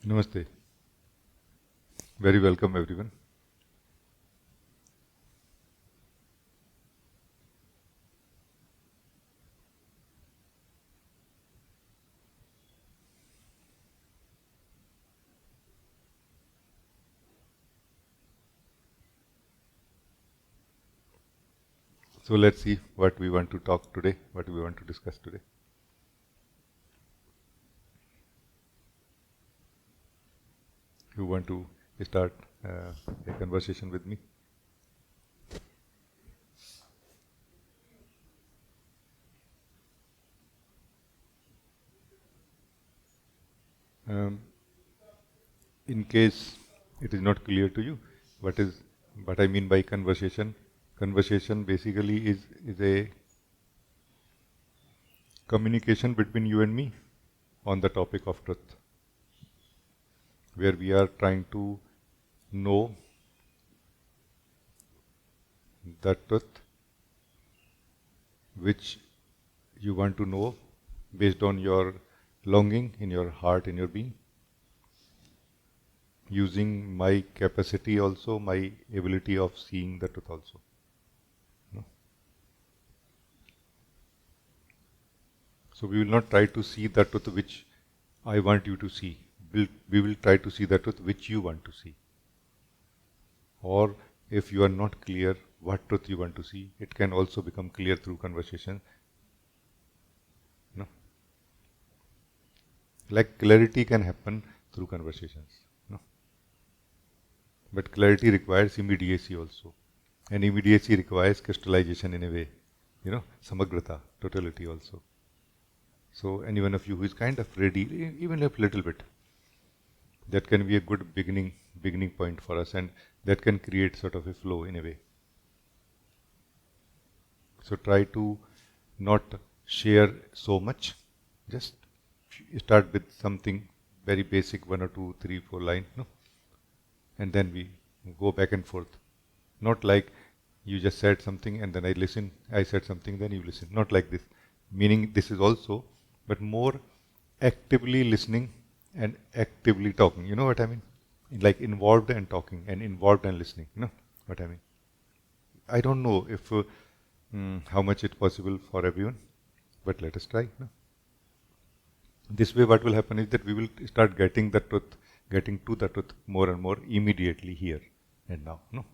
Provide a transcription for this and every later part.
Namaste. Very welcome, everyone. So let's see what we want to talk today, what we want to discuss today. Who want to start a conversation with me? In case it is not clear to you, what I mean by conversation? Conversation basically is a communication between you and me on the topic of truth, where we are trying to know the truth which you want to know based on your longing in your heart, in your being, using my capacity also, my ability of seeing the truth also. No? So we will not try to see the truth which I want you to see. We will try to see the truth which you want to see. Or if you are not clear what truth you want to see, it can also become clear through conversation. No? Like clarity can happen through conversations. No? But clarity requires immediacy also. And immediacy requires crystallization in a way. Samagrata, totality also. So any one of you who is kind of ready, even a little bit, that can be a good beginning point for us, and that can create sort of a flow in a way. So try to not share so much. Just start with something very basic, 1 or 2, 3, 4 lines, no? And then we go back and forth. Not like you just said something and then I listen, I said something, then you listen. Not like this. Meaning this is also, but more actively listening and actively talking. You know what I mean? Like involved and talking and involved and listening. You know what I mean? I don't know if how much it's possible for everyone, but let us try. No? This way what will happen is that we will start getting the truth, getting to the truth more and more immediately here and now. No?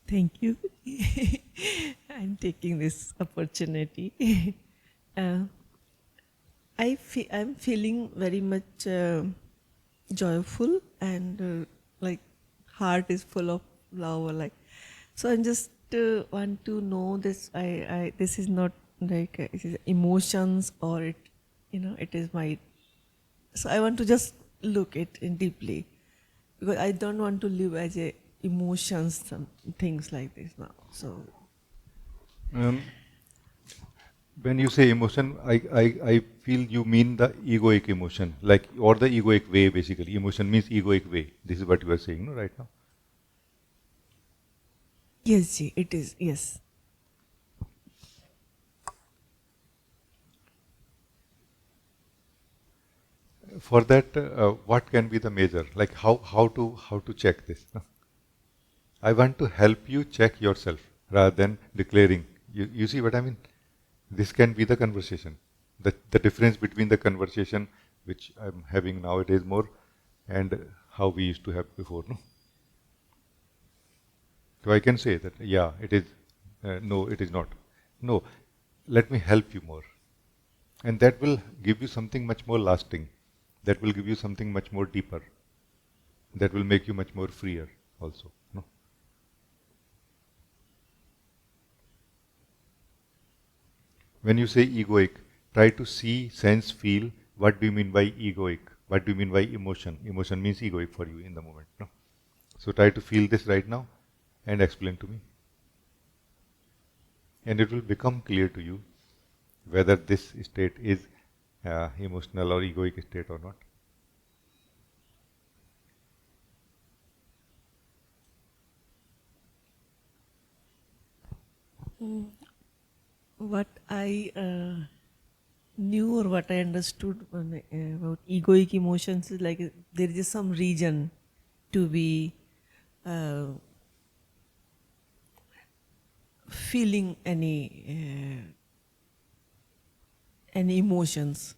Thank you. I'm taking this opportunity. uh, I'm feeling very much joyful and like heart is full of love. Like so, I just want to know this. This is not like it is emotions or it is my. So I want to just look it in deeply because I don't want to live as a emotions things like this now. So Um, when you say emotion, I feel you mean the egoic emotion, like, or the egoic way basically. Emotion means egoic way. This is what you are saying, no, right now? yes, Ji, it is. Yes. For that, what can be the measure? Like how to check this? No? I want to help you check yourself rather than declaring. You see what I mean? This can be the conversation. The difference between the conversation which I'm having nowadays more and how we used to have before. No? So I can say that, yeah, it is, no, it is not. No, let me help you more. And that will give you something much more lasting. That will give you something much more deeper. That will make you much more freer also. No? When you say egoic, try to see, sense, feel, what do you mean by egoic? What do you mean by emotion? Emotion means egoic for you in the moment. No? So try to feel this right now and explain to me. And it will become clear to you whether this state is emotional or egoic state or not. What I knew or what I understood about egoic emotions is like there is some reason to be uh, feeling any emotions,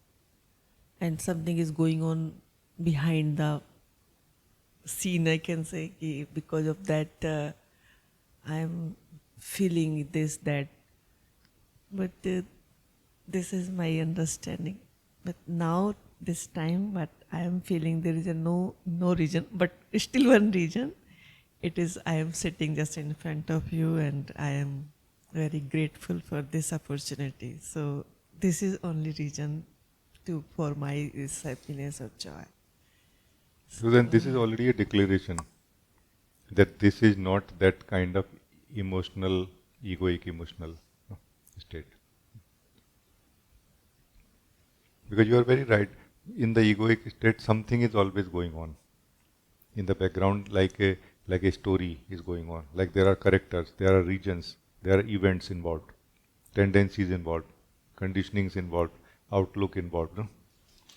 and something is going on behind the scene. I can say because of that I'm feeling this that, but this is my understanding. But now this time, what I am feeling, there is a no reason, but still one reason. It is I am sitting just in front of you, and I am very grateful for this opportunity. So this is only reason to for my this happiness or joy. So then So this is already a declaration that this is not that kind of emotional, egoic emotional state. Because you are very right. In the egoic state, something is always going on. In the background, like a story is going on. Like there are characters, there are regions, there are events involved, tendencies involved, conditionings involved, outlook involved. No?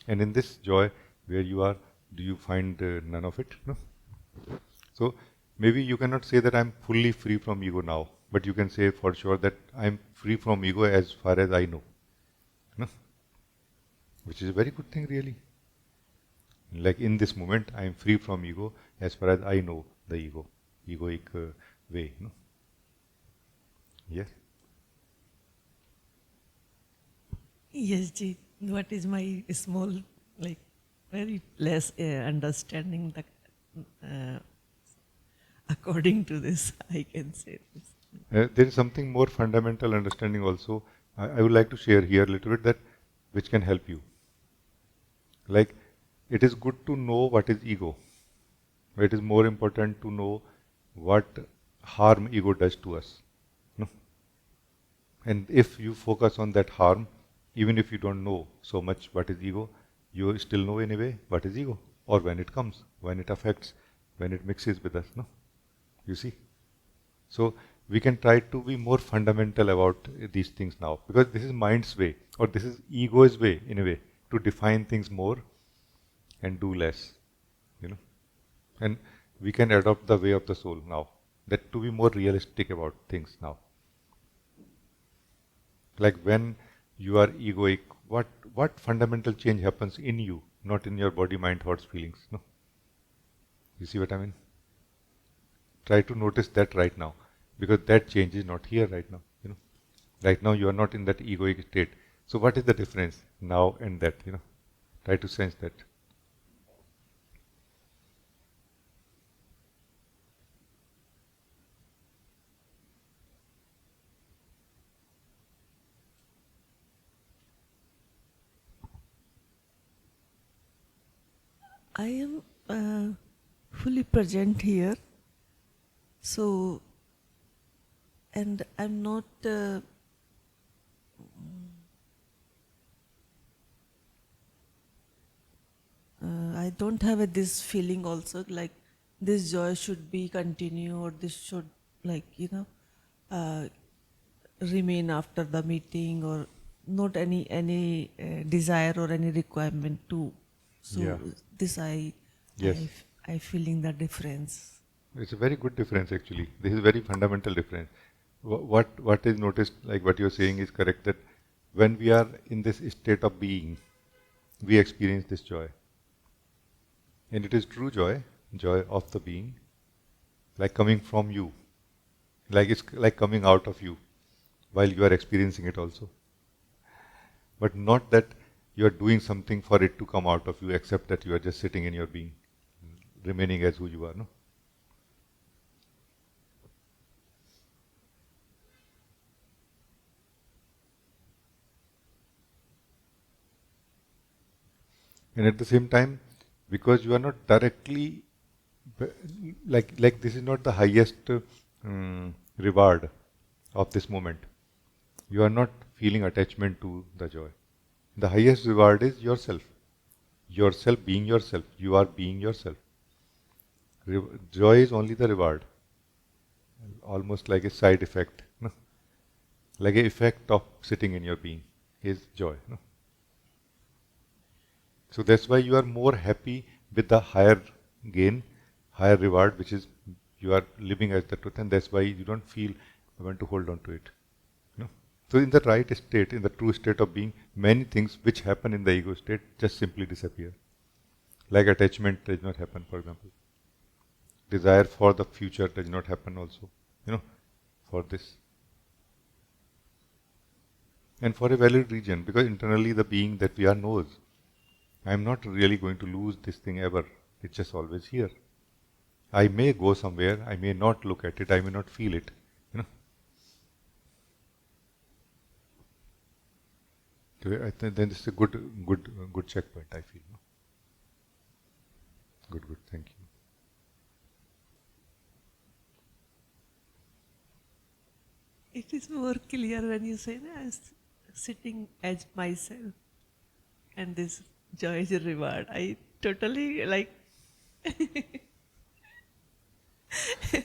And in this joy, where you are, do you find none of it? No. So maybe you cannot say that I'm fully free from ego now, but you can say for sure that I'm free from ego as far as I know. No? Which is a very good thing, really. Like in this moment, I am free from ego as far as I know the egoic way. No? Yes. yes, Ji, what is my small, like very less understanding the according to this, I can say this. There is something more fundamental understanding also. I would like to share here a little bit that which can help you. Like it is good to know what is ego. But it is more important to know what harm ego does to us. No? And if you focus on that harm, even if you don't know so much what is ego, you still know in a way what is ego, or when it comes, when it affects, when it mixes with us. No, you see. So we can try to be more fundamental about these things now, because this is mind's way, or this is ego's way in a way to define things more and do less. You know, and we can adopt the way of the soul now, that to be more realistic about things now. Like when you are egoic, what fundamental change happens in you, not in your body, mind, thoughts, feelings? No, you see what I mean? Try to notice that right now, because that change is not here right now. You know, right now you are not in that egoic state. So what is the difference now and that? You know, try to sense that. I am fully present here, so, and I'm not I don't have this feeling also like this joy should be continue, or this should, like, uh, remain after the meeting, or not any desire or any requirement to. Yeah. So this Yes. I feeling the difference. It's a very good difference actually. This is a very fundamental difference. What is noticed, like what you're saying is correct, that when we are in this state of being, we experience this joy. And it is true joy, joy of the being, like coming from you. Like it's like coming out of you while you are experiencing it also. But not that you are doing something for it to come out of you, except that you are just sitting in your being, remaining as who you are, no? And at the same time, because you are not directly, like this is not the highest reward of this moment. You are not feeling attachment to the joy. The highest reward is yourself. Yourself being yourself. You are being yourself. Joy is only the reward, almost like a side effect. No? like an effect of sitting in your being is joy. No? So that's why you are more happy with the higher gain, higher reward, which is you are living as the truth, and that's why you don't feel I want to hold on to it. No? So in the right state, in the true state of being, many things which happen in the ego state just simply disappear. Like attachment does not happen, for example. Desire for the future does not happen also, for this. And for a valid reason, because internally the being that we are knows, I am not really going to lose this thing ever. It's just always here. I may go somewhere, I may not look at it, I may not feel it. So I think then this is a good checkpoint, I feel. No? Good, thank you. It is more clear when you say that I'm sitting as myself and this joy is a reward. I totally like.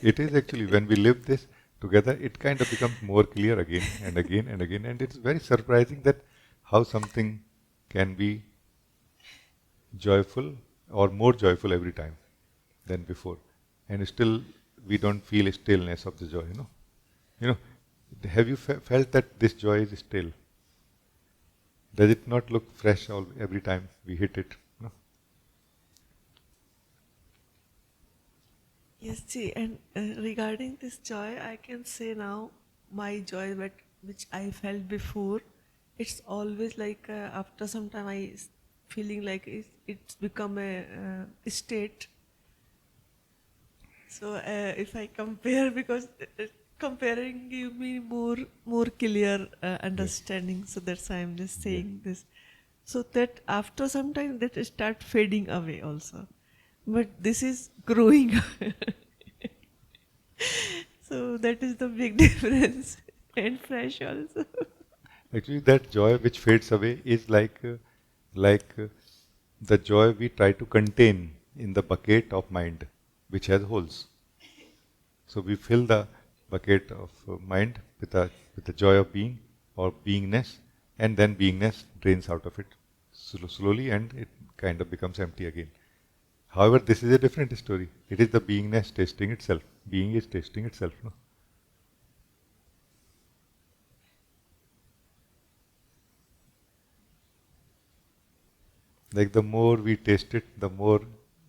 It is actually, when we live this together, it kind of becomes more clear again and again and again. And it's very surprising that how something can be joyful or more joyful every time than before. And still we don't feel stillness of the joy, Have you felt that this joy is still? Does it not look fresh every time we hit it? No? Yes, see, and regarding this joy, I can say now my joy which I felt before, it's always like after some time feeling like it's become a state. So if I compare, because comparing give me more clear understanding. So that's why I'm just saying this. So that after some time that start fading away also, but this is growing. So that is the big difference, and fresh also. Actually, that joy which fades away is like the joy we try to contain in the bucket of mind, which has holes. So we fill the bucket of mind with the joy of being or beingness, and then beingness drains out of it slowly, and it kind of becomes empty again. However, this is a different story. It is the beingness tasting itself. Being is tasting itself. No? Like the more we taste it, the more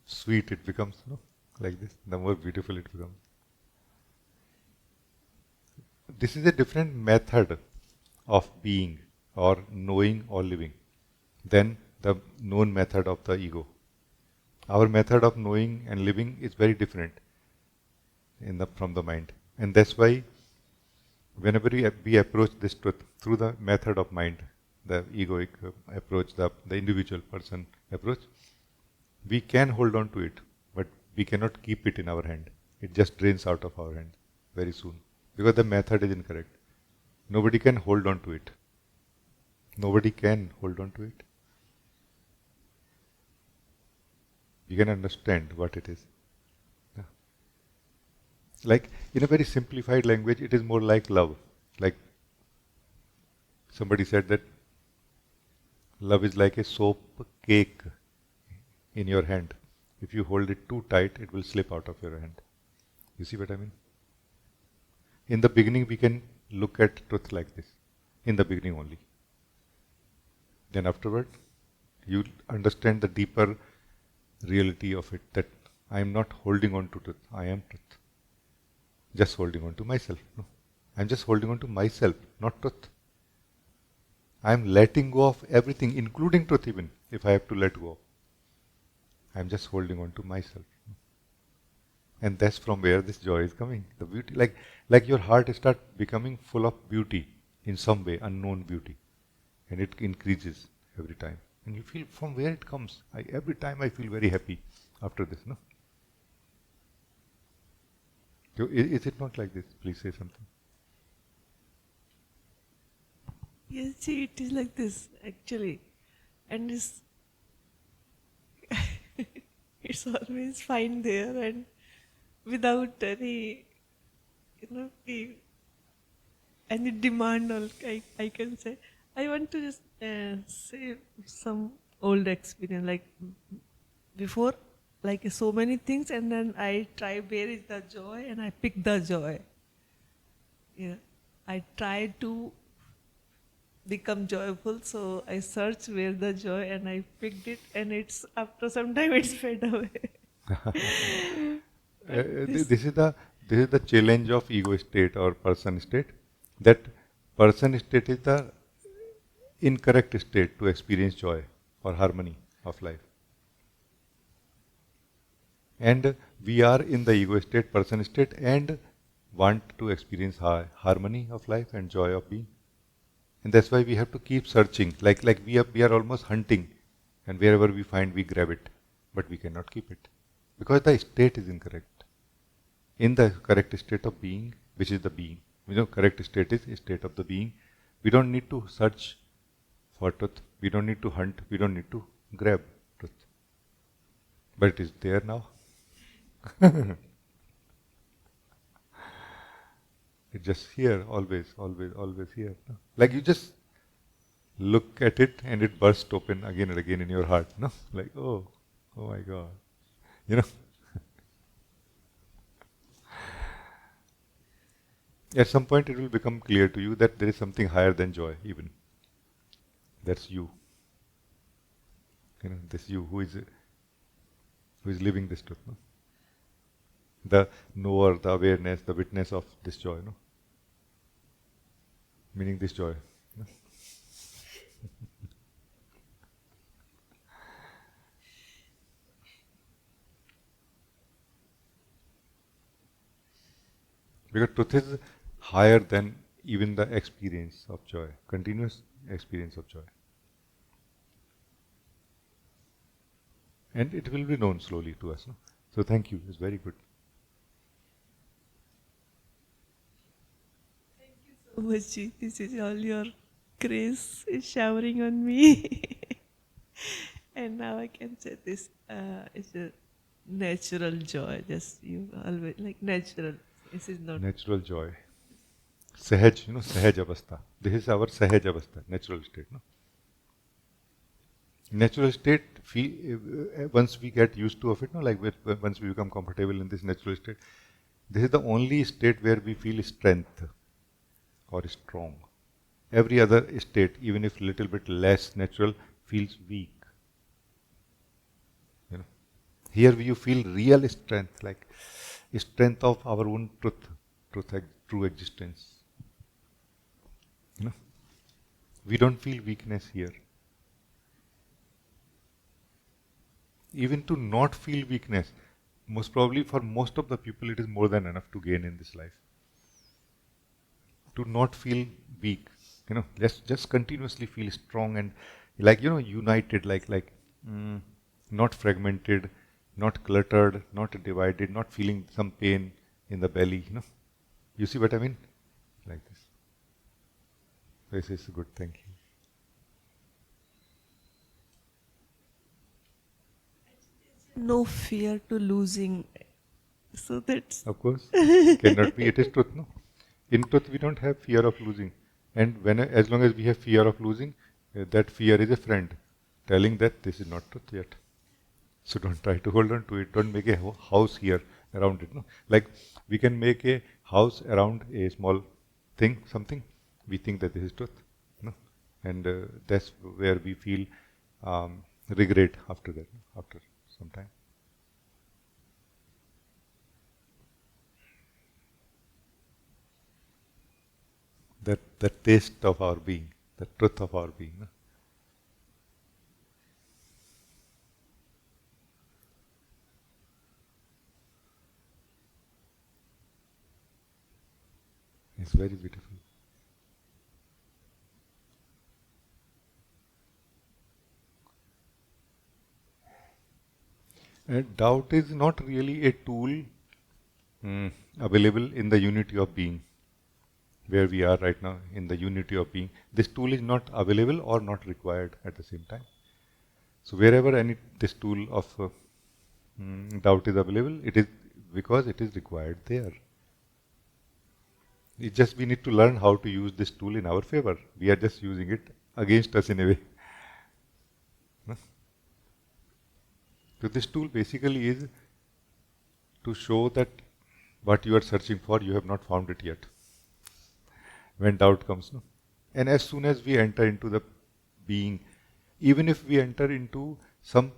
sweet it becomes. No? Like this, the more beautiful it becomes. This is a different method of being or knowing or living than the known method of the ego. Our method of knowing and living is very different from the mind. And that's why whenever we approach this truth through the method of mind, the egoic approach, the individual person approach, we can hold on to it, but we cannot keep it in our hand. It just drains out of our hand very soon because the method is incorrect. Nobody can hold on to it. Nobody can hold on to it. You can understand what it is. Yeah. Like in a very simplified language, it is more like love. Like somebody said that love is like a soap cake in your hand. If you hold it too tight, it will slip out of your hand. You see what I mean? In the beginning, we can look at truth like this. In the beginning only. Then afterward, you understand the deeper reality of it, that I am not holding on to truth, I am truth. Just holding on to myself. No. I am just holding on to myself, not truth. I am letting go of everything, including truth even, if I have to let go. I am just holding on to myself. And that's from where this joy is coming. The beauty, like your heart starts becoming full of beauty in some way, unknown beauty. And it increases every time. And you feel from where it comes. Every time I feel very happy after this, no? So is it not like this? Please say something. Yes, see, it is like this actually, and it's always fine there, and without any, any demand, or I can say. I want to just say some old experience, like before, like so many things, and then I try where is the joy, and I pick the joy. Yeah, I try to become joyful, so I search where the joy, and I picked it, and it's after some time it's fade away. But Th- this, this is the this is the challenge of ego state or person state. That person state is the incorrect state to experience joy or harmony of life. And we are in the ego state, person state, and want to experience harmony of life and joy of being. And that's why we have to keep searching. Like we are almost hunting, and wherever we find, we grab it, but we cannot keep it because the state is incorrect. In the correct state of being, which is the being, correct state is state of the being. We don't need to search for truth. We don't need to hunt. We don't need to grab truth. But it is there now. It's just here, always, always, always here. No? Like you just look at it and it bursts open again and again in your heart. No, like oh my God, you know. At some point, it will become clear to you that there is something higher than joy. Even that's you. This you who is living this truth. No? The knower, the awareness, the witness of this joy. No, meaning this joy. No? Because truth is higher than even the experience of joy, continuous experience of joy. And it will be known slowly to us. No? So thank you, it's very good. so much, this is all your grace is showering on me. And now I can say this is a natural joy. Just you always like natural. This is not. Natural joy. Sahaj, Sahaj avastha. This is our Sahaj avastha, natural state. No? Natural state, once we get used to of it, no, like once we become comfortable in this natural state, this is the only state where we feel strength or strong. Every other state, even if little bit less natural, feels weak. Here you feel real strength, like strength of our own true existence. We don't feel weakness here. Even to not feel weakness, most probably for most of the people, it is more than enough to gain in this life. To not feel weak, just continuously feel strong and united, not fragmented, not cluttered, not divided, not feeling some pain in the belly. You see what I mean? Like this. This is good. Thank you. No fear to losing. So that's. Of course, cannot be. It is truth, no? In truth, we don't have fear of losing. And as long as we have fear of losing, that fear is a friend, telling that this is not truth yet. So don't try to hold on to it. Don't make a house here around it. No? Like we can make a house around a small thing, something. We think that this is truth. No? And that's where we feel regret after that, after some time. The taste of our being, the truth of our being. No? It's very beautiful. Doubt is not really a tool available in the unity of being, where we are right now in the unity of being. This tool is not available or not required at the same time. So wherever this tool of doubt is available, it is because it is required there. It's just we need to learn how to use this tool in our favor. We are just using it against us in a way. No? So this tool basically is to show that what you are searching for, you have not found it yet. When doubt comes, no? And as soon as we enter into the being, even if we enter into some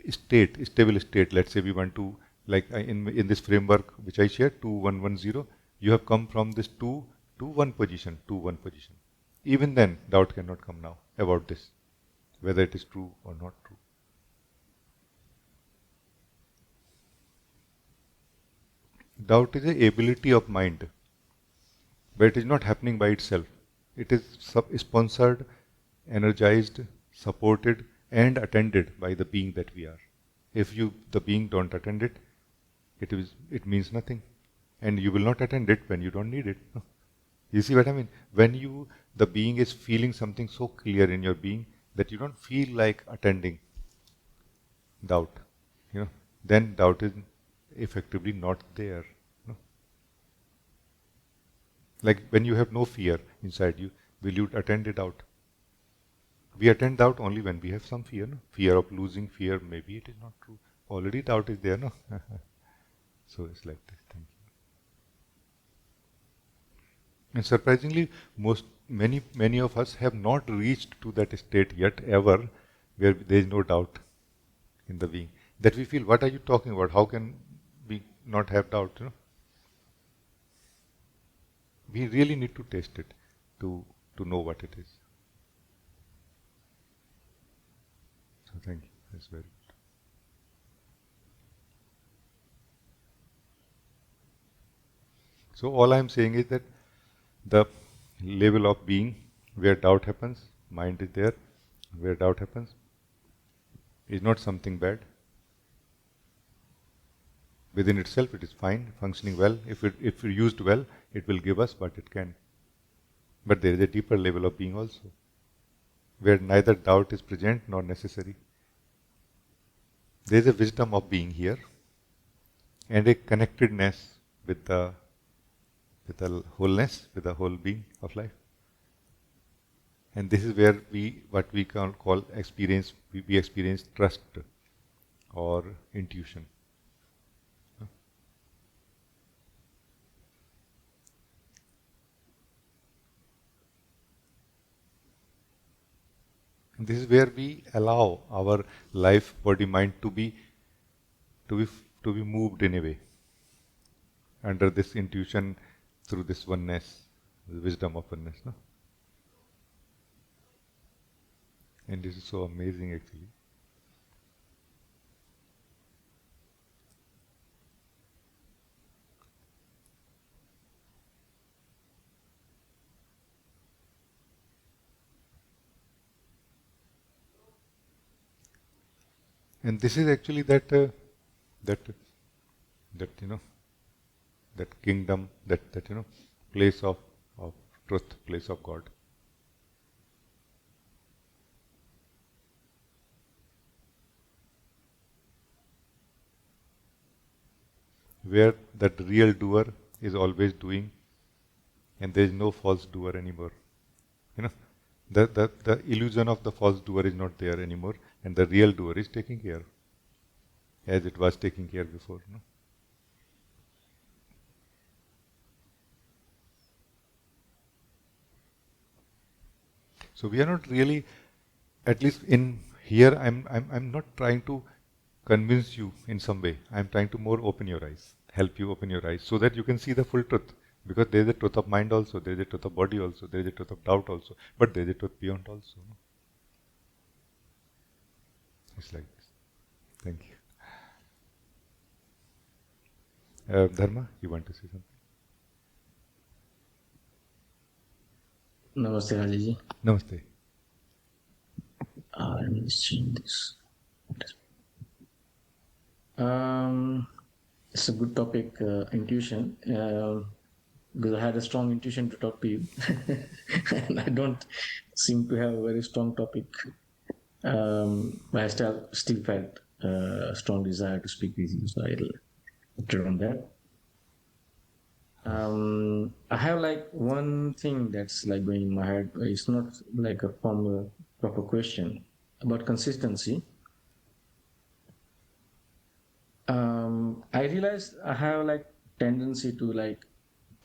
state, stable state, let's say we want to, like in this framework which I shared, 2110, you have come from this 2 to 1 position, 2 1 position. Even then, doubt cannot come now about this, whether it is true or not true. Doubt is a ability of mind, but it is not happening by itself. It is sponsored, energized, supported, and attended by the being that we are. If you, the being, don't attend it, it means nothing, and you will not attend it when you don't need it. No. You see what I mean? When you, the being is feeling something so clear in your being that you don't feel like attending doubt, then doubt is effectively not there. No? Like when you have no fear inside you, will you attend it out? We attend doubt only when we have some fear. No? Fear of losing, fear, maybe it is not true. Already doubt is there, no? So it's like this. Thank you. And surprisingly, many of us have not reached to that state yet, ever, where there is no doubt in the being. That we feel, what are you talking about? How can we not have doubt? We really need to taste it to know what it is. So thank you. That's very good. So all I am saying is that the level of being where doubt happens, mind is there, where doubt happens, is not something bad. Within itself, it is fine, functioning well. If used well, it will give us what it can. But there is a deeper level of being also, where neither doubt is present nor necessary. There is a wisdom of being here, and a connectedness with the wholeness, with the whole being of life. And this is where what we can call experience, we experience trust or intuition. And this is where we allow our life, body, mind to be moved in a way under this intuition, through this oneness, the wisdom of oneness. No? And this is so amazing actually. And this is actually that kingdom, that place of truth, place of God. Where that real doer is always doing, and there is no false doer anymore. The illusion of the false doer is not there anymore, and the real doer is taking care, as it was taking care before. So we are not really, at least in here, I'm not trying to convince you in some way. I'm trying to more open your eyes, help you open your eyes, so that you can see the full truth. Because there is a truth of mind also, there is a truth of body also, there is a truth of doubt also, but there is a truth beyond also. It's like this. Thank you. Dharma, you want to say something? Namaste, Rajee. Namaste. Let me just change this. It's a good topic, intuition. Because I had a strong intuition to talk to you, and I don't seem to have a very strong topic. But I still felt a strong desire to speak with you, so I'll put it on that. I have like one thing that's like going in my head. It's not like a formal proper question about consistency. I realized I have like tendency to like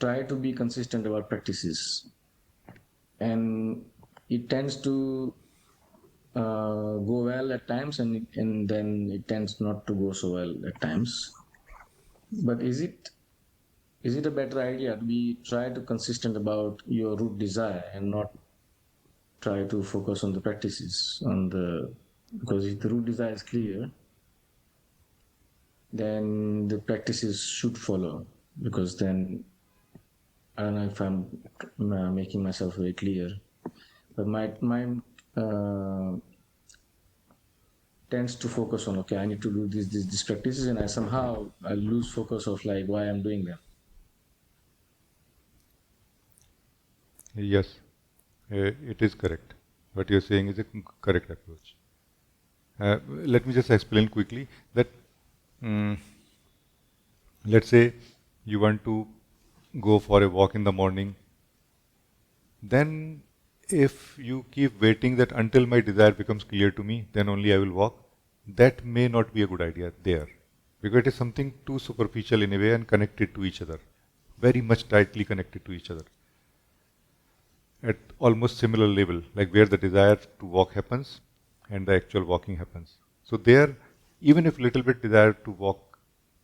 try to be consistent about practices, and it tends to go well at times, and then it tends not to go so well at times. But is it a better idea to be try to consistent about your root desire and not try to focus on the practices on the because if the root desire is clear, then the practices should follow because then I don't know if I'm making myself very clear, but my mind tends to focus on okay, I need to do these practices, and I lose focus of like why I'm doing them. Yes, it is correct. What you're saying is a correct approach. Let me just explain quickly that mm, let's say you want to go for a walk in the morning, then if you keep waiting that until my desire becomes clear to me, then only I will walk, that may not be a good idea there. Because it is something too superficial in a way and connected to each other, very much tightly connected to each other at almost similar level, like where the desire to walk happens and the actual walking happens. So there, even if little bit desire to walk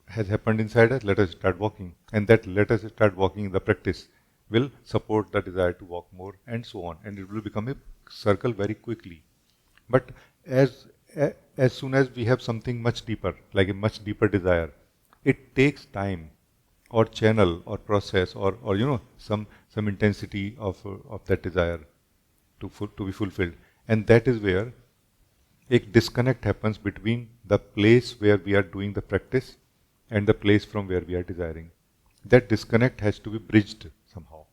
has happened inside us, let us start walking. And that let us start walking, the practice will support the desire to walk more and so on. And it will become a circle very quickly. But as soon as we have something much deeper, like a much deeper desire, it takes time or channel or process or some intensity of that desire to be fulfilled. And that is where a disconnect happens between the place where we are doing the practice and the place from where we are desiring. That disconnect has to be bridged somehow.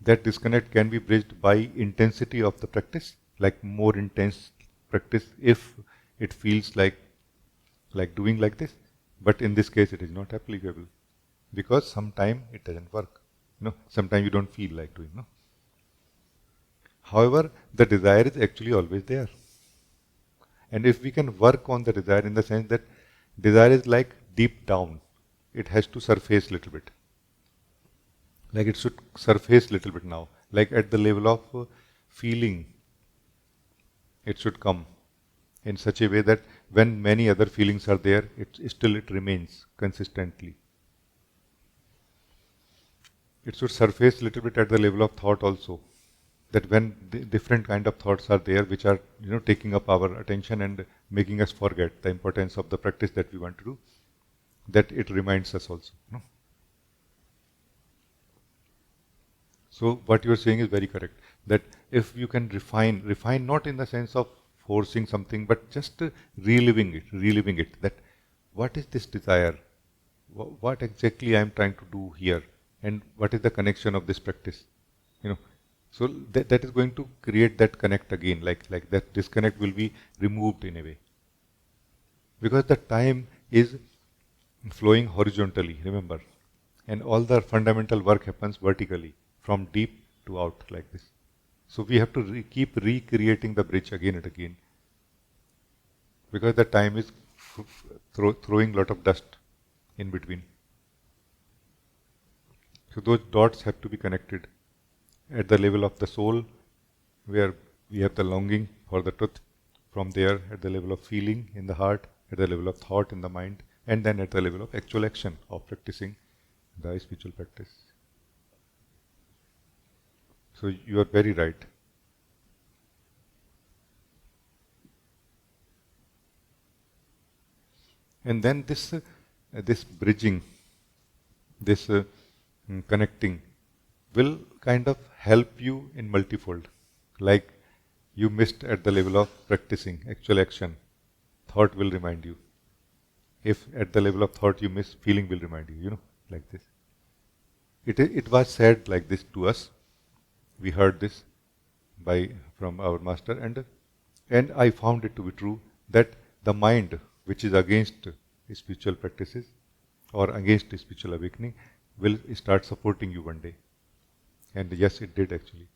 That disconnect can be bridged by intensity of the practice, like more intense practice if it feels like doing like this. But in this case, it is not applicable because sometime it doesn't work. Sometimes you don't feel like doing. However, the desire is actually always there. And if we can work on the desire in the sense that desire is like deep down, it has to surface little bit. Like it should surface little bit now. Like at the level of feeling, it should come in such a way that when many other feelings are there, it remains consistently. It should surface little bit at the level of thought also. That when different kind of thoughts are there, which are taking up our attention and making us forget the importance of the practice that we want to do, that it reminds us also. So what you are saying is very correct. That if you can refine not in the sense of forcing something, but just reliving it. That what is this desire? What exactly I am trying to do here, and what is the connection of this practice? You know, so that is going to create that connect again. Like that disconnect will be removed in a way, because the time is flowing horizontally. Remember, and all the fundamental work happens vertically from deep to out like this. So we have to keep recreating the bridge again and again, because the time is throwing lot of dust in between. So those dots have to be connected at the level of the soul, where we have the longing for the truth. From there, at the level of feeling in the heart, at the level of thought in the mind, and then at the level of actual action of practicing the spiritual practice. So you are very right. And then this bridging, this connecting, will kind of help you in multifold. Like you missed at the level of practicing actual action, thought will remind you. If at the level of thought you miss, feeling will remind you. Like this. It was said like this to us. We heard this from our master, and I found it to be true that the mind which is against spiritual practices or against spiritual awakening, will start supporting you one day. And yes, it did actually.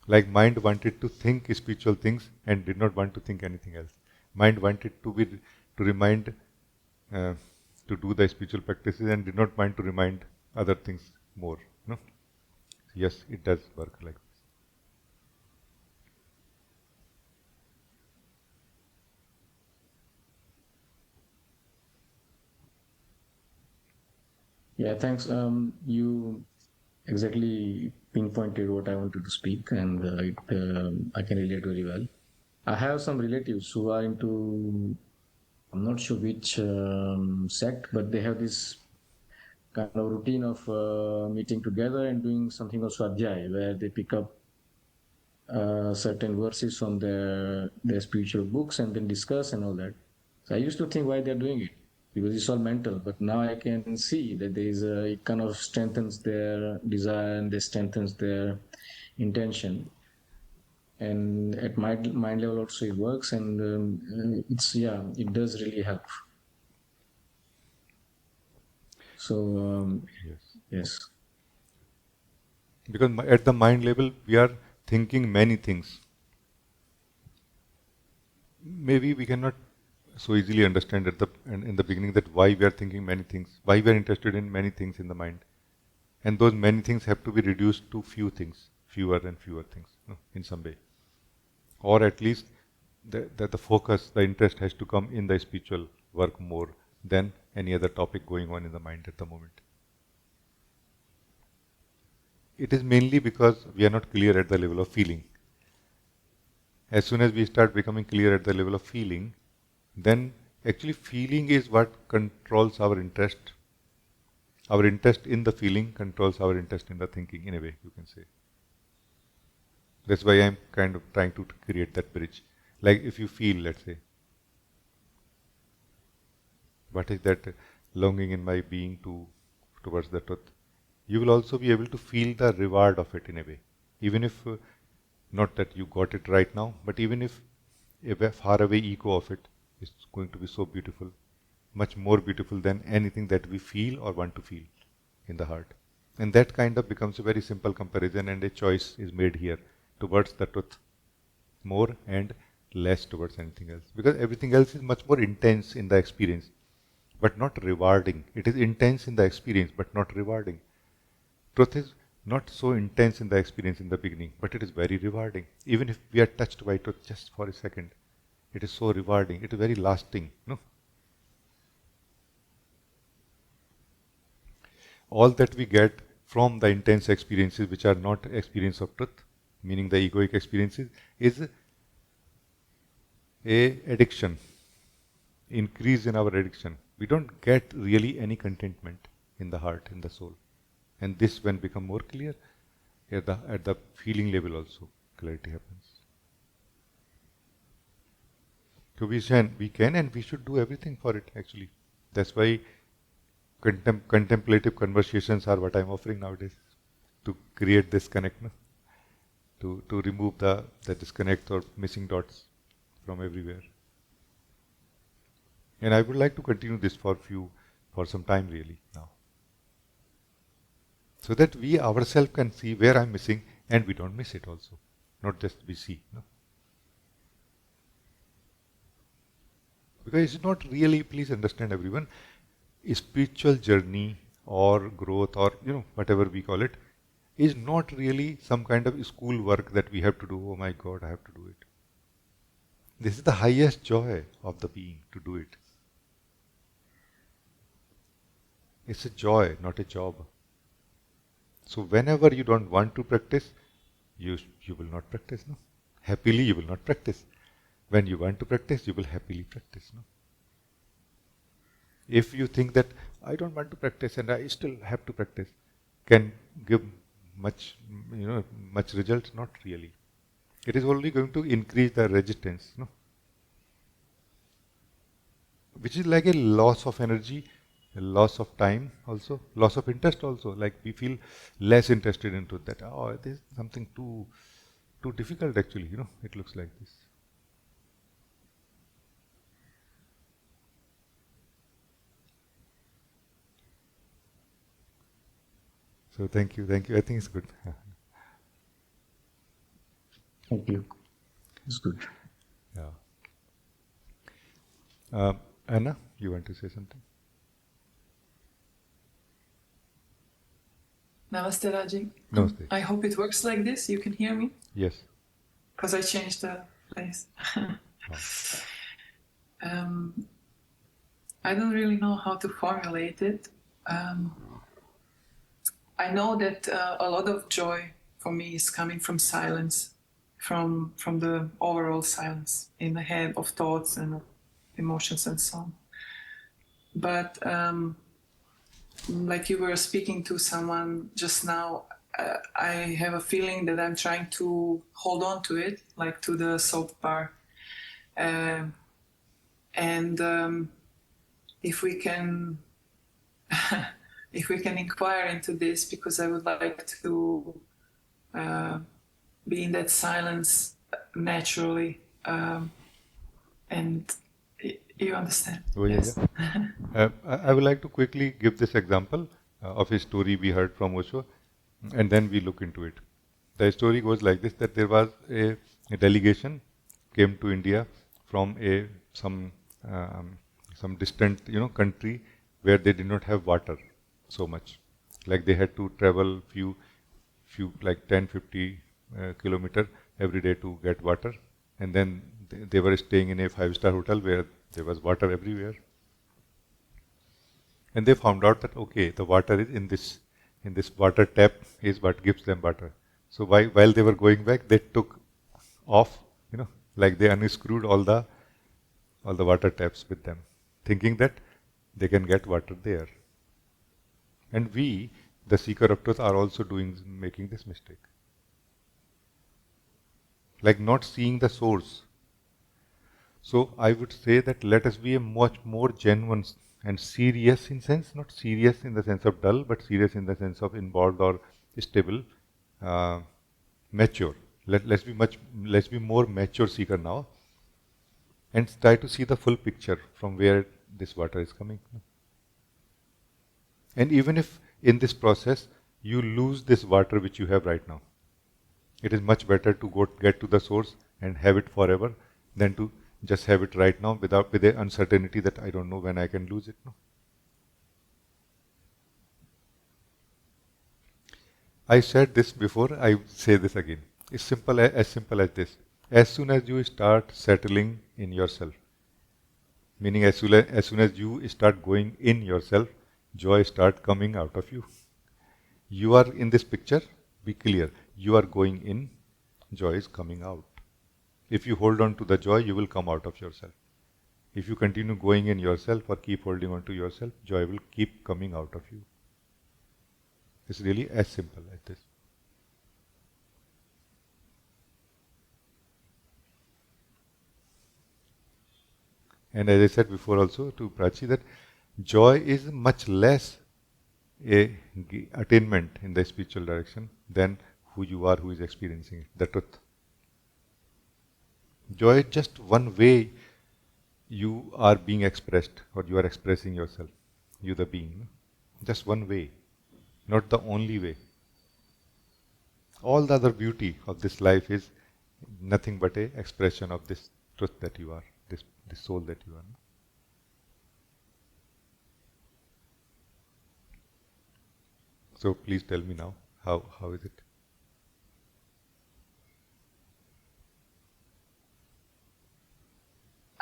Like mind wanted to think spiritual things and did not want to think anything else. Mind wanted to remind uh, to do the spiritual practices and did not want to remind other things more. No? Yes, it does work like this. Yeah, thanks. You exactly pinpointed what I wanted to speak, and I can relate very well. I have some relatives who are into, I'm not sure which sect, but they have this kind of routine of meeting together and doing something of Swadhyay, where they pick up certain verses from their spiritual books and then discuss and all that. So I used to think why they're doing it because it's all mental, but now I can see that it kind of strengthens their desire and it strengthens their intention. And at my mind level also it works, and it does really help. So Yes. yes, Because at the mind level, we are thinking many things. Maybe we cannot so easily understand in the beginning that why we are thinking many things, why we are interested in many things in the mind. And those many things have to be reduced to few things, fewer and fewer things, no, in some way. Or at least the focus, the interest has to come in the spiritual work more than any other topic going on in the mind at the moment. It is mainly because we are not clear at the level of feeling. As soon as we start becoming clear at the level of feeling, then actually feeling is what controls our interest. Our interest in the feeling controls our interest in the thinking, in a way, you can say. That's why I'm kind of trying to create that bridge. Like if you feel, let's say, what is that longing in my being towards the truth, you will also be able to feel the reward of it in a way. Even if, not that you got it right now, but even if a far away echo of it is going to be so beautiful, much more beautiful than anything that we feel or want to feel in the heart. And that kind of becomes a very simple comparison, and a choice is made here towards the truth more and less towards anything else. Because everything else is much more intense in the experience, but not rewarding. It is intense in the experience, but not rewarding. Truth is not so intense in the experience in the beginning, but it is very rewarding. Even if we are touched by truth just for a second, it is so rewarding. It is very lasting. No? All that we get from the intense experiences which are not experience of truth, meaning the egoic experiences, is a addiction, increase in our addiction. We don't get really any contentment in the heart, in the soul. And this when become more clear, at the feeling level also, clarity happens. So we can and we should do everything for it actually. That's why contemplative conversations are what I'm offering nowadays, to create this connect, no? To remove the disconnect or missing dots from everywhere. And I would like to continue this for some time really now, so that we ourselves can see where I'm missing and we don't miss it also, not just we see. No? Because it's not really, please understand everyone, a spiritual journey or growth or whatever we call it is not really some kind of school work that we have to do. Oh my God, I have to do it. This is the highest joy of the being, to do it. It's a joy, not a job. So whenever you don't want to practice, you will not practice. No, happily you will not practice. When you want to practice, you will happily practice. No, if you think that I don't want to practice and I still have to practice, can give much much results? Not really. It is only going to increase the resistance. No, which is like a loss of energy, a loss of time also, loss of interest also. Like we feel less interested into that. Oh, this is something too difficult actually. It looks like this. So thank you. I think it's good. Thank you. It's good. Yeah. Anna, you want to say something? Namaste, Rajee. Namaste. I hope it works like this. You can hear me? Yes. Because I changed the place. I don't really know how to formulate it. I know that a lot of joy for me is coming from silence, from the overall silence in the head of thoughts and emotions and so on. But like you were speaking to someone just now, I have a feeling that I'm trying to hold on to it, like to the soap bar. And if we can inquire into this, because I would like to be in that silence naturally, and you understand? Oh, yeah, Yes. I would like to quickly give this example of a story we heard from Osho, and then we look into it. The story goes like this: that there was a delegation came to India from some distant country where they did not have water so much, like they had to travel few like 10-50 kilometer every day to get water, and then they were staying in a 5-star hotel where there was water everywhere. And they found out that okay, the water is in this water tap is what gives them water. So while they were going back, they took off, like they unscrewed all the water taps with them, thinking that they can get water there. And we, the seeker of truth, are also making this mistake, like not seeing the source. So I would say that let us be a much more genuine and serious in sense, not serious in the sense of dull, but serious in the sense of involved or stable, mature. Let's be more mature seeker now, and try to see the full picture from where this water is coming. And even if in this process you lose this water which you have right now, it is much better to go get to the source and have it forever than to just have it right now with the uncertainty that I don't know when I can lose it. No? I said this before, I say this again. It's simple as simple as this. As soon as you start settling in yourself, meaning as soon as you start going in yourself, joy start coming out of you. You are in this picture, be clear. You are going in, joy is coming out. If you hold on to the joy, you will come out of yourself. If you continue going in yourself or keep holding on to yourself, joy will keep coming out of you. It's really as simple as this. And as I said before also to Prachi, that joy is much less a attainment in the spiritual direction than who you are, who is experiencing it, the truth. Joy is just one way you are being expressed, or you are expressing yourself, you the being. Just one way, not the only way. All the other beauty of this life is nothing but a expression of this truth that you are, this soul that you are. So please tell me now, how is it?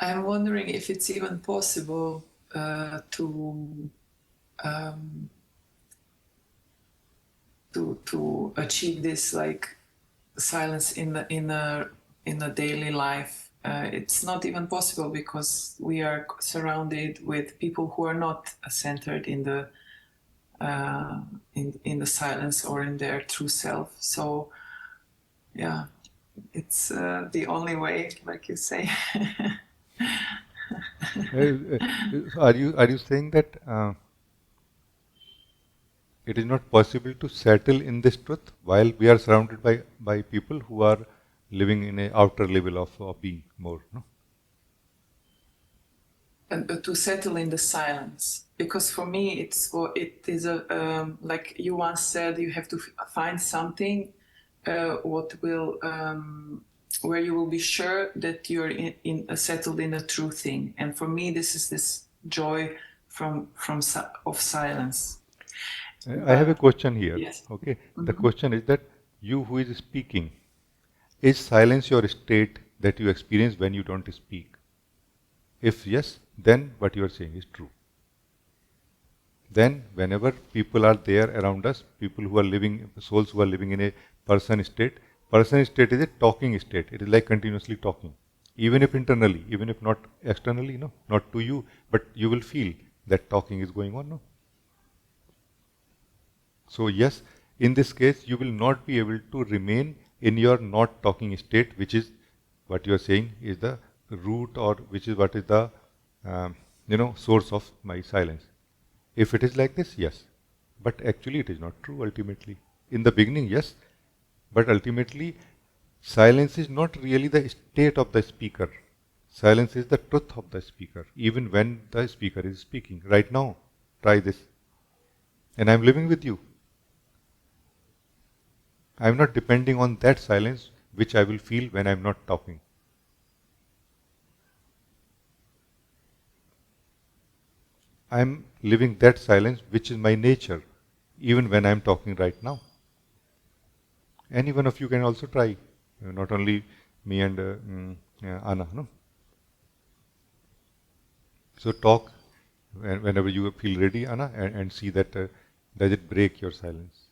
I'm wondering if it's even possible to achieve this, like silence in the daily life. It's not even possible because we are surrounded with people who are not centered in the silence or in their true self. So yeah, it's the only way, like you say. Are you saying that it is not possible to settle in this truth while we are surrounded by people who are living in a outer level of being more? No? to settle in the silence. Because for me, it is a like you once said, you have to find something what will where you will be sure that you're settled in a true thing. And for me, this is this joy of silence. I have a question here. Yes. Okay, the question is that you who is speaking, is silence your state that you experience when you don't speak? If yes, then what you are saying is true. Then whenever people are there around us, people who are living, souls who are living in a person state is a talking state. It is like continuously talking. Even if internally, even if not externally, no, not to you, but you will feel that talking is going on, no? So yes, in this case, you will not be able to remain in your not talking state, which is what you are saying is the root, or which is what is the source of my silence. If it is like this, yes, but actually it is not true. Ultimately, in the beginning, yes, but ultimately, silence is not really the state of the speaker. Silence is the truth of the speaker, even when the speaker is speaking. Right now, try this, and I am living with you. I am not depending on that silence which I will feel when I am not talking. I am living that silence which is my nature, even when I am talking right now. Any one of you can also try, not only me and Anna. No? So talk whenever you feel ready, Anna, and see that does it break your silence.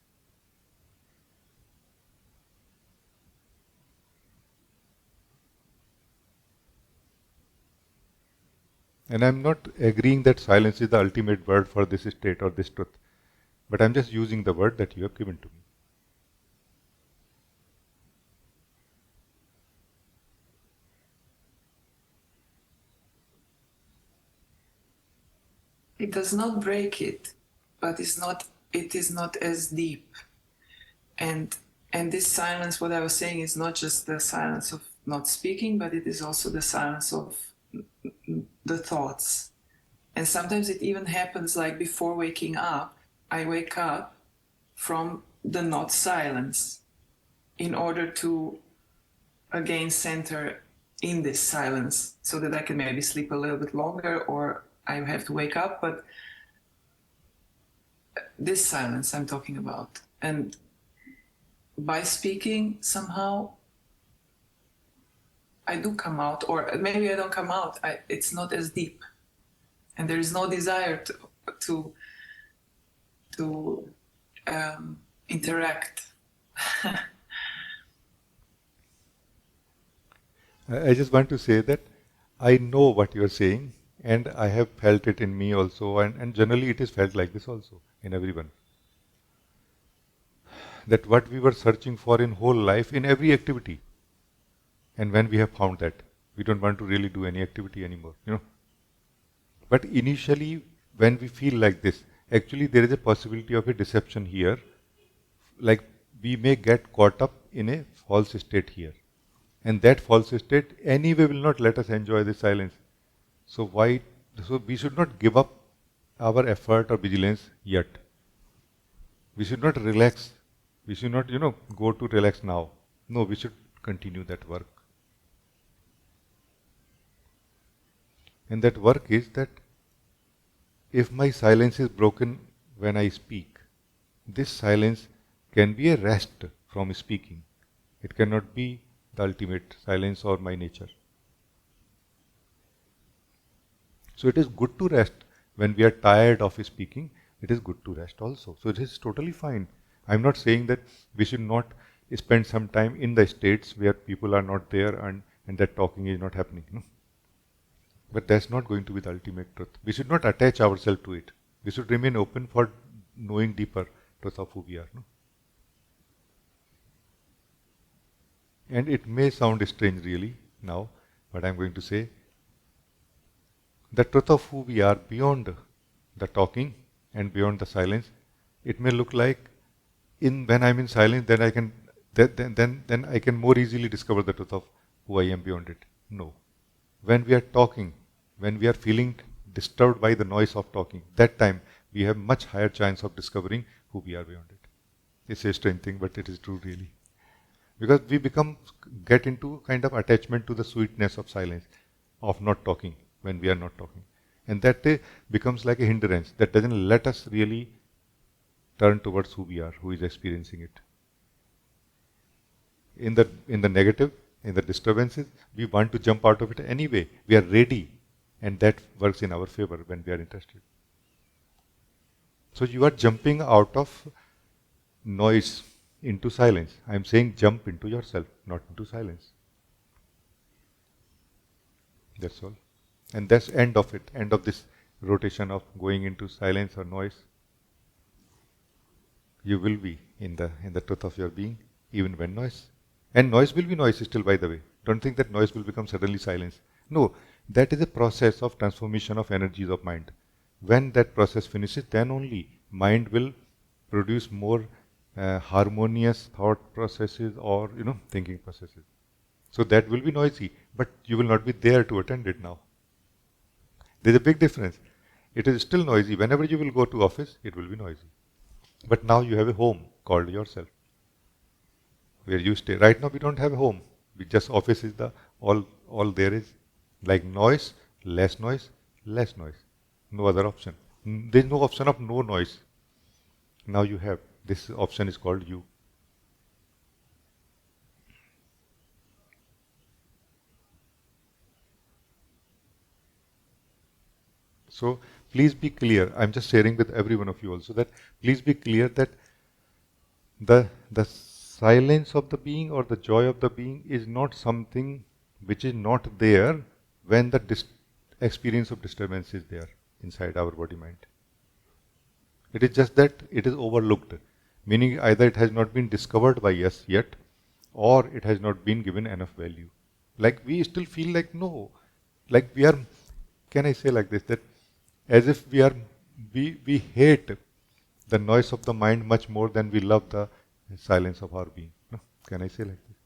And I'm not agreeing that silence is the ultimate word for this state or this truth, but I'm just using the word that you have given to me. It does not break it, but it is not as deep. And this silence, what I was saying, is not just the silence of not speaking, but it is also the silence of the thoughts. And sometimes it even happens like before waking up, I wake up from the not silence in order to again center in this silence so that I can maybe sleep a little bit longer, or I have to wake up, but this silence I'm talking about. And by speaking, somehow I do come out, or maybe I don't come out. It's not as deep, and there is no desire to interact. I just want to say that I know what you are saying, and I have felt it in me also, and generally it is felt like this also in everyone. That what we were searching for in whole life, in every activity, and when we have found that, we don't want to really do any activity anymore, But initially, when we feel like this, actually there is a possibility of a deception here, like we may get caught up in a false state here. And that false state anyway will not let us enjoy the silence. So we should not give up our effort or vigilance yet. We should not relax. We should not, go to relax now. No, we should continue that work. And that work is that if my silence is broken when I speak, this silence can be a rest from speaking. It cannot be the ultimate silence or my nature. So it is good to rest when we are tired of speaking. It is good to rest also. So it is totally fine. I'm not saying that we should not spend some time in the states where people are not there and that talking is not happening. No? But that's not going to be the ultimate truth. We should not attach ourselves to it. We should remain open for knowing deeper truth of who we are. No? And it may sound strange really now, but I'm going to say the truth of who we are beyond the talking and beyond the silence. It may look like when I'm in silence, then I can more easily discover the truth of who I am beyond it. No. When we are talking, when we are feeling disturbed by the noise of talking, that time we have much higher chance of discovering who we are beyond it. It's a strange thing, but it is true really. Because we get into kind of attachment to the sweetness of silence, of not talking when we are not talking. And that becomes like a hindrance that doesn't let us really turn towards who we are, who is experiencing it. In the negative, in the disturbances, we want to jump out of it anyway. We are ready, and that works in our favor when we are interested. So you are jumping out of noise into silence. I am saying jump into yourself, not into silence. That's all. And that's end of it, end of this rotation of going into silence or noise. You will be in the truth of your being, even when noise. And noise will be noise still, by the way. Don't think that noise will become suddenly silence. No, that is a process of transformation of energies of mind. When that process finishes, then only mind will produce more harmonious thought processes or thinking processes. So that will be noisy, but you will not be there to attend it now. There's a big difference. It is still noisy. Whenever you will go to office, it will be noisy. But now you have a home called yourself, where you stay. Right now we don't have a home. Office is the all there is. Like noise, less noise, less noise. No other option. There is no option of no noise. Now you have. This option is called you. So please be clear. I'm just sharing with every one of you also that please be clear that the silence of the being or the joy of the being is not something which is not there when the experience of disturbance is there inside our body mind. It is just that it is overlooked, meaning either it has not been discovered by us yet or it has not been given enough value. Like we still feel like no, like we are, can I say like this, that as if we hate the noise of the mind much more than we love the silence of our being. No? Can I say like this?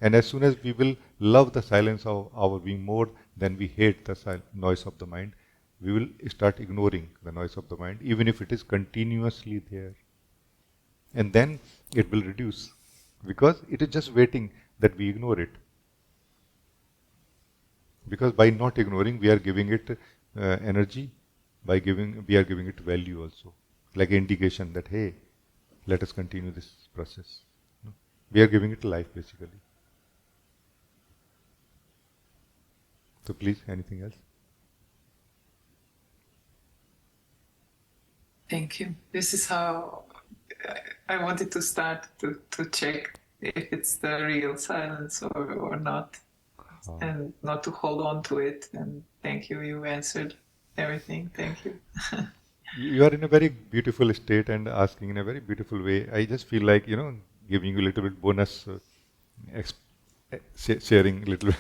And as soon as we will love the silence of our being more than we hate the noise of the mind, we will start ignoring the noise of the mind, even if it is continuously there. And then it will reduce, because it is just waiting that we ignore it. Because by not ignoring, we are giving it energy. We are giving it value also, like an indication that hey, let us continue this process. No? We are giving it life basically. So please, anything else? Thank you. This is how I wanted to start to check if it's the real silence or not, and not to hold on to it. And thank you, you answered everything. Thank you. You are in a very beautiful state and asking in a very beautiful way. I just feel like, giving you a little bit bonus, sharing a little bit.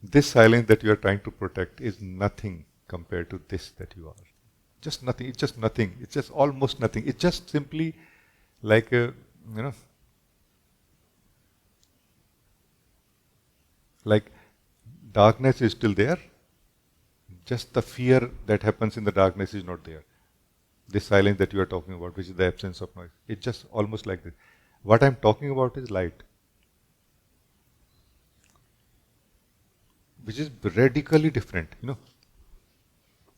This silence that you are trying to protect is nothing compared to this that you are. Just nothing. It's just nothing. It's just almost nothing. It's just simply like like darkness is still there. Just the fear that happens in the darkness is not there. This silence that you are talking about, which is the absence of noise, it's just almost like this. What I'm talking about is light, which is radically different.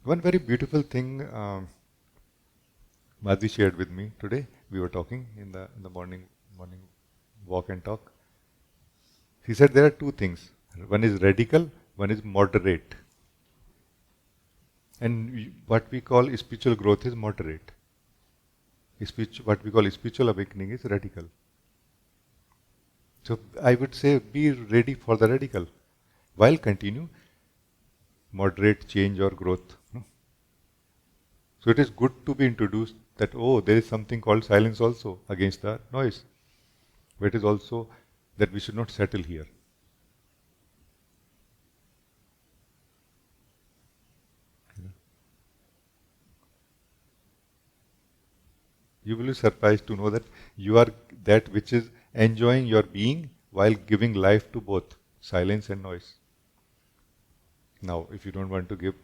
One very beautiful thing Madhvi shared with me today. We were talking in the morning walk and talk. She said there are two things. One is radical, one is moderate. And what we call spiritual growth is moderate. What we call spiritual awakening is radical. So I would say be ready for the radical, while continue moderate change or growth. No? So it is good to be introduced that, there is something called silence also against the noise. But it is also that we should not settle here. You will be surprised to know that you are that which is enjoying your being while giving life to both silence and noise. Now, if you don't want to give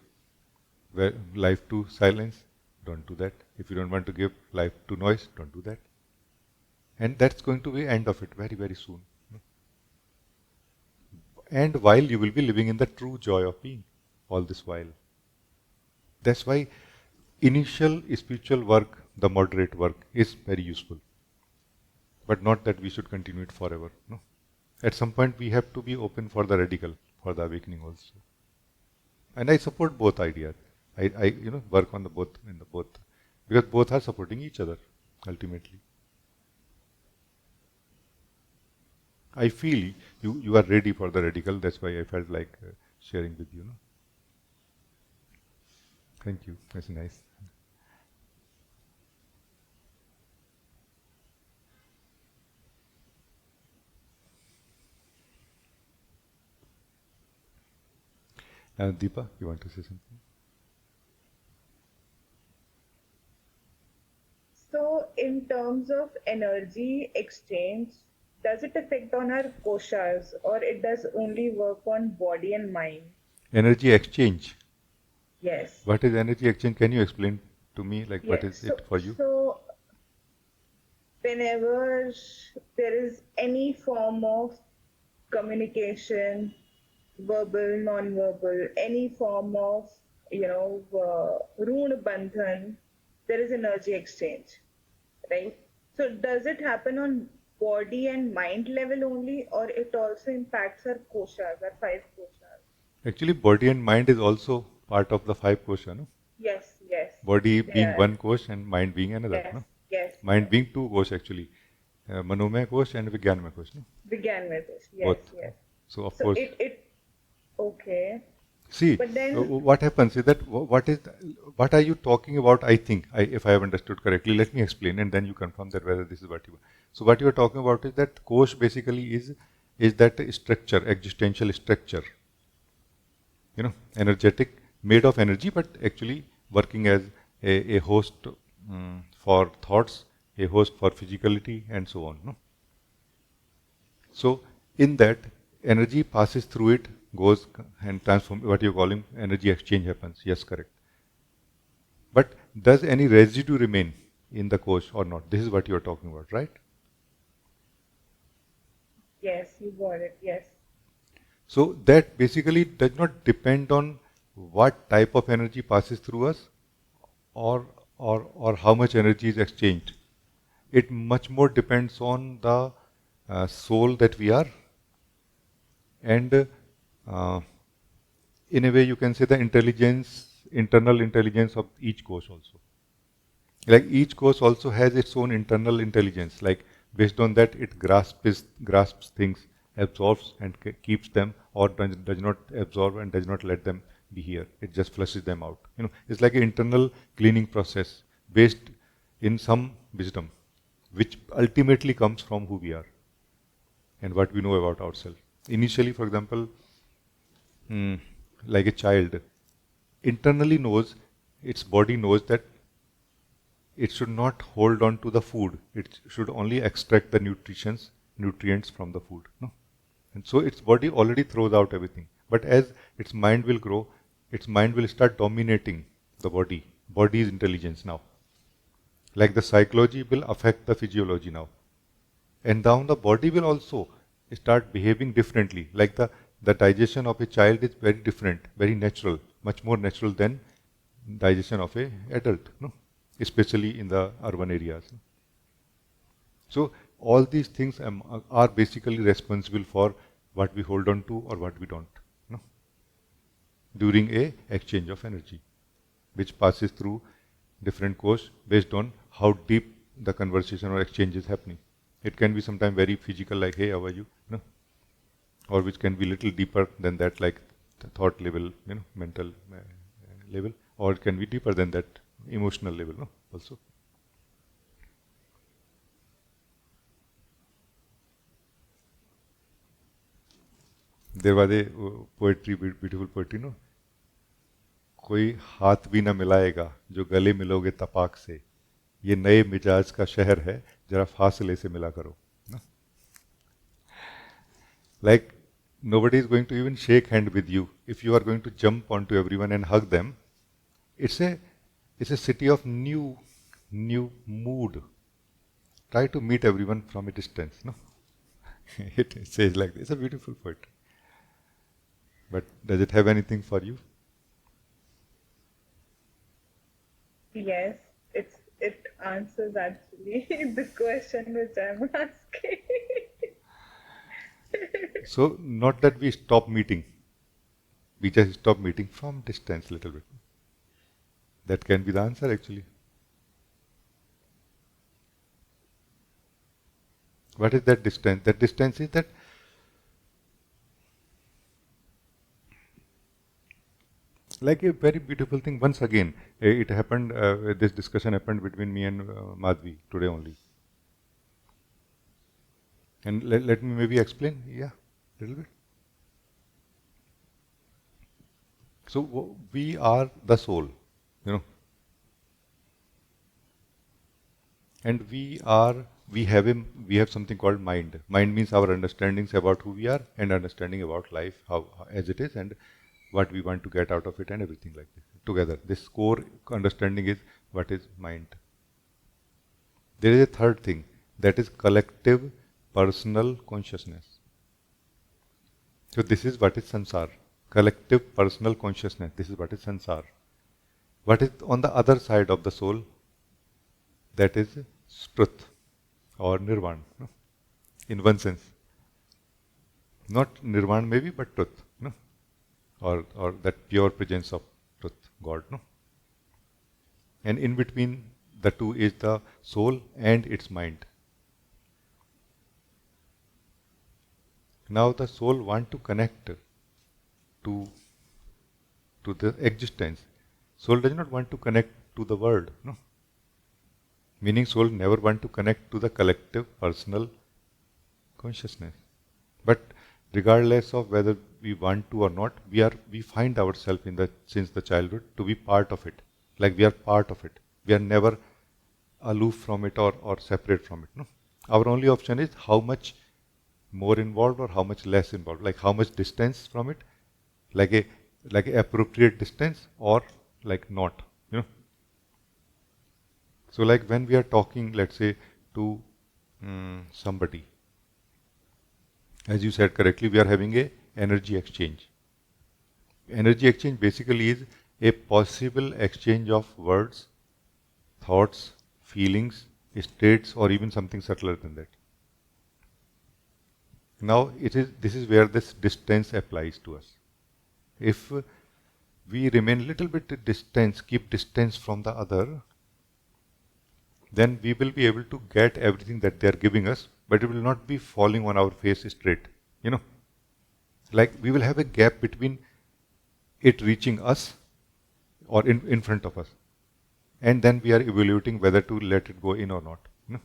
life to silence, don't do that. If you don't want to give life to noise, don't do that. And that's going to be end of it very, very soon. And while you will be living in the true joy of being, all this while. That's why initial spiritual work, the moderate work, is very useful. But not that we should continue it forever. No. At some point we have to be open for the radical, for the awakening also. And I support both ideas. I work on the both because both are supporting each other ultimately. I feel you are ready for the radical. That's why I felt like sharing with you. No? Thank you. That's nice. Deepa, you want to say something? So, in terms of energy exchange, does it affect on our koshas or it does only work on body and mind? Energy exchange. Yes. What is energy exchange? Can you explain to me, like, what Yes. is it for you? So whenever there is any form of communication, verbal, non-verbal, any form of, rune bandhan, there is energy exchange, right? So does it happen on body and mind level only, or it also impacts our koshas, our five koshas? Actually, body and mind is also part of the five kosha, no? Yes, yes. Body They being are. one kosh and mind being another, Yes, no? yes. Mind yes. being two kosh actually, manomaya kosh and vijnanamaya kosh, no? Began with this. Yes, Both. yes. So of So course, okay. see, But then, what happens is that what are you talking about? I think, if I have understood correctly, let me explain, and then you confirm that whether this is what you. So what you are talking about is that kosh basically is that structure, existential structure, energetic, made of energy, but actually working as a host for thoughts, a host for physicality, and so on. No? So, in that, energy passes through it, goes and transforms, what you call energy exchange happens. Yes, correct. But does any residue remain in the course or not? This is what you are talking about, right? yes, you got it. Yes. So that basically does not depend on what type of energy passes through us or how much energy is exchanged. It much more depends on the soul that we are, and in a way you can say the internal intelligence of each course also. Like each course also has its own internal intelligence. Like based on that, it grasps things, absorbs and keeps them, or does not absorb and does not let them be here. It just flushes them out. It's like an internal cleaning process based in some wisdom, which ultimately comes from who we are and what we know about ourselves. Initially, for example, like a child internally knows, its body knows that it should not hold on to the food. It should only extract the nutrients from the food. No? And so its body already throws out everything. But as its mind will grow, its mind will start dominating the body. Body is intelligence now. Like the psychology will affect the physiology now. And now the body will also start behaving differently. Like the digestion of a child is very different, very natural, much more natural than digestion of a adult, no? Especially in the urban areas. No? So all these things are basically responsible for what we hold on to or what we don't, no? During a exchange of energy, which passes through different course based on how deep the conversation or exchange is happening. It can be sometimes very physical, like, hey, how are you? No? Or which can be little deeper than that, like the thought level, mental level, or it can be deeper than that, emotional level, no? Also. There was a poetry, beautiful poetry, no? कोई हाथ भी ना मिलाएगा जो गले मिलोगे तपाक से, ये नए मिजाज का शहर है, जरा फासले से मिला करो. No? Like Nobody is going to even shake hand with you. If you are going to jump onto everyone and hug them, it's a city of new mood. Try to meet everyone from a distance. No, it says like this. It's a beautiful poetry. But does it have anything for you? Yes, it answers actually the question which I'm asking. So not that we stop meeting. We just stop meeting from distance a little bit. That can be the answer actually. What is that distance? That distance is that like a very beautiful thing. Once again, it happened, this discussion happened between me and Madhvi today only. And let me maybe explain, yeah, a little bit. So we are the soul, you know, and we have something called mind. Mind means our understandings about who we are and understanding about life, how as it is, and what we want to get out of it, and everything like this. Together, this core understanding is what is mind. There is a third thing, that is collective personal consciousness. So this is what is sansar. Collective personal consciousness. This is what is sansar. What is on the other side of the soul? That is truth or nirvana. No? In one sense. Not nirvana maybe, but truth. No? Or that pure presence of truth, God. No? And in between the two is the soul and its mind. Now the soul wants to connect to the existence. Soul does not want to connect to the world. No? Meaning soul never want to connect to the collective personal consciousness. But regardless of whether we want to or not, we find ourselves since the childhood to be part of it. Like we are part of it. We are never aloof from it or separate from it. No? Our only option is how much more involved or how much less involved. Like how much distance from it, like a appropriate distance or like not. You know. So like when we are talking, let's say, to somebody, as you said correctly, we are having a energy exchange. Energy exchange basically is a possible exchange of words, thoughts, feelings, states, or even something subtler than that. Now this is where this distance applies to us. If we remain little bit distance, keep distance from the other, then we will be able to get everything that they are giving us, but it will not be falling on our face straight. You know, like we will have a gap between it reaching us or in front of us, and then we are evaluating whether to let it go in or not. You know?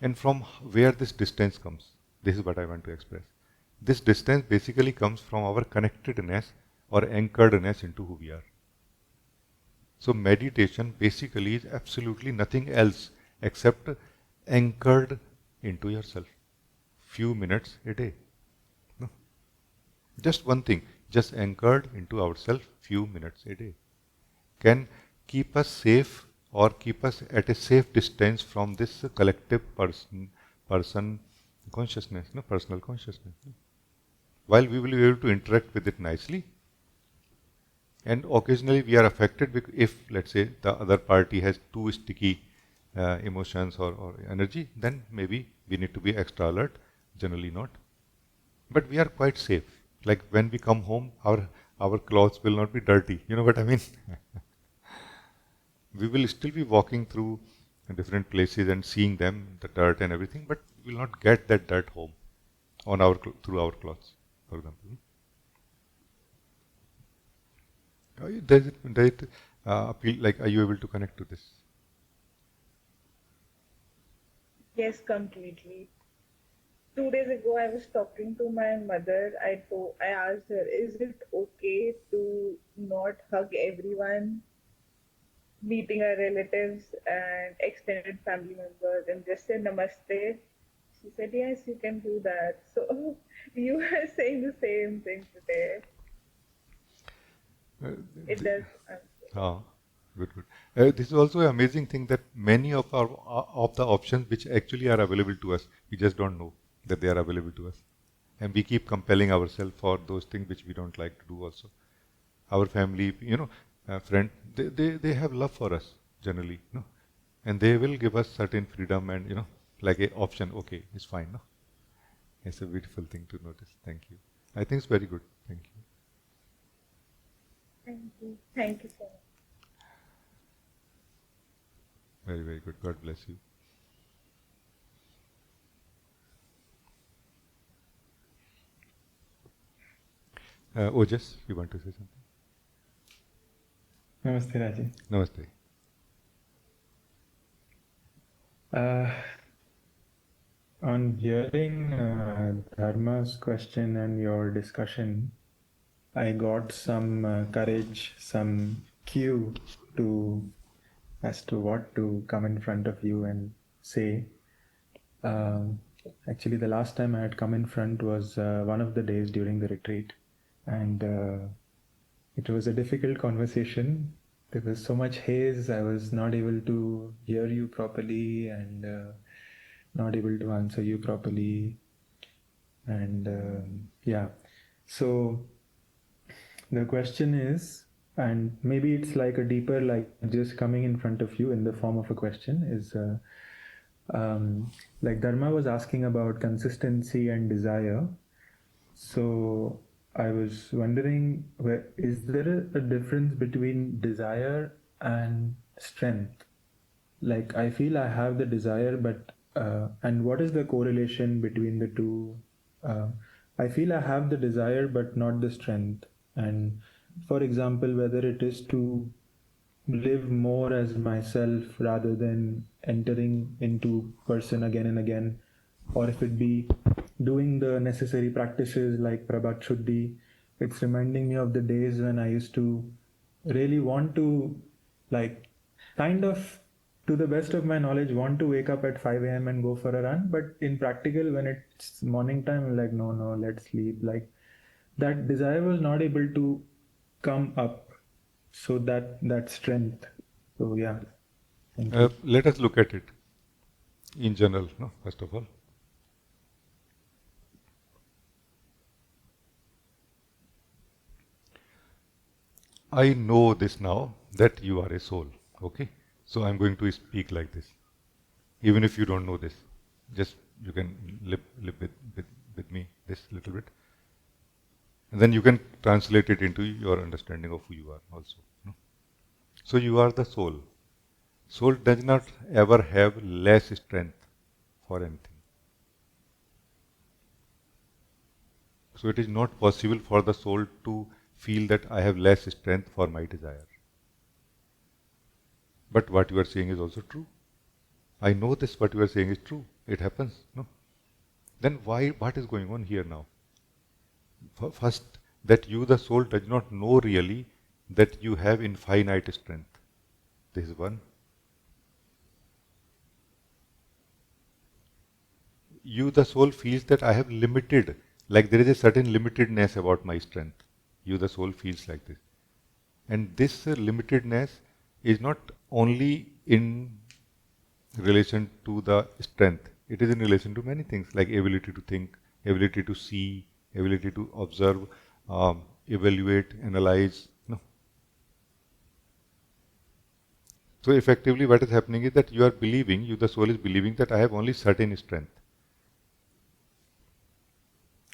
And from where this distance comes, this is what I want to express. This distance basically comes from our connectedness or anchoredness into who we are. So meditation basically is absolutely nothing else except anchored into yourself. Few minutes a day. No? Just one thing, just anchored into ourselves few minutes a day. Can keep us safe or keep us at a safe distance from this collective person consciousness, no, personal consciousness. While we will be able to interact with it nicely, and occasionally we are affected if, let's say, the other party has too sticky emotions or energy, then maybe we need to be extra alert, generally not. But we are quite safe. Like when we come home, our clothes will not be dirty. You know what I mean? We will still be walking through different places and seeing them, the dirt and everything, but we will not get that dirt home through our clothes, for example. Does it appeal, like, are you able to connect to this? Yes, completely. 2 days ago, I was talking to my mother. I asked her, is it okay to not hug everyone, meeting our relatives and extended family members, and just say namaste? She said, yes, you can do that. So you are saying the same thing today. It does. Ah, good, good. This is also an amazing thing that many of the options which actually are available to us, we just don't know that they are available to us, and we keep compelling ourselves for those things which we don't like to do. Also, our family, friend, they have love for us generally, and they will give us certain freedom and like a option. Okay, it's fine, no? It's a beautiful thing to notice. Thank you. I think it's very good. Thank you. Thank you. Thank you so much. Very, very good. God bless you. Ojas, you want to say something? Namaste, Rajee. Namaste. On hearing Dharma's question and your discussion, I got some courage, some cue as to what to come in front of you and say. Actually, the last time I had come in front was one of the days during the retreat, and it was a difficult conversation. There was so much haze, I was not able to hear you properly and not able to answer you properly. And so the question is, and maybe it's like a deeper, like just coming in front of you in the form of a question, is like Dharma was asking about consistency and desire. So I was wondering, is there a difference between desire and strength? Like I feel I have the desire, but and what is the correlation between the two? I feel I have the desire, but not the strength. And for example, whether it is to live more as myself rather than entering into person again and again, or if it be doing the necessary practices like Prabhat Shuddhi. It's reminding me of the days when I used to really want to, like, kind of, to the best of my knowledge, want to wake up at 5 a.m. and go for a run. But in practical, when it's morning time, I'm like, no, let's sleep. Like, that desire was not able to come up. So that strength. So yeah. Thank you. Let us look at it in general, no? First of all. I know this now that you are a soul, okay? So I'm going to speak like this. Even if you don't know this, just you can live with me this little bit. And then you can translate it into your understanding of who you are also. No? So you are the soul. Soul does not ever have less strength for anything. So it is not possible for the soul to feel that I have less strength for my desire. But what you are saying is also true. I know this, what you are saying is true. It happens, no? Then what is going on here now? First, that you, the soul, does not know really that you have infinite strength. This is one. You, the soul, feels that I have limited, like there is a certain limitedness about my strength. You, the soul, feels like this. And this limitedness is not only in relation to the strength. It is in relation to many things, like ability to think, ability to see, ability to observe, evaluate, analyze. No. So effectively what is happening is that you are believing, you, the soul, is believing that I have only certain strength.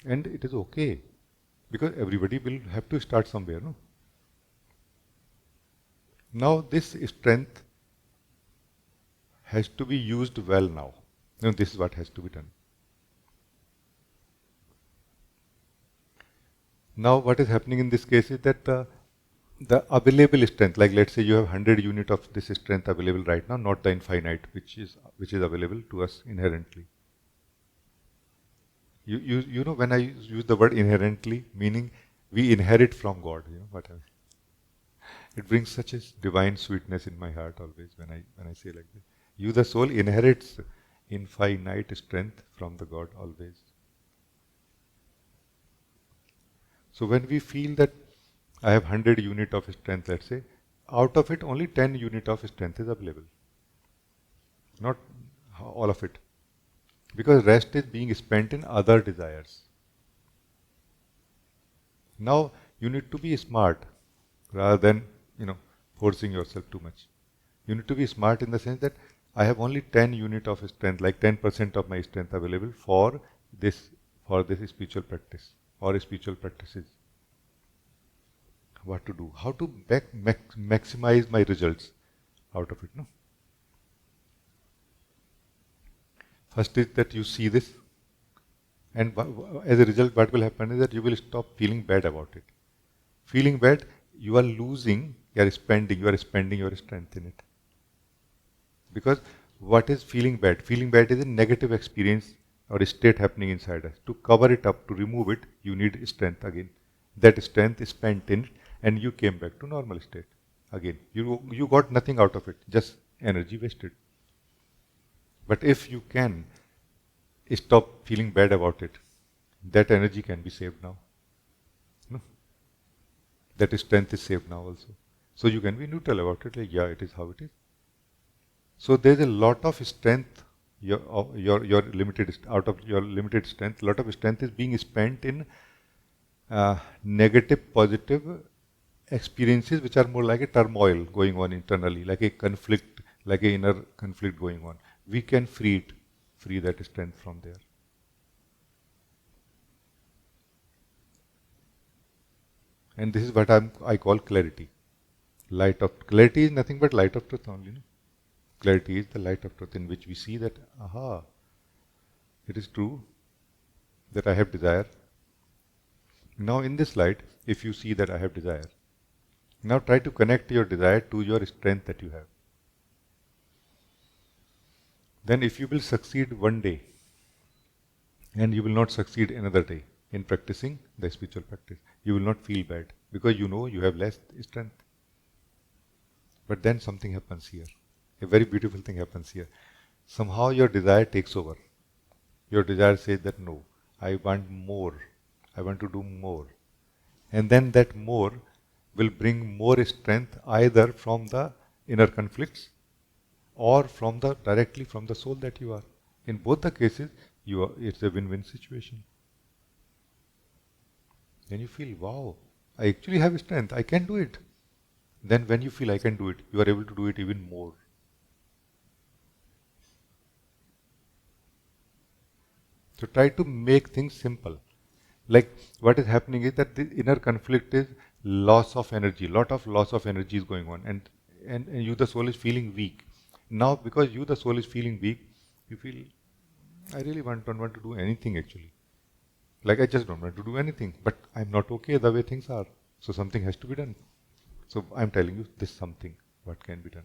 And it is okay, because everybody will have to start somewhere, no? Now this strength has to be used well now. This is what has to be done. Now what is happening in this case is that the available strength, like let's say you have 100 unit of this strength available right now, not the infinite, which is available to us inherently. You know, when I use the word inherently, meaning we inherit from God, whatever. It brings such a divine sweetness in my heart always when I say like this. You, the soul, inherits infinite strength from the God always. So when we feel that I have 100 unit of strength, let's say, out of it only 10 unit of strength is available. Not all of it. Because rest is being spent in other desires. Now you need to be smart rather than, forcing yourself too much. You need to be smart in the sense that I have only 10 unit of strength, like 10% of my strength available this for this spiritual practice or spiritual practices. What to do? How to maximize my results out of it? No. First is that you see this, and as a result, what will happen is that you will stop feeling bad about it. Feeling bad, you are losing, you are spending your strength in it. Because what is feeling bad? Feeling bad is a negative experience or a state happening inside us. To cover it up, to remove it, you need strength again. That strength is spent in it, and you came back to normal state again. You got nothing out of it, just energy wasted. But if you can stop feeling bad about it, that energy can be saved now. No? That strength is saved now also. So you can be neutral about it, like, yeah, it is how it is. So there is a lot of strength, your limited, out of your limited strength, a lot of strength is being spent in negative, positive experiences which are more like a turmoil going on internally, like a conflict, like an inner conflict going on. We can free that strength from there. And this is what I call clarity. Clarity is nothing but light of truth only. No? Clarity is the light of truth in which we see that, aha, it is true that I have desire. Now in this light, if you see that I have desire, now try to connect your desire to your strength that you have. Then if you will succeed one day, and you will not succeed another day in practicing the spiritual practice, you will not feel bad because you know you have less strength. But then something happens here. A very beautiful thing happens here. Somehow your desire takes over. Your desire says that no, I want more. I want to do more. And then that more will bring more strength either from the inner conflicts or directly from the soul that you are. In both the cases, it's a win-win situation. Then you feel, wow, I actually have strength, I can do it. Then when you feel I can do it, you are able to do it even more. So try to make things simple. Like what is happening is that the inner conflict is loss of energy, lot of loss of energy is going on, and you, the soul, is feeling weak. Now because you, the soul, is feeling weak, you feel, I really don't want to do anything actually. Like I just don't want to do anything, but I'm not okay the way things are. So something has to be done. So I'm telling you this something, what can be done.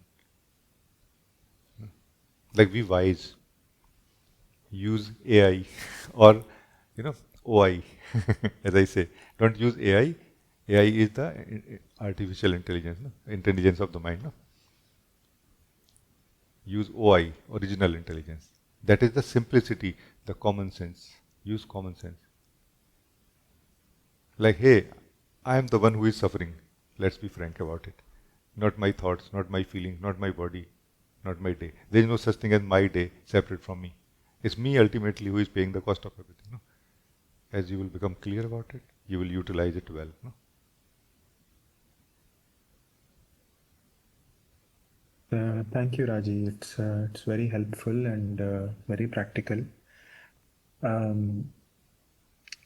Like be wise. Use AI or, OI, as I say. Don't use AI. AI is the artificial intelligence, no? Intelligence of the mind. No? Use OI, original intelligence. That is the simplicity, the common sense. Use common sense. Like, hey, I am the one who is suffering. Let's be frank about it. Not my thoughts, not my feelings, not my body, not my day. There is no such thing as my day separate from me. It's me ultimately who is paying the cost of everything. No? As you will become clear about it, you will utilize it well. No? Thank you, Rajee. It's very helpful and very practical.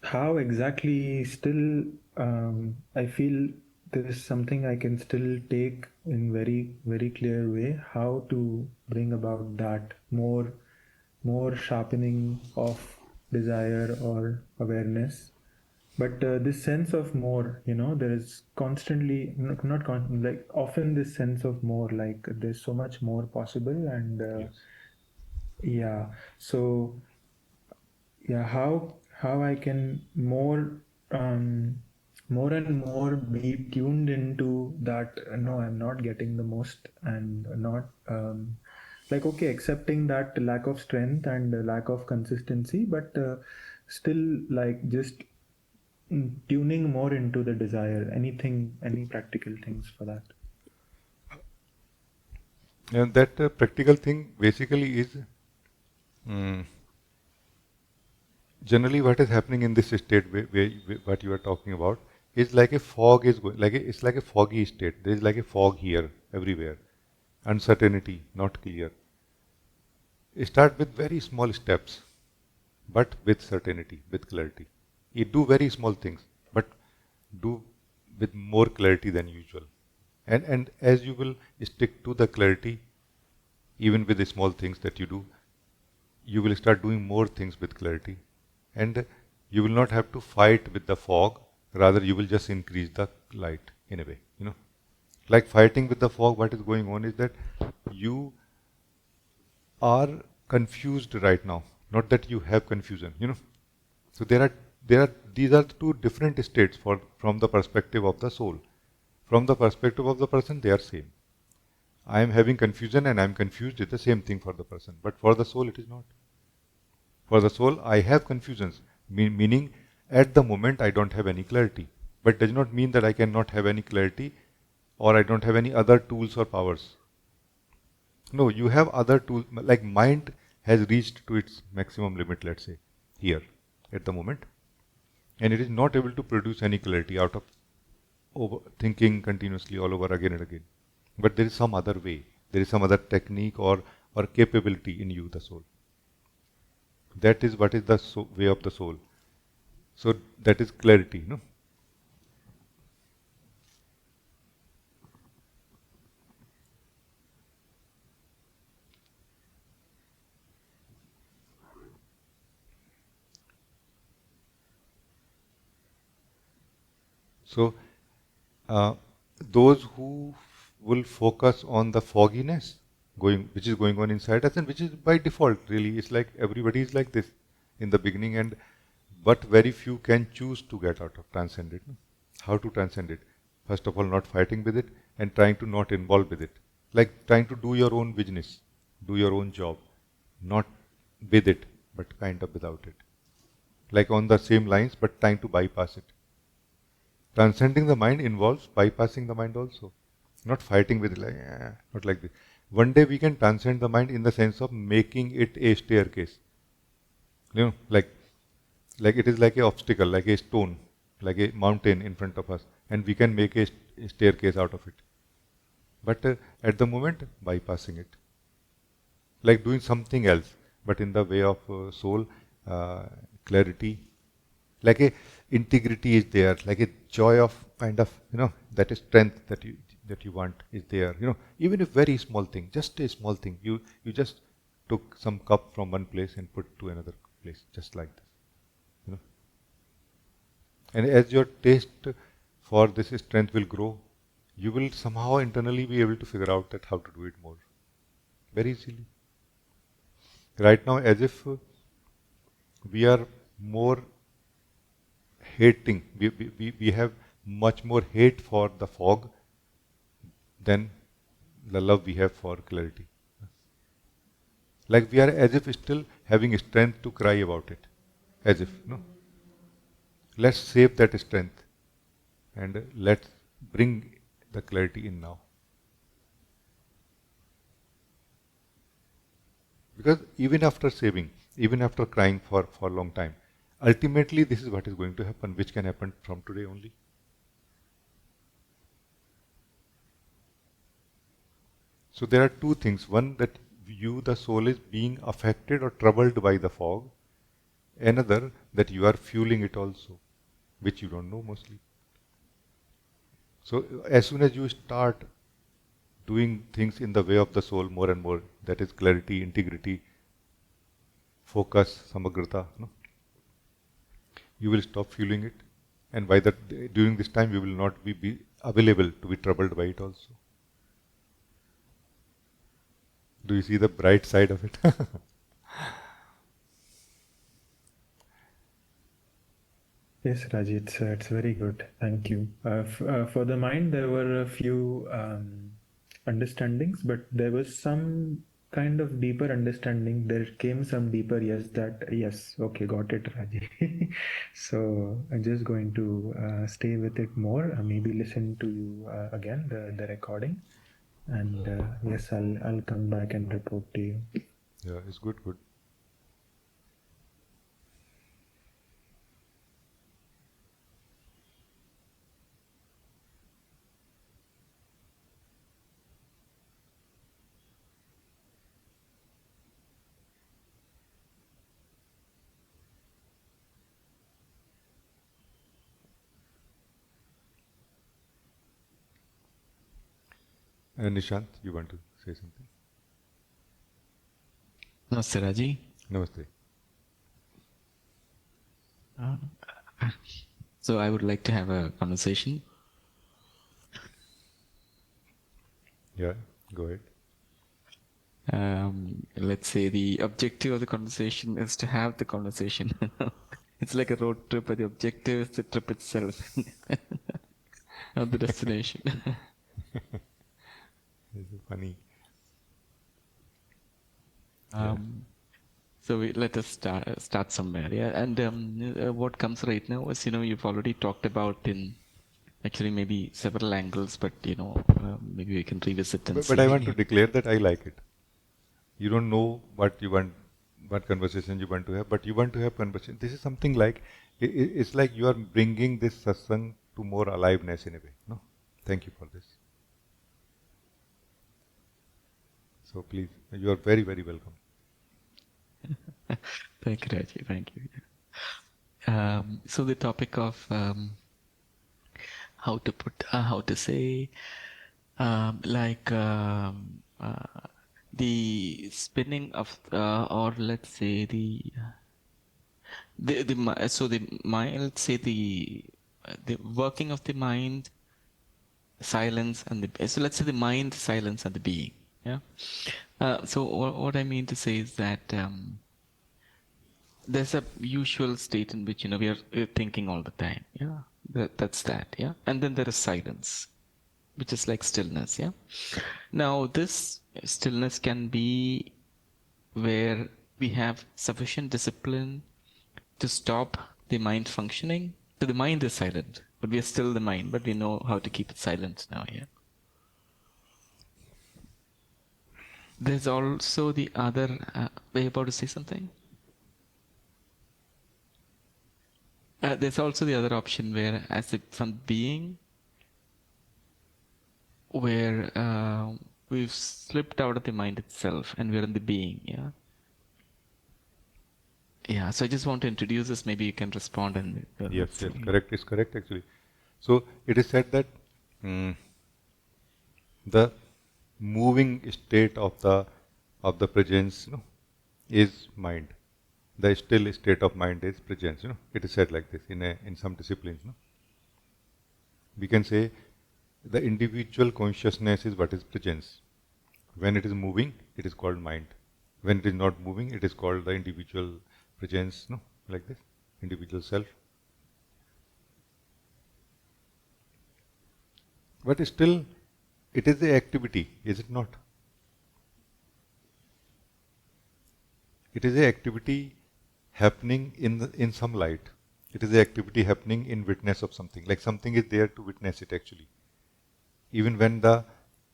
How exactly still I feel there is something I can still take in very, very clear way, how to bring about that more sharpening of desire or awareness. But this sense of more, there is constantly, like often this sense of more, like there's so much more possible. And Yes. yeah, so yeah, how I can more and more be tuned into that, no, I'm not getting the most, and not like, okay, accepting that lack of strength and lack of consistency, but still like just tuning more into the desire. Anything, any practical things for that? And that practical thing basically is generally what is happening in this state where what you are talking about is like a fog is going, it's like a foggy state. There is like a fog here everywhere, uncertainty, not clear. Start with very small steps, but with certainty, with clarity. You do very small things, but do with more clarity than usual. And as you will stick to the clarity, even with the small things that you will start doing more things with clarity. And you will not have to fight with the fog, rather you will just increase the light in a way, Like fighting with the fog, what is going on is that you are confused right now, not that you have confusion. So these are the two different states from the perspective of the soul. From the perspective of the person, they are same. I am having confusion and I am confused is the same thing for the person, but for the soul it is not. For the soul, I have confusions, meaning at the moment I don't have any clarity, but does not mean that I cannot have any clarity or I don't have any other tools or powers. No, you have other tools, like mind has reached to its maximum limit, let's say, here at the moment, and it is not able to produce any clarity out of thinking continuously all over again and again. But there is some other way, there is some other technique or capability in you, the soul. That is what is the way of the soul. So that is clarity. So those who will focus on the fogginess which is going on inside us, and which is by default really, it's like everybody is like this in the beginning, and but very few can choose to get out of, transcend it. How to transcend it? First of all, not fighting with it and trying to not involve with it. Like trying to do your own business, do your own job, not with it, but kind of without it. Like on the same lines, but trying to bypass it. Transcending the mind involves bypassing the mind also, not fighting with it, not like this. One day we can transcend the mind in the sense of making it a staircase. Like it is like an obstacle, like a stone, like a mountain in front of us, and we can make a staircase out of it. But at the moment, bypassing it, like doing something else, but in the way of soul, clarity, like a integrity is there, like a joy of kind of, that is strength that you want is there. Even if very small thing, just a small thing, you just took some cup from one place and put to another place, just like this. And as your taste for this strength will grow, you will somehow internally be able to figure out that how to do it more, very easily. Right now, as if we are more hating, we have much more hate for the fog than the love we have for clarity. Like we are as if still having strength to cry about it, as if, Let's save that strength and let's bring the clarity in now. Because even after saving, even after crying for a long time, ultimately this is what is going to happen, which can happen from today only. So there are two things. One, that you, the soul, is being affected or troubled by the fog. Another, that you are fueling it also, which you don't know mostly. So as soon as you start doing things in the way of the soul more and more, that is clarity, integrity, focus, samagrata, you will stop fueling it. And by that, during this time, you will not be available to be troubled by it also. Do you see the bright side of it? Yes, Rajee, it's very good. Thank you. For the mind, there were a few understandings, but there was some kind of deeper understanding. There came some deeper yes that yes, okay, got it, Rajee. So I'm just going to stay with it more. Maybe listen to you again the recording, and yes, I'll come back and report to you. Yeah, it's good, good. Nishant, you want to say something? Namaste, Rajee. Namaste. So I would like to have a conversation. Yeah, go ahead. Let's say the objective of the conversation is to have the conversation. It's like a road trip, but the objective is the trip itself, not the destination. It's funny. So let us start somewhere, yeah. And what comes right now is, you've already talked about in actually maybe several angles, but maybe we can revisit and But I want to see. declare that I like it. You don't know what you want, what conversation you want to have, but you want to have conversation. This is something like, it's like you are bringing this satsang to more aliveness in a way. No, thank you for this. So please, you are very, very welcome. Thank you, Rajee. Thank you. So the topic of how to say, the spinning of, or let's say so the mind, let's say the working of the mind, silence, and so let's say the mind, silence, and the being. Yeah. So what I mean to say is that there's a usual state in which we are thinking all the time. Yeah. That's that. Yeah. And then there is silence, which is like stillness. Yeah. Now this stillness can be where we have sufficient discipline to stop the mind functioning. So the mind is silent, but we are still the mind, but we know how to keep it silent now. Yeah. There's also the other. Were you about to say something? There's also the other option where, as from being, where we've slipped out of the mind itself and we're in the being. Yeah. Yeah. So I just want to introduce this. Maybe you can respond and. Yes, yes, correct. It's correct actually. So it is said that the moving state of the presence, is mind. The still state of mind is presence. It is said like this in some disciplines. We can say the individual consciousness is what is presence. When it is moving, it is called mind. When it is not moving, it is called the individual presence. Like this, individual self. But still, it is the activity, is it not? It is a activity happening in some light. It is a activity happening in witness of something. Like something is there to witness it actually. Even when the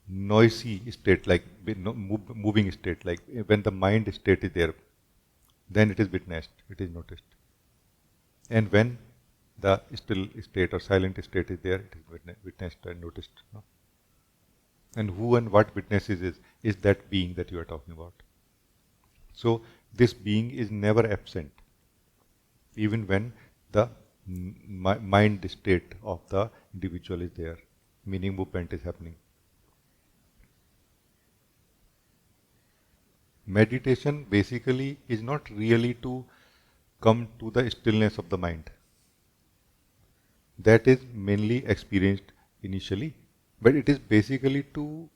noisy state, like moving state, like when the mind state is there, then it is witnessed, it is noticed. And when the still state or silent state is there, it is witnessed and noticed. No? And who and what witnesses is that being that you are talking about. So this being is never absent, even when the mind state of the individual is there, meaning movement is happening. Meditation basically is not really to come to the stillness of the mind. That is mainly experienced initially, but it is basically to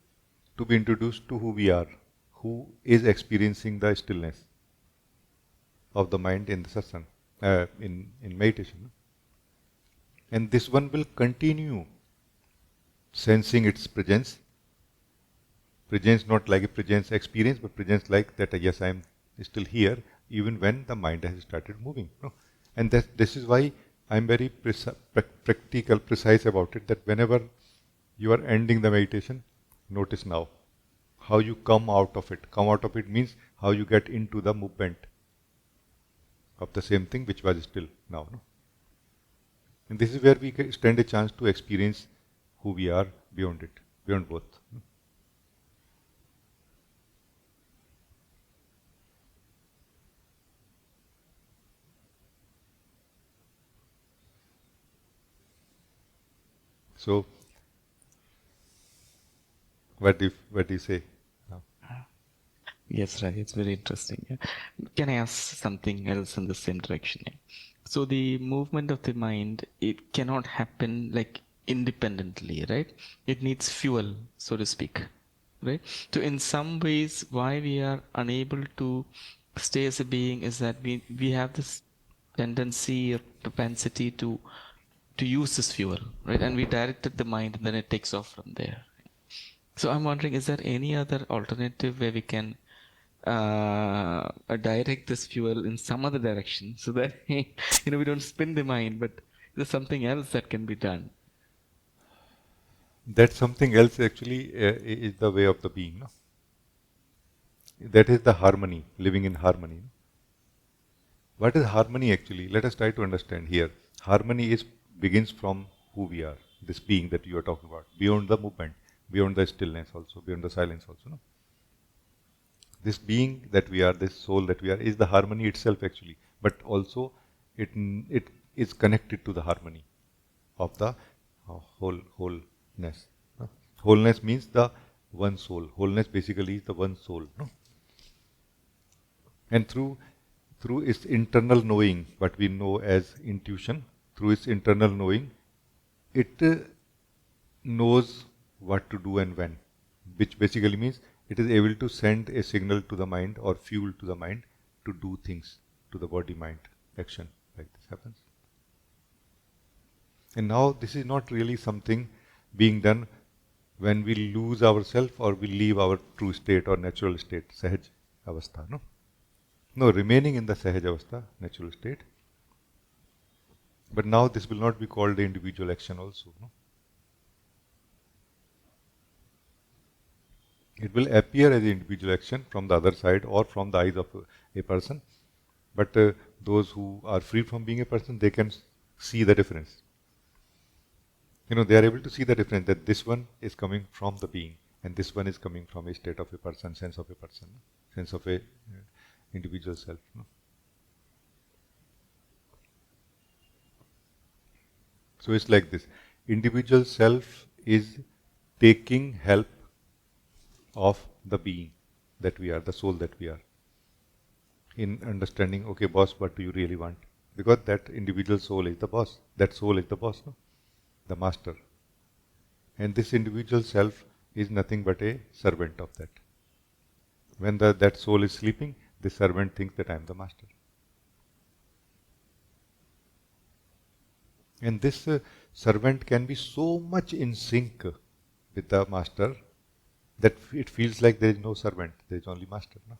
be introduced to who we are, who is experiencing the stillness of the mind in the satsang, in meditation. And this one will continue sensing its presence Presence not like a presence experience, but presence like that, yes, I am still here, even when the mind has started moving. No? And this is why I'm very practical, precise about it, that whenever you are ending the meditation, notice now how you come out of it. Come out of it means how you get into the movement of the same thing which was still now. No? And this is where we stand a chance to experience who we are beyond it, beyond both. So, what do you say now? Yes, right. It's very interesting. Yeah. Can I ask something else in the same direction? Yeah. So the movement of the mind, it cannot happen like independently, right? It needs fuel, so to speak, right? So in some ways, why we are unable to stay as a being is that we have this tendency or propensity to use this fuel, right? And we directed the mind, and then it takes off from there. So I'm wondering, is there any other alternative where we can direct this fuel in some other direction so that we don't spin the mind, but there's something else that can be done? That something else actually is the way of the being. No? That is the harmony, living in harmony. No? What is harmony actually? Let us try to understand here. Harmony begins from who we are, this being that you are talking about, beyond the movement, beyond the stillness also, beyond the silence also. No? This being that we are, this soul that we are, is the harmony itself actually, but also it is connected to the harmony of the wholeness. No? Wholeness means the one soul. Wholeness basically is the one soul. No? And through its internal knowing, what we know as intuition, through its internal knowing, it knows what to do and when, which basically means it is able to send a signal to the mind or fuel to the mind to do things to the body-mind action, like this happens. And now this is not really something being done when we lose ourselves or we leave our true state or natural state, sahaj avastha. No, remaining in the sahaj avastha, natural state. But now this will not be called the individual action also. No? It will appear as an individual action from the other side or from the eyes of a person. But those who are free from being a person, they can see the difference. They are able to see the difference, that this one is coming from the being and this one is coming from a state of a person, sense of a person, sense of a individual self. No? So it's like this. Individual self is taking help of the being that we are, the soul that we are, in understanding, okay, boss, what do you really want? Because that individual soul is the boss. That soul is the boss, no? The master. And this individual self is nothing but a servant of that. When that soul is sleeping, the servant thinks that I am the master. And this servant can be so much in sync with the master that it feels like there is no servant, there is only master. No?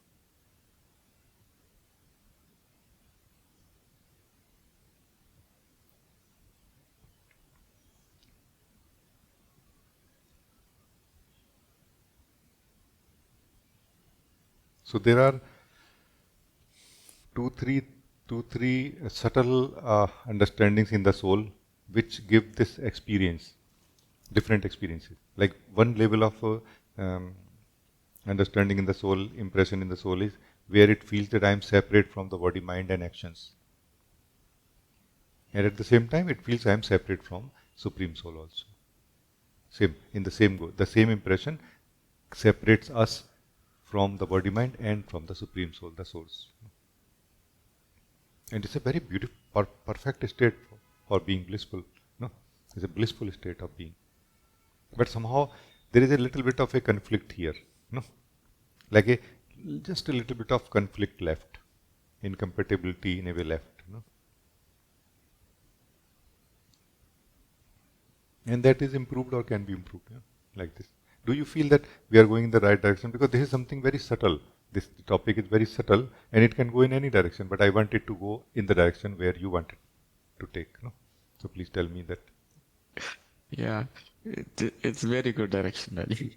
So there are two, three subtle understandings in the soul which give this experience, different experiences. Like one level of understanding in the soul, impression in the soul is where it feels that I am separate from the body, mind and actions. And at the same time, it feels I am separate from Supreme Soul also. Same, in the same go. The same impression separates us from the body, mind and from the Supreme Soul, the Source. And it's a very beautiful, perfect state for being blissful. No, it's a blissful state of being. But somehow there is a little bit of a conflict here. No, like just a little bit of conflict left, incompatibility in a way left. No? And that is improved or can be improved, like this. Do you feel that we are going in the right direction? Because this is something very subtle. This topic is very subtle and it can go in any direction, but I want it to go in the direction where you want it to take. No? So please tell me that. Yeah, it's very good direction, Rajee.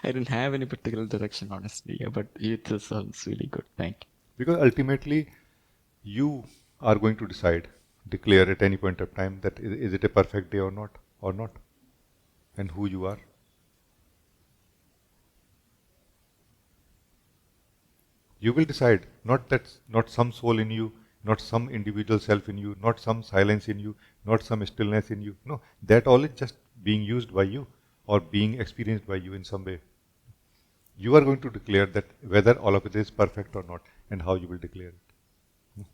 I didn't have any particular direction, honestly, yeah, but it sounds really good. Thank you. Because ultimately, you are going to declare at any point of time that is it a perfect day or not, and who you are. You will decide, not some soul in you, not some individual self in you, not some silence in you, not some stillness in you. No, that all is just being used by you or being experienced by you in some way. You are going to declare that whether all of it is perfect or not, and how you will declare it.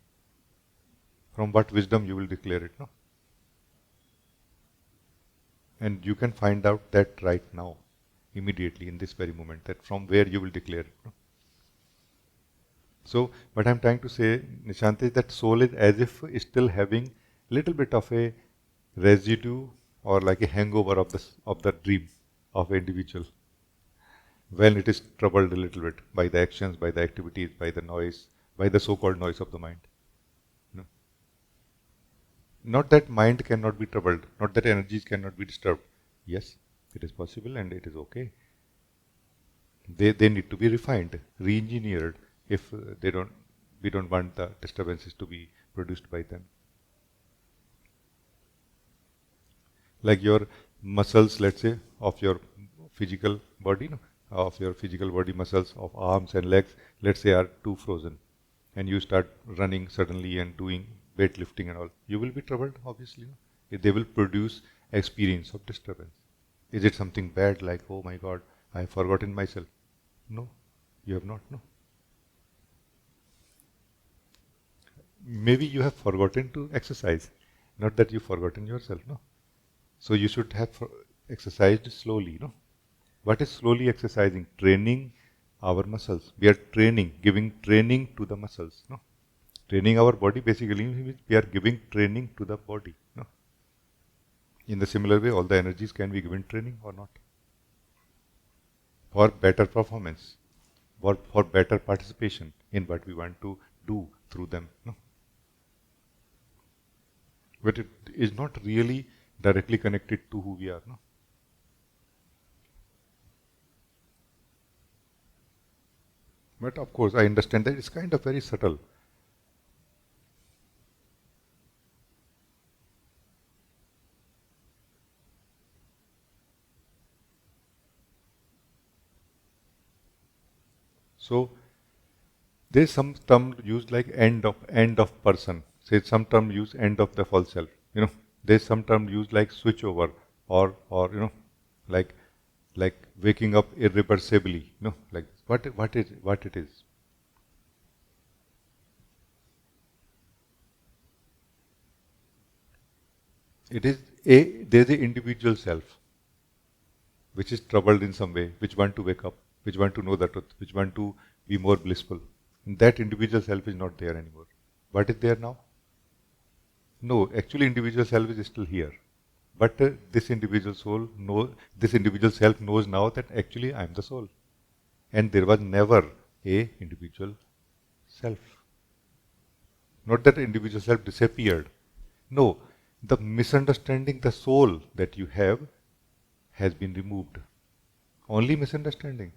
From what wisdom you will declare it, no? And you can find out that right now, immediately in this very moment, that from where you will declare it. No? So, what I'm trying to say, Nishant, is that soul is as if still having little bit of a residue or like a hangover of the dream of an individual when it is troubled a little bit by the actions, by the activities, by the noise, by the so-called noise of the mind. No? Not that mind cannot be troubled, not that energies cannot be disturbed. Yes, it is possible and it is okay. They need to be refined, re-engineered if we don't want the disturbances to be produced by them. Like your muscles, let's say, of your physical body, no? Of your physical body muscles of arms and legs, let's say, are too frozen, and you start running suddenly and doing weightlifting and all, you will be troubled, obviously. No? They will produce experience of disturbance. Is it something bad like, oh my God, I have forgotten myself? No, you have not, no. Maybe you have forgotten to exercise, not that you've forgotten yourself, no. So you should have exercised slowly, no. What is slowly exercising? Training our muscles. We are training, giving training to the muscles, no. Training our body basically means we are giving training to the body, no. In the similar way, all the energies can be given training or not. For better performance, for better participation in what we want to do through them, no. But it is not really directly connected to who we are, no. But of course, I understand that it's kind of very subtle. So there's some term used like end of person. Say some term used end of the false self. There's some term used like switch over or like waking up irreversibly. Like what it is. There's a individual self which is troubled in some way, which want to wake up, which want to know the truth, which want to be more blissful. And that individual self is not there anymore. What is there now? No, actually individual self is still here. But this individual self knows now that actually I am the soul. And there was never a individual self. Not that individual self disappeared. No, the misunderstanding, the soul that you have has been removed. Only misunderstanding.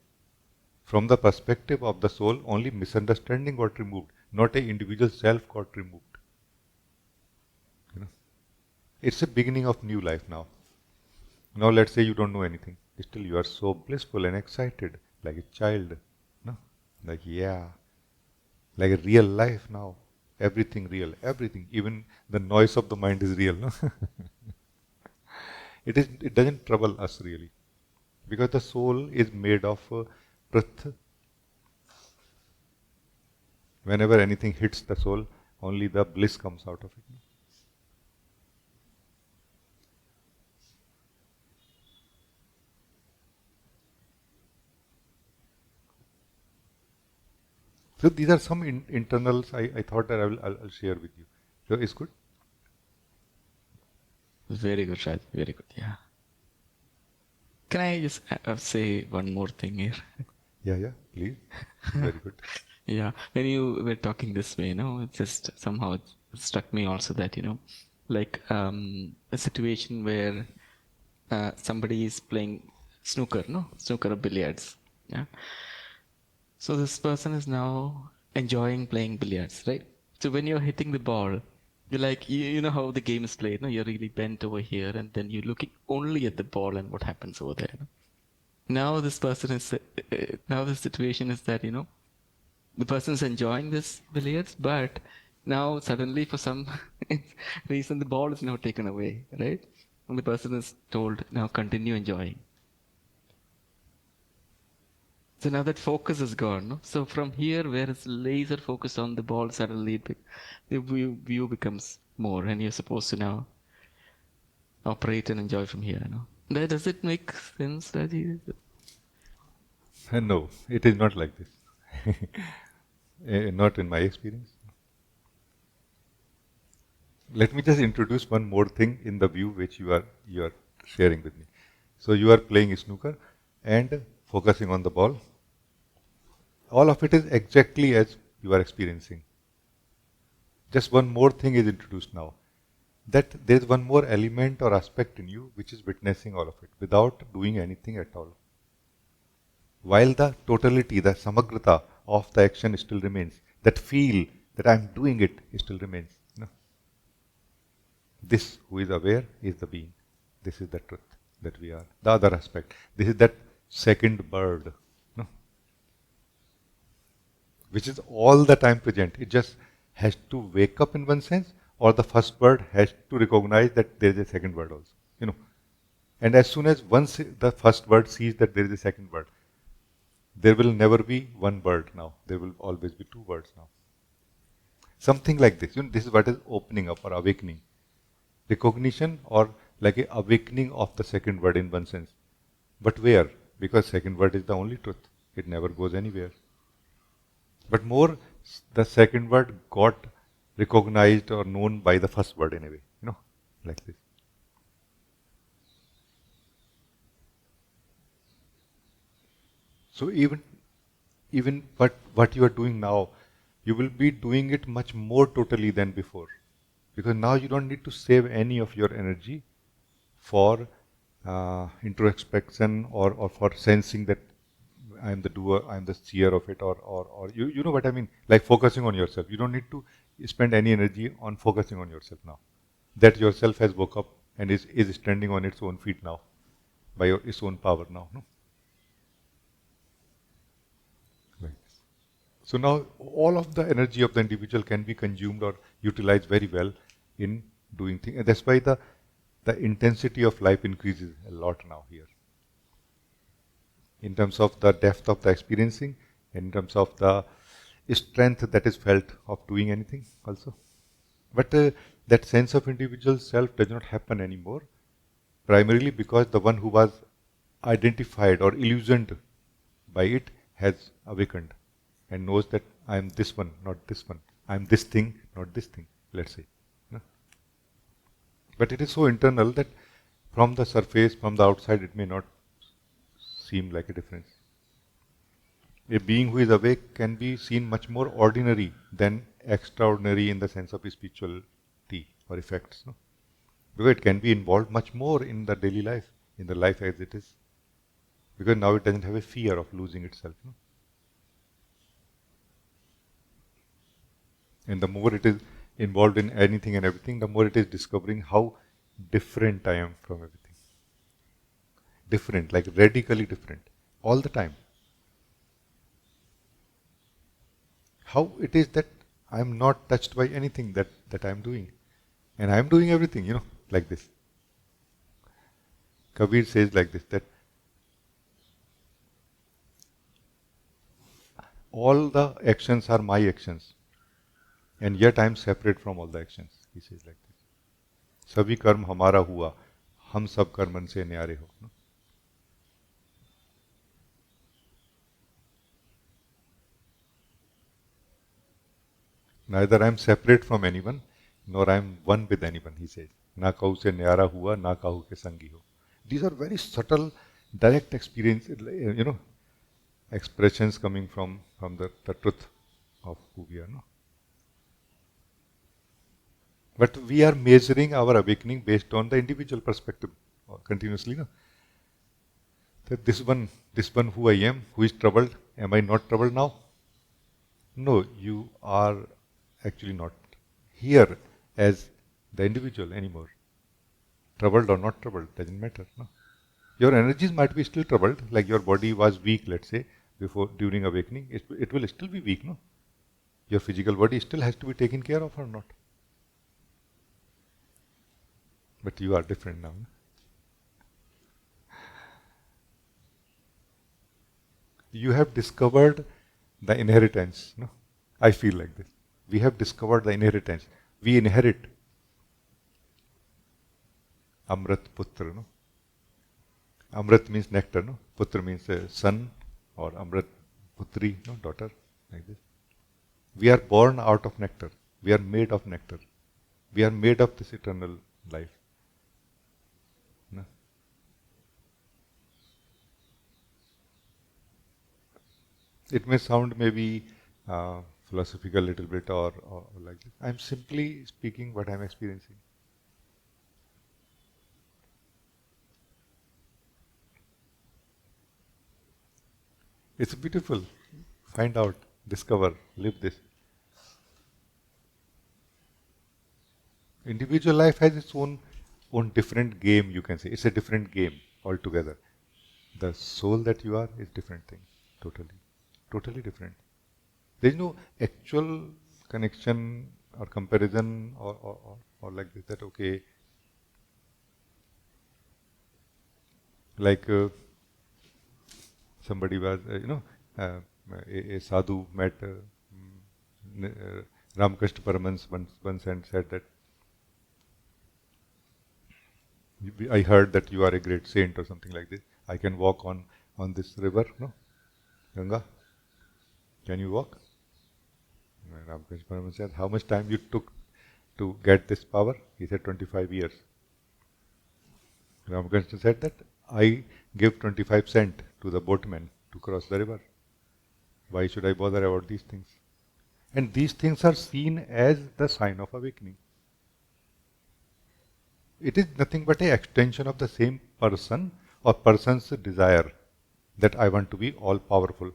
From the perspective of the soul, only misunderstanding got removed, not a individual self got removed. It's a beginning of new life now. Now let's say you don't know anything. Still you are so blissful and excited, like a child. No? Like, yeah. Like a real life now. Everything real. Everything. Even the noise of the mind is real. No? It doesn't trouble us really. Because the soul is made of truth. Whenever anything hits the soul, only the bliss comes out of it. So these are some internals I thought that I'll share with you. So it's good? Very good, Raj. Very good, yeah. Can I just say one more thing here? Yeah, please. Very good. Yeah, when you were talking this way, it just somehow it struck me also that, like a situation where somebody is playing snooker or billiards. Yeah. So this person is now enjoying playing billiards, right? So when you're hitting the ball, you're like, you know how the game is played, no? You're really bent over here, and then you're looking only at the ball and what happens over there. No? Now this person is, now the situation is that, the person's enjoying this billiards, but now suddenly for some reason the ball is now taken away, right? And the person is told, now continue enjoying. So now that focus is gone. No? So from here, where it's laser focused on the ball, suddenly the view becomes more, and you're supposed to now operate and enjoy from here. No? Does it make sense, Rajee? No, it is not like this. Not in my experience. Let me just introduce one more thing in the view which you are sharing with me. So you are playing snooker and focusing on the ball. All of it is exactly as you are experiencing. Just one more thing is introduced now. That there is one more element or aspect in you which is witnessing all of it without doing anything at all. While the totality, the samagrata of the action still remains, that feel that I am doing it still remains. This who is aware is the being. This is the truth that we are. The other aspect. This is that second bird, which is all the time present. It just has to wake up in one sense, or the first bird has to recognize that there is a second bird also. And as soon as once the first bird sees that there is a second bird, there will never be one bird now. There will always be two birds now. Something like this. This is what is opening up or awakening. Recognition or like a awakening of the second word in one sense. But where? Because second word is the only truth. It never goes anywhere. But more, the second word got recognized or known by the first word in a way, like this. So even what you are doing now, you will be doing it much more totally than before. Because now you don't need to save any of your energy for introspection or for sensing that I am the doer, I am the seer of it, or you know what I mean? Like focusing on yourself. You don't need to spend any energy on focusing on yourself now. That yourself has woke up and is standing on its own feet now, by its own power now. No? Right. So now all of the energy of the individual can be consumed or utilized very well in doing things. And that's why the intensity of life increases a lot now here. In terms of the depth of the experiencing, in terms of the strength that is felt of doing anything also. But that sense of individual self does not happen anymore, primarily because the one who was identified or illusioned by it has awakened and knows that I am this one, not this one. I am this thing, not this thing, let's say. But it is so internal that from the surface, from the outside, it may not seem like a difference. A being who is awake can be seen much more ordinary than extraordinary in the sense of spirituality or effects. No? Because it can be involved much more in the daily life, in the life as it is. Because now it doesn't have a fear of losing itself. No? And the more it is involved in anything and everything, the more it is discovering how different I am from everything. Different, like radically different, all the time. How it is that I am not touched by anything that I am doing. And I am doing everything, like this. Kabir says like this, that all the actions are my actions. And yet I am separate from all the actions. He says like this. Sabhi karm hamara hua, hum sab karman se न्यारे हो. No? Neither I am separate from anyone, nor I am one with anyone, he says. Na kahu se न्यारा hua, na kahu ke sangi ho. These are very subtle direct experience, expressions coming from the truth of who we are. No? But we are measuring our awakening based on the individual perspective continuously. No? That this one who I am, who is troubled, am I not troubled now? No, you are actually not here as the individual anymore. Troubled or not troubled, doesn't matter. No? Your energies might be still troubled, like your body was weak, let's say, during awakening. It will still be weak, no? Your physical body still has to be taken care of or not? But you are different now. No? You have discovered the inheritance. No? I feel like this. We have discovered the inheritance. We inherit Amrit Putra. No? Amrit means nectar. No? Putra means son, or Amrit Putri, no? Daughter, like this. We are born out of nectar. We are made of nectar. We are made of this eternal life. No? It may sound maybe philosophical a little bit or like this. I'm simply speaking what I'm experiencing. It's beautiful. Find out, discover, live this. Individual life has its own different game, you can say. It's a different game altogether. The soul that you are is different thing. Totally different. There is no actual connection or comparison or like this, that okay, like somebody was, a sadhu met Ramakrishna Paramans once and said that, I heard that you are a great saint or something like this. I can walk on this river, no? Ganga, can you walk? Ramakrishna Paramans said, how much time you took to get this power? He said, 25 years. Ramakrishna said that, I give 25 cents to the boatman to cross the river. Why should I bother about these things? And these things are seen as the sign of awakening. It is nothing but an extension of the same person or person's desire that I want to be all powerful,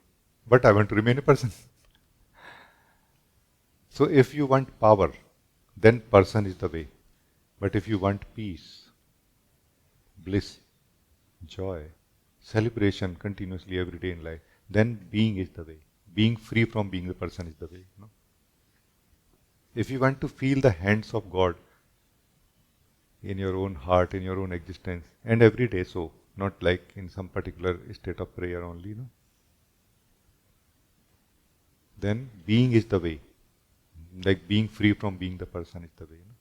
but I want to remain a person. So if you want power, then person is the way. But if you want peace, bliss, joy, celebration continuously every day in life, then being is the way. Being free from being the person is the way. No? If you want to feel the hands of God in your own heart, in your own existence, and every day, so not like in some particular state of prayer only, no? Then being is the way. Like being free from being the person is the way. No?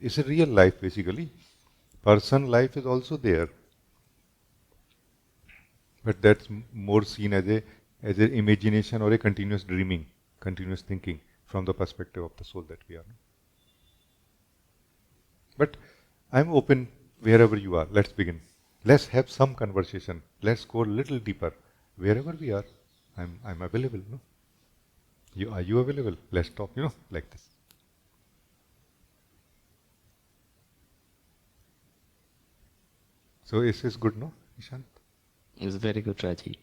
It's a real life basically. Person life is also there. But that's more seen as an imagination or a continuous dreaming, continuous thinking from the perspective of the soul that we are. No? But I'm open wherever you are. Let's begin. Let's have some conversation. Let's go a little deeper. Wherever we are, I'm available. No? Are you available? Let's talk, like this. So is this good, no, Ishant? It's very good, Rajee.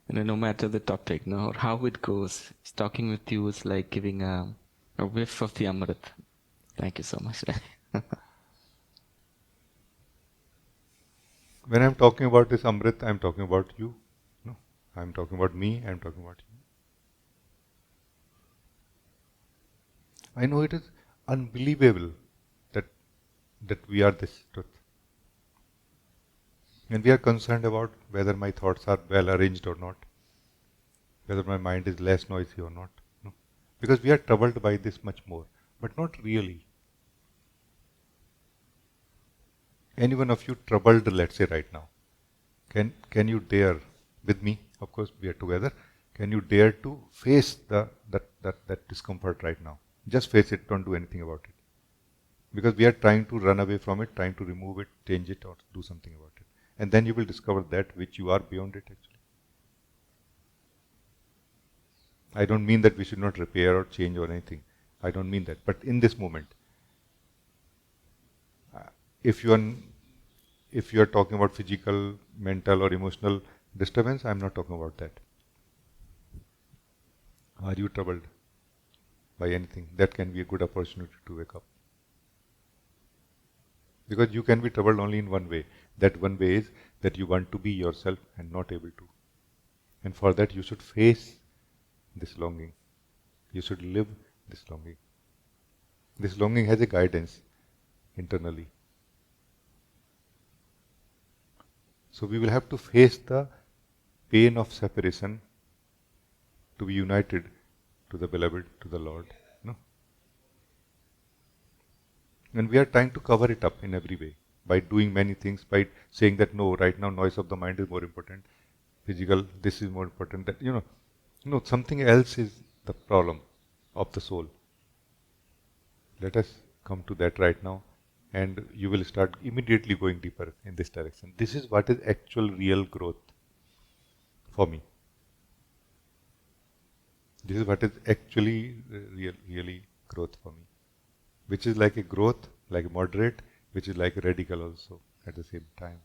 No matter the topic, or how it goes, talking with you is like giving a whiff of the Amrit. Thank you so much. When I'm talking about this Amrit, I'm talking about you. No, I'm talking about me, I'm talking about you. I know it is unbelievable that we are this truth. And we are concerned about whether my thoughts are well arranged or not, whether my mind is less noisy or not. No? Because we are troubled by this much more, but not really. Any one of you troubled, let's say right now, can you dare, with me, of course we are together, can you dare to face that discomfort right now? Just face it, don't do anything about it. Because we are trying to run away from it, trying to remove it, change it, or do something about it. And then you will discover that which you are beyond it actually. I don't mean that we should not repair or change or anything. I don't mean that. But in this moment, if you are talking about physical, mental, or emotional disturbance, I'm not talking about that. Are you troubled by anything? That can be a good opportunity to wake up. Because you can be troubled only in one way. That one way is that you want to be yourself and not able to. And for that you should face this longing. You should live this longing. This longing has a guidance internally. So we will have to face the pain of separation to be united to the beloved, to the Lord. No? And we are trying to cover it up in every way by doing many things, by saying that no, right now noise of the mind is more important, physical, this is more important, that, no, something else is the problem of the soul. Let us come to that right now, and you will start immediately going deeper in this direction. This is what is actual real growth for me. This is what is actually really growth for me. Which is like a growth, like a moderate, which is like a radical also at the same time.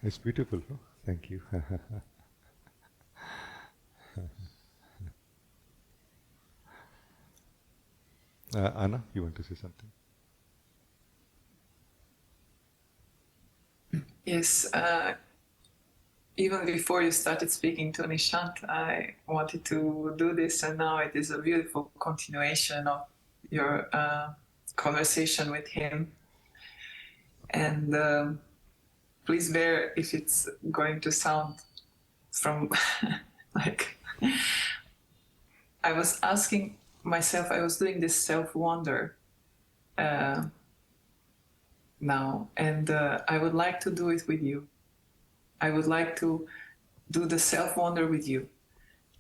It's beautiful, no? Thank you. Anna, you want to say something? Yes, even before you started speaking to Nishant, I wanted to do this, and now it is a beautiful continuation of your conversation with him. And please bear if it's going to sound from like I was asking myself, I was doing this self-wonder now, and I would like to do it with you. I would like to do the self-wonder with you,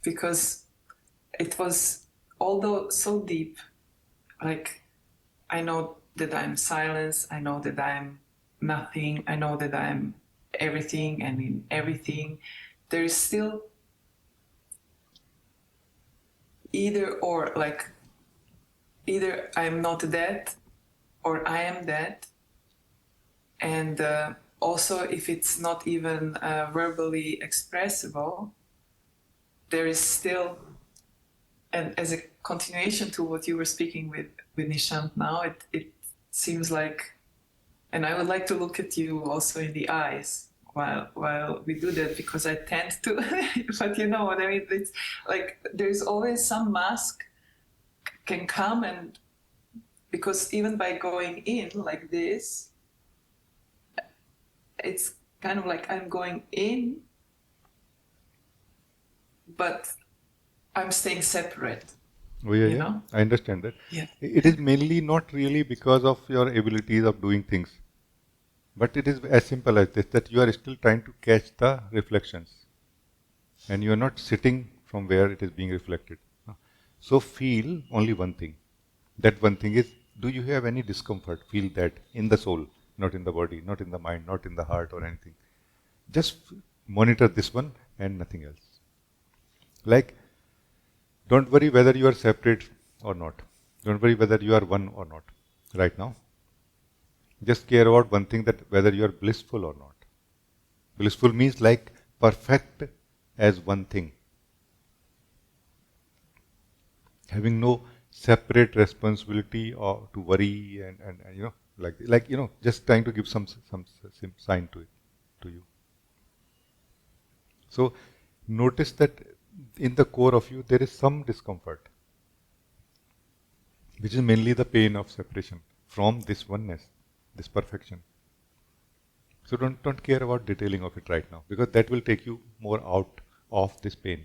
because it was, although so deep, like I know that I'm silence, I know that I'm nothing, I know that I'm everything and in everything, there is still either or, like either I'm not that or I am that. And also, if it's not even verbally expressible, there is still, and as a continuation to what you were speaking with Nishant now, it seems like, and I would like to look at you also in the eyes while we do that, because I tend to, but you know what I mean? It's like there's always some mask can come, and because even by going in like this, it's kind of like I'm going in, but I'm staying separate. Oh, yeah, You yeah. know? I understand that. Yeah. It is mainly not really because of your abilities of doing things, but it is as simple as this, that you are still trying to catch the reflections, and you are not sitting from where it is being reflected. So feel only one thing. That one thing is, do you have any discomfort? Feel that in the soul, not in the body, not in the mind, not in the heart or anything. Just monitor this one and nothing else. Like, don't worry whether you are separate or not. Don't worry whether you are one or not right now. Just care about one thing, that whether you are blissful or not. Blissful means like perfect as one thing. Having no separate responsibility or to worry and just trying to give some sign to it, to you. So notice that in the core of you there is some discomfort, which is mainly the pain of separation from this oneness, this perfection. So don't care about detailing of it right now, because that will take you more out of this pain.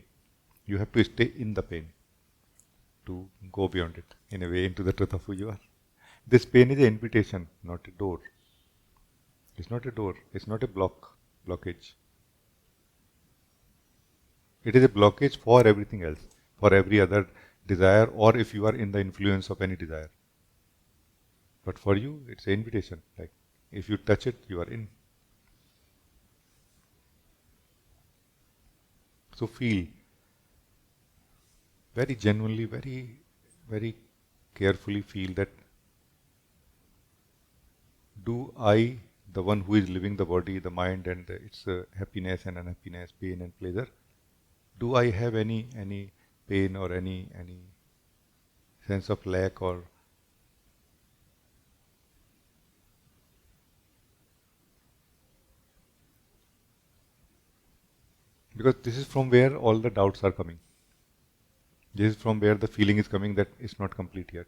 You have to stay in the pain to go beyond it, in a way, into the truth of who you are. This pain is an invitation, not a door. It's not a door. It's not a blockage. It is a blockage for everything else, for every other desire, or if you are in the influence of any desire. But for you, it's an invitation. Like, if you touch it, you are in. So feel very genuinely, very, very carefully feel that, do I, the one who is living the body, the mind, and its happiness and unhappiness, pain and pleasure, do I have any pain or any sense of lack or because this is from where all the doubts are coming. This is from where the feeling is coming that it's not complete yet.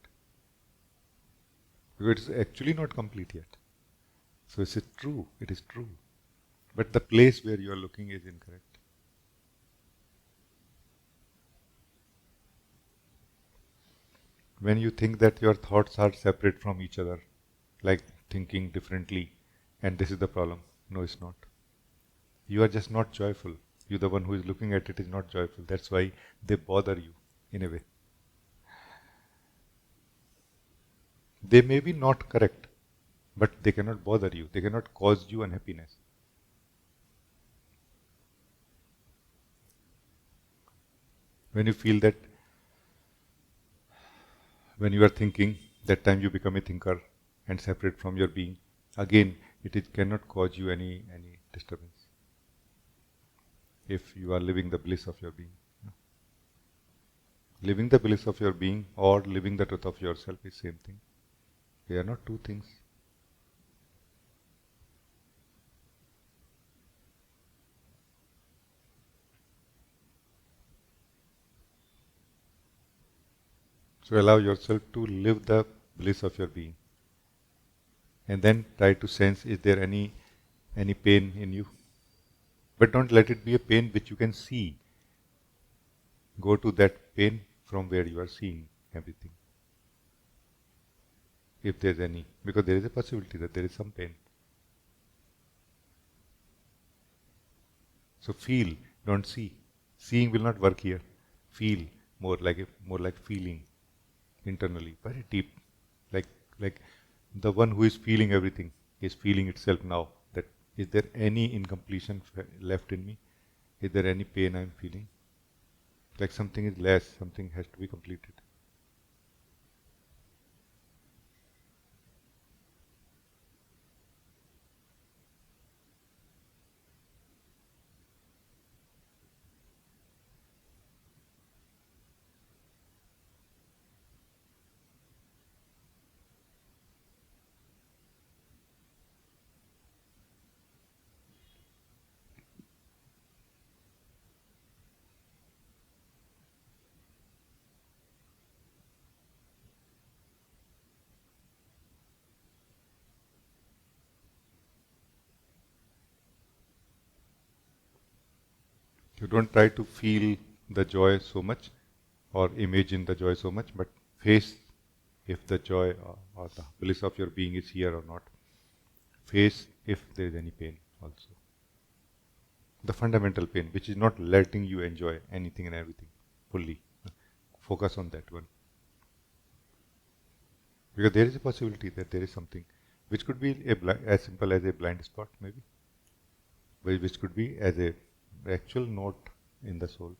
Because it's actually not complete yet. So is it true? It is true. But the place where you are looking is incorrect. When you think that your thoughts are separate from each other, like thinking differently, and this is the problem. No, it's not. You are just not joyful. You, the one who is looking at it, is not joyful. That's why they bother you, in a way. They may be not correct, but they cannot bother you. They cannot cause you unhappiness. When you feel that, when you are thinking, that time you become a thinker and separate from your being. Again, it cannot cause you any disturbance. If you are living the bliss of your being. Living the bliss of your being or living the truth of yourself is same thing. They are not two things. So allow yourself to live the bliss of your being. And then try to sense, is there any pain in you? But don't let it be a pain which you can see. Go to that pain from where you are seeing everything. If there's any, because there is a possibility that there is some pain. So feel, don't see. Seeing will not work here. Feel more like feeling internally, very deep, like the one who is feeling everything is feeling itself now. That is there any incompletion left in me? Is there any pain I am feeling? Like something is less, something has to be completed. You don't try to feel the joy so much or imagine the joy so much, but face if the joy or the bliss of your being is here or not. Face if there is any pain also. The fundamental pain, which is not letting you enjoy anything and everything fully. Focus on that one. Because there is a possibility that there is something which could be as simple as a blind spot maybe, which could be as a actual note in the soul.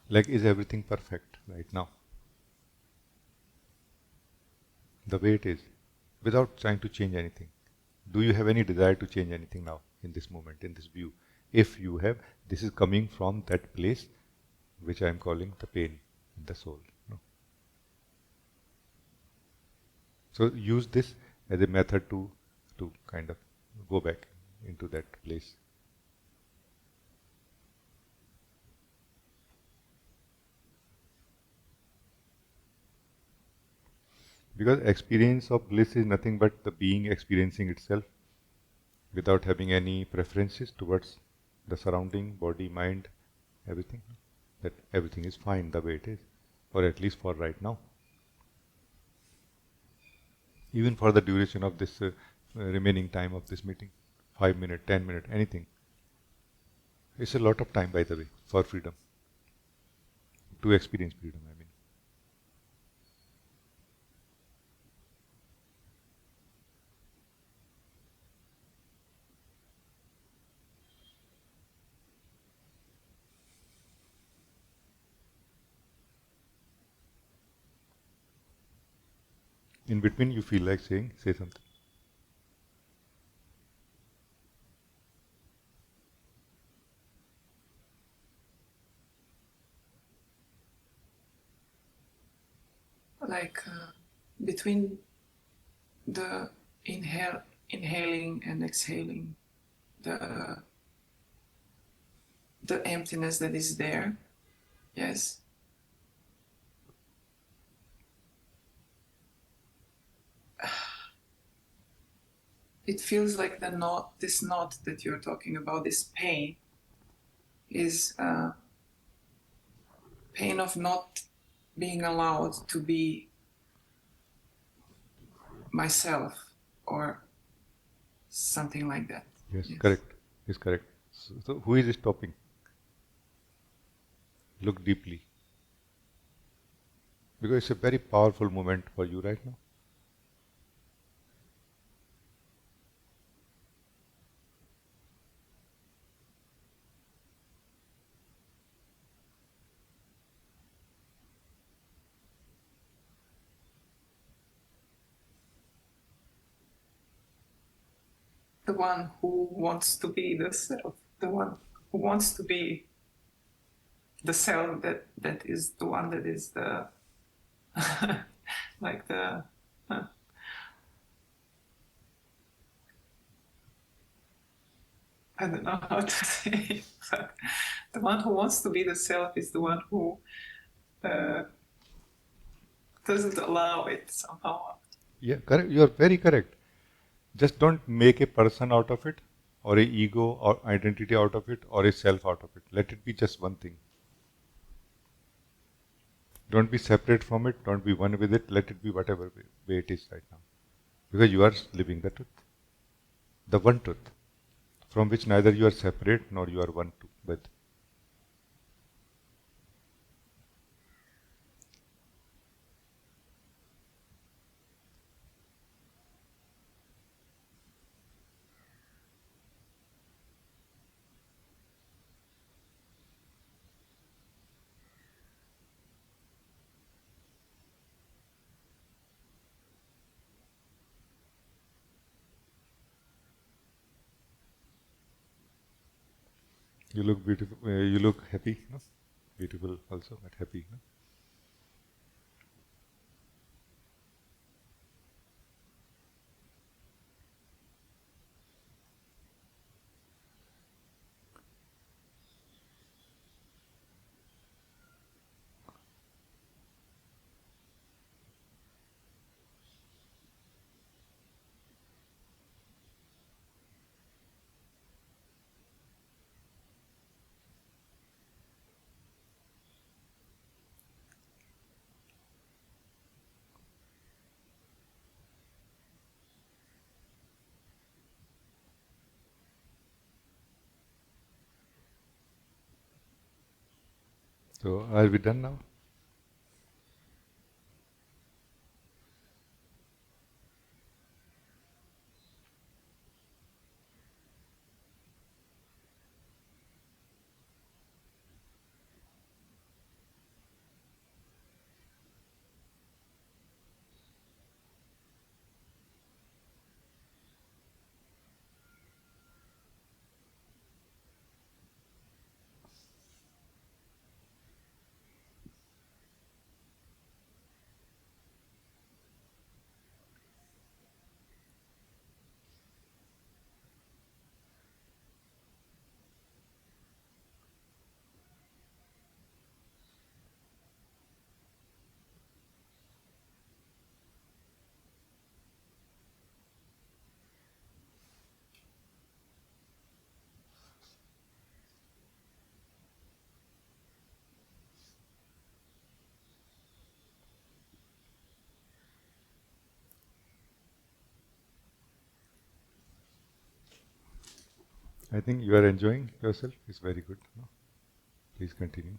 Like, is everything perfect right now? The way it is, without trying to change anything. Do you have any desire to change anything now, in this moment, in this view? If you have, this is coming from that place which I am calling the pain in the soul. No? So use this as a method to kind of go back into that place. Because experience of bliss is nothing but the being experiencing itself without having any preferences towards the surrounding, body, mind, everything. That everything is fine the way it is, or at least for right now. Even for the duration of this remaining time of this meeting, 5 minutes, 10 minutes, anything. It's a lot of time, by the way, for freedom. To experience freedom, I mean. In between, you feel like saying, say something. Like between the inhaling and exhaling, the emptiness that is there. Yes. It feels like this knot that you're talking about, this pain, is pain of not being allowed to be myself or something like that. Yes, correct. Is correct. So who is stopping? Look deeply. Because it's a very powerful moment for you right now. The one who wants to be the self, the one who wants to be the self, that is the one that is the like the I don't know how to say it, but the one who wants to be the self is the one who doesn't allow it somehow. Yeah, correct. You are very correct. Just don't make a person out of it, or a ego or identity out of it, or a self out of it. Let it be just one thing. Don't be separate from it. Don't be one with it. Let it be whatever way it is right now. Because you are living the truth. The one truth. From which neither you are separate nor you are one with. You look beautiful. You look happy. No? Beautiful also, but happy. No? So are we done now? I think you are enjoying yourself. It's very good. No? Please continue.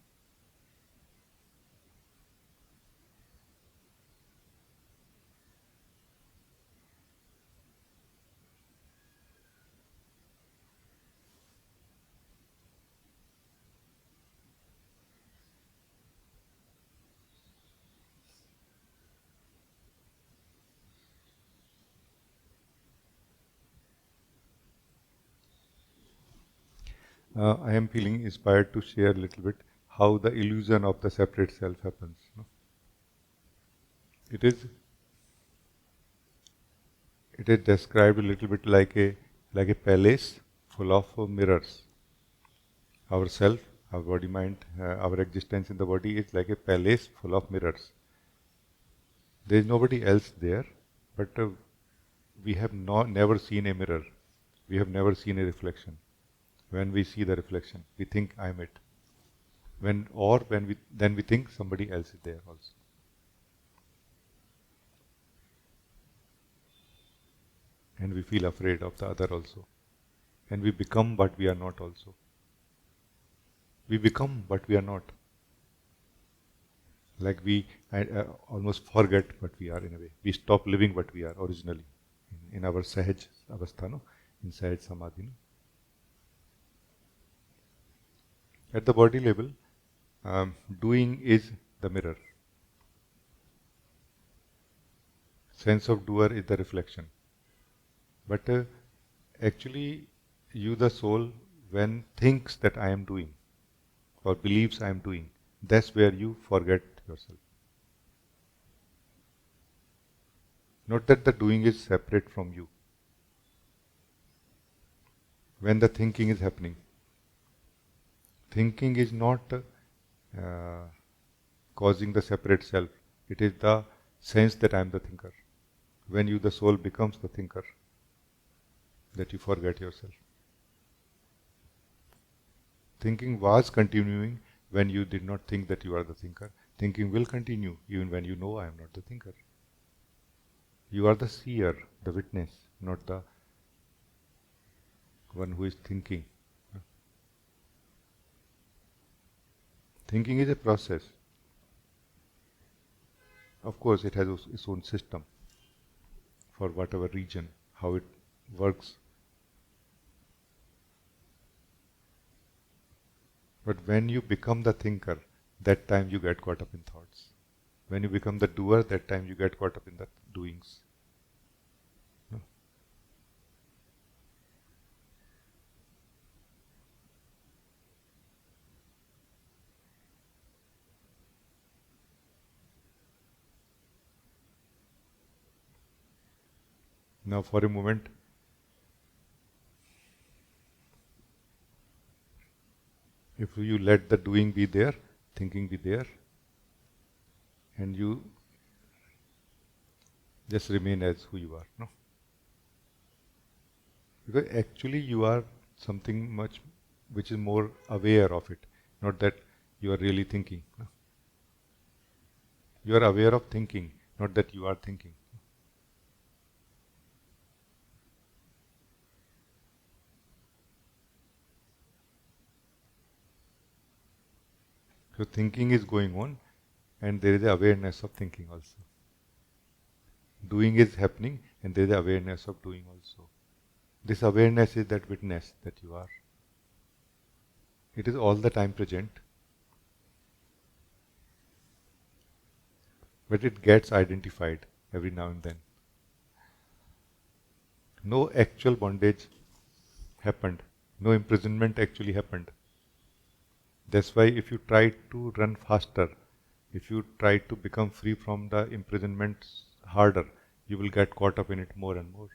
I am feeling inspired to share a little bit how the illusion of the separate self happens. No? It is described a little bit like a palace full of mirrors. Our self, our body, mind, our existence in the body is like a palace full of mirrors. There is nobody else there, but we have never seen a mirror. We have never seen a reflection. When we see the reflection, we think I am it. When we think somebody else is there also. And we feel afraid of the other also. And we become what we are not also. We become what we are not. Like we almost forget what we are in a way. We stop living what we are originally in our Sahaj Avastha, no? In Sahaj Samadhi. No? At the body level, doing is the mirror. Sense of doer is the reflection. But actually, you, the soul, when thinks that I am doing or believes I am doing, that's where you forget yourself. Not that the doing is separate from you. When the thinking is happening, thinking is not causing the separate self. It is the sense that I am the thinker. When you, the soul, becomes the thinker, that you forget yourself. Thinking was continuing when you did not think that you are the thinker. Thinking will continue even when you know I am not the thinker. You are the seer, the witness, not the one who is thinking. Thinking is a process. Of course, it has its own system for whatever region, how it works. But when you become the thinker, that time you get caught up in thoughts. When you become the doer, that time you get caught up in the doings. No? Now for a moment, if you let the doing be there, thinking be there, and you just remain as who you are, no? Because actually you are something much which is more aware of it, not that you are really thinking. No? You are aware of thinking, not that you are thinking. So thinking is going on, and there is awareness of thinking also. Doing is happening, and there is awareness of doing also. This awareness is that witness that you are. It is all the time present, but it gets identified every now and then. No actual bondage happened, no imprisonment actually happened. That's why if you try to run faster, if you try to become free from the imprisonment harder, you will get caught up in it more and more.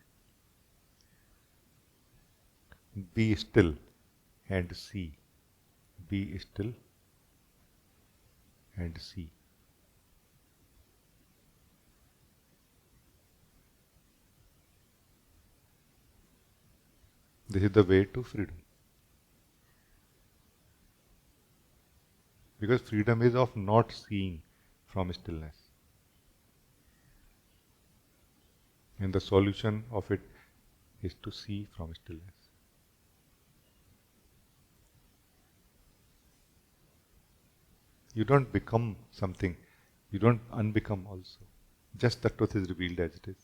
Be still and see. Be still and see. This is the way to freedom. Because freedom is of not seeing from stillness. And the solution of it is to see from stillness. You don't become something. You don't unbecome also. Just the truth is revealed as it is.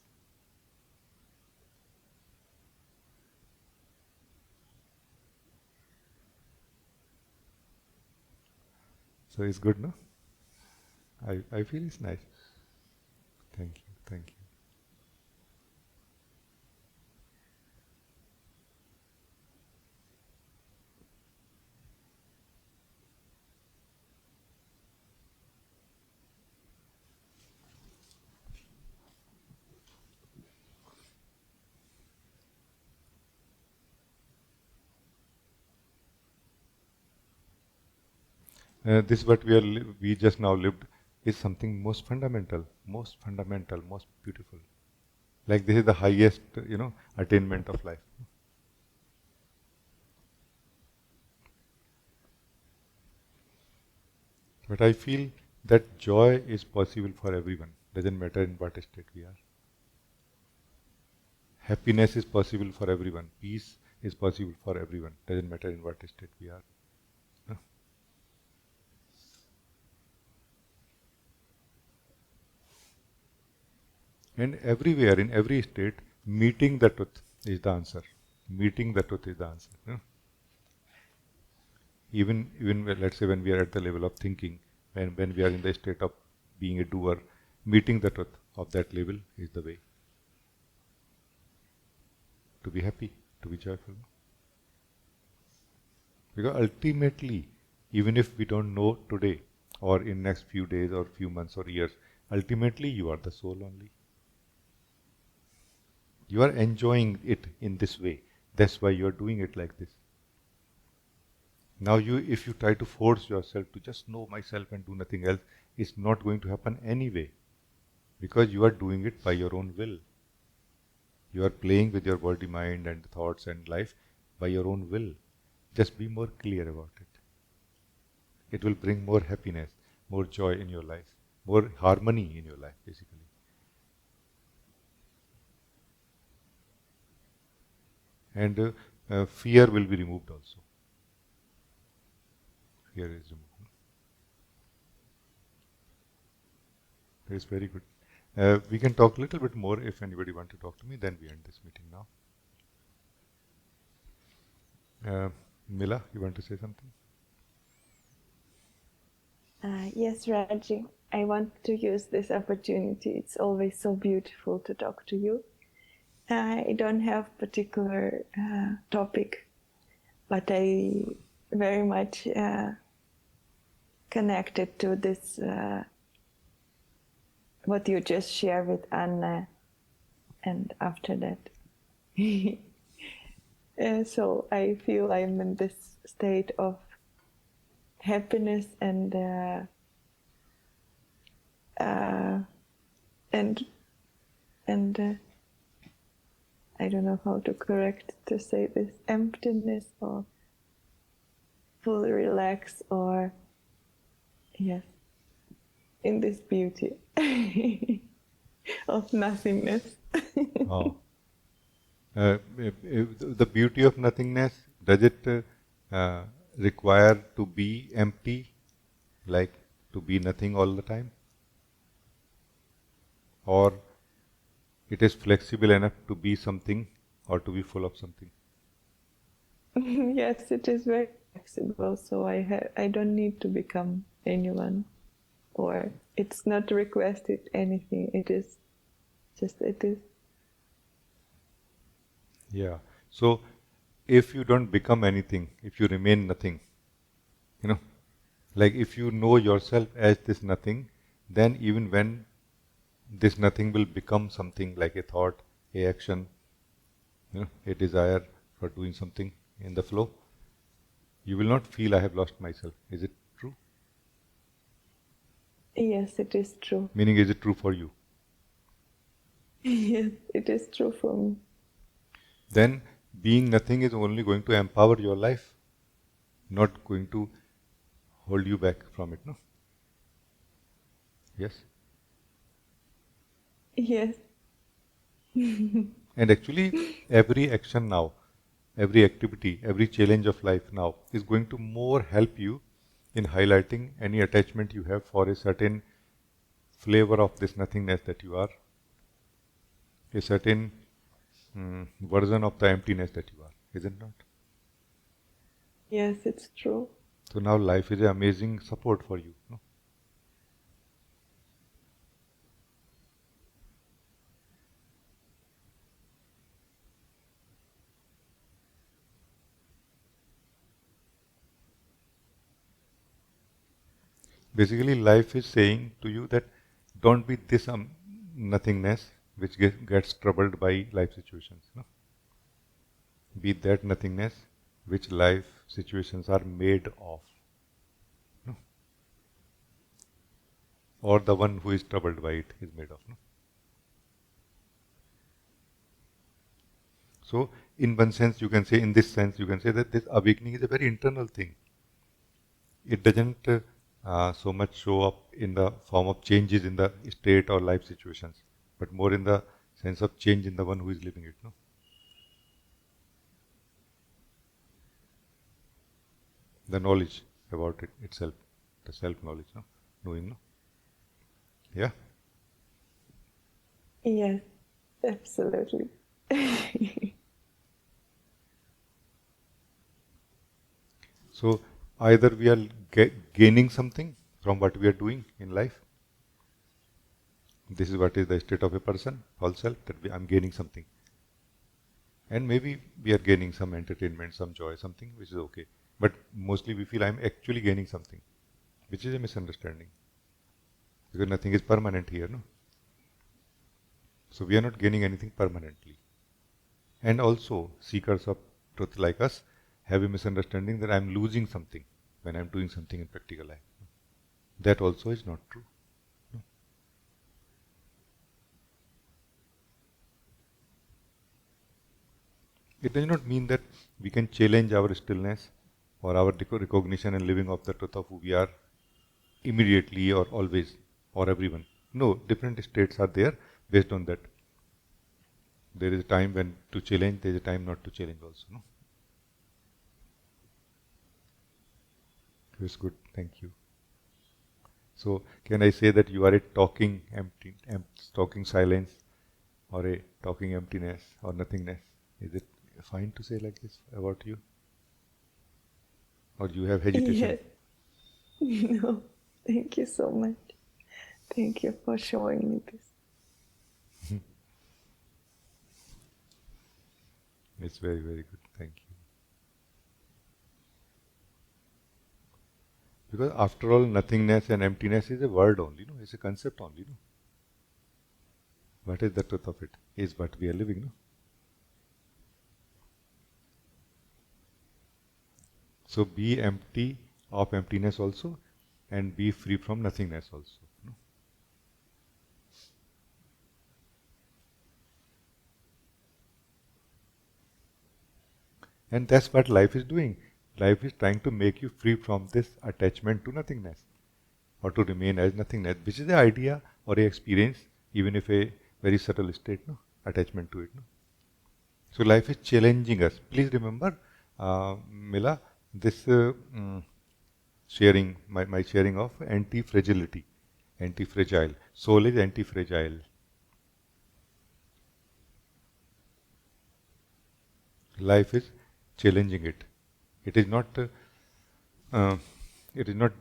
So it's good, no? I feel it's nice. Thank you, thank you. This what we just now lived is something most fundamental, most beautiful. Like this is the highest, attainment of life. But I feel that joy is possible for everyone. Doesn't matter in what state we are. Happiness is possible for everyone. Peace is possible for everyone. Doesn't matter in what state we are. No? And everywhere, in every state, meeting the truth is the answer. Meeting the truth is the answer. No? Even let's say when we are at the level of thinking, when we are in the state of being a doer, meeting the truth of that level is the way to be happy, to be joyful. Because ultimately, even if we don't know today or in next few days or few months or years, ultimately you are the soul only. You are enjoying it in this way. That's why you are doing it like this. Now if you try to force yourself to just know myself and do nothing else, it's not going to happen anyway. Because you are doing it by your own will. You are playing with your body, mind and thoughts and life by your own will. Just be more clear about it. It will bring more happiness, more joy in your life, more harmony in your life, basically. And fear will be removed also. Fear is removed. It is very good. We can talk a little bit more if anybody wants to talk to me, then we end this meeting now. Mila, you want to say something? Yes, Rajee. I want to use this opportunity. It's always so beautiful to talk to you. I don't have particular topic, but I very much connected to this, what you just shared with Anna, and after that. So I feel I'm in this state of happiness and I don't know how to correct to say this, emptiness or fully relax, or yes, in this beauty of nothingness. Oh. The beauty of nothingness, does it require to be empty, like to be nothing all the time? Or it is flexible enough to be something or to be full of something? Yes, it is very flexible, so I don't need to become anyone, or it's not requested anything. It is just it is. Yeah. So if you don't become anything, if you remain nothing, like if you know yourself as this nothing, then even when this nothing will become something like a thought, a action, a desire for doing something in the flow, you will not feel I have lost myself. Is it true? Yes, it is true. Meaning, is it true for you? Yes, it is true for me. Then being nothing is only going to empower your life, not going to hold you back from it, no? Yes? Yes. And actually, every action now, every activity, every challenge of life now is going to more help you in highlighting any attachment you have for a certain flavor of this nothingness that you are, a certain version of the emptiness that you are, is it not? Yes, it's true. So now life is an amazing support for you. No? Basically, life is saying to you that don't be this nothingness which gets troubled by life situations. No? Be that nothingness which life situations are made of. No? Or the one who is troubled by it is made of. No? So, in one sense, you can say, in this sense, you can say that this awakening is a very internal thing. It doesn't so much show up in the form of changes in the state or life situations, but more in the sense of change in the one who is living it. No? The knowledge about it itself, the self-knowledge, no? Knowing. No? Yeah? Yes, absolutely. So, either we are gaining something from what we are doing in life. This is what is the state of a person, false self, that I am gaining something. And maybe we are gaining some entertainment, some joy, something which is okay. But mostly we feel I am actually gaining something, which is a misunderstanding. Because nothing is permanent here, no? So we are not gaining anything permanently. And also, seekers of truth like us have a misunderstanding that I am losing something when I am doing something in practical life. That also is not true. No? It does not mean that we can challenge our stillness or our recognition and living of the truth of who we are immediately or always or everyone. No, different states are there based on that. There is a time when to challenge, there is a time not to challenge also. No? It's good, thank you. So, can I say that you are a talking empty, talking silence, or a talking emptiness or nothingness? Is it fine to say like this about you? Or you have hesitation? Yes. No, thank you so much. Thank you for showing me this. It's very, very good. Thank you. Because after all, nothingness and emptiness is a word only, no? It's a concept only, no? What is the truth of it? Is what we are living, no? So be empty of emptiness also, and be free from nothingness also. No? And that's what life is doing. Life is trying to make you free from this attachment to nothingness, or to remain as nothingness, which is the idea or a experience, even if a very subtle state, no? Attachment to it. No? So life is challenging us. Please remember, Mila, this sharing, my sharing of anti-fragility, anti-fragile. Soul is anti-fragile. Life is challenging it. It is not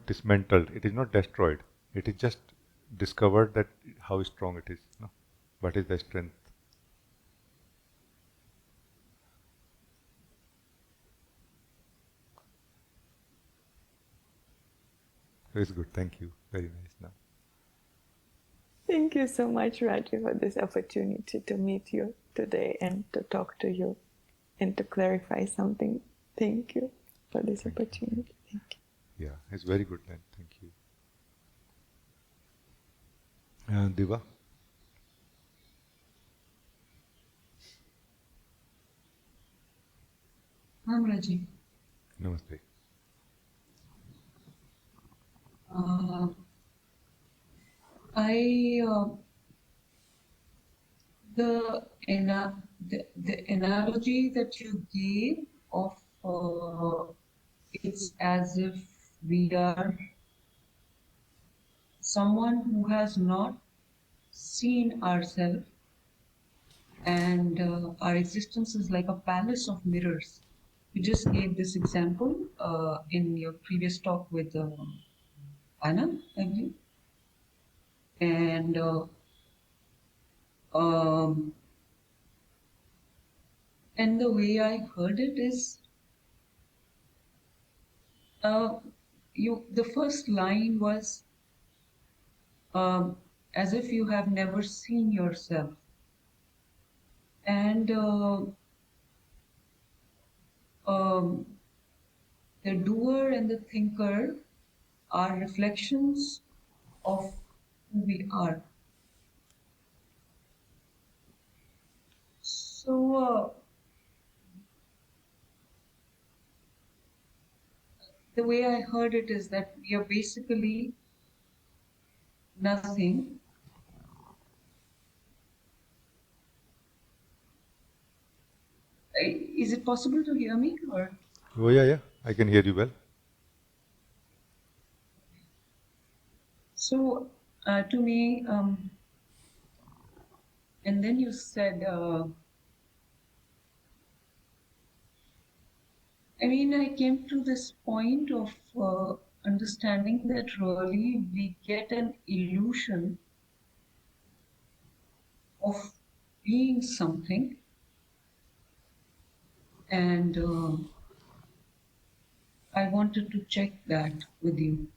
dismantled. It is not destroyed. It is just discovered that how strong it is. No? What is the strength? It's good. Thank you. Very nice. Now. Thank you so much, Rajee, for this opportunity to meet you today and to talk to you and to clarify something. Thank you for this opportunity. Thank you. Yeah, it's very good then. Thank you. Diva? Rajee. Namaste. The analogy that you gave of it's as if we are someone who has not seen ourselves, and our existence is like a palace of mirrors. You just gave this example in your previous talk with Anna, I believe. And um, and the way I heard it is, the first line was as if you have never seen yourself, and the doer and the thinker are reflections of who we are. So the way I heard it is that we are basically nothing. Is it possible to hear me? Or? Oh yeah, I can hear you well. So to me, and then you said, I came to this point of understanding that really we get an illusion of being something, and I wanted to check that with you.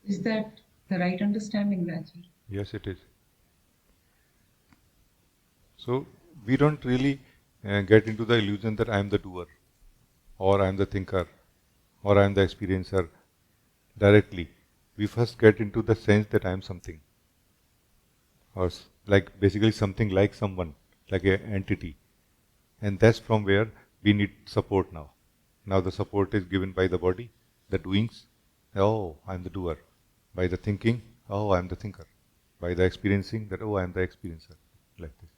Is that the right understanding, Rajee? Yes, it is. So we don't really get into the illusion that I am the doer, or I am the thinker, or I am the experiencer directly. We first get into the sense that I am something, or like basically something like someone, like an entity. And that's from where we need support now. Now the support is given by the body, the doings. Oh, I'm the doer. By the thinking, oh, I'm the thinker. By the experiencing, that oh, I'm the experiencer. Like this.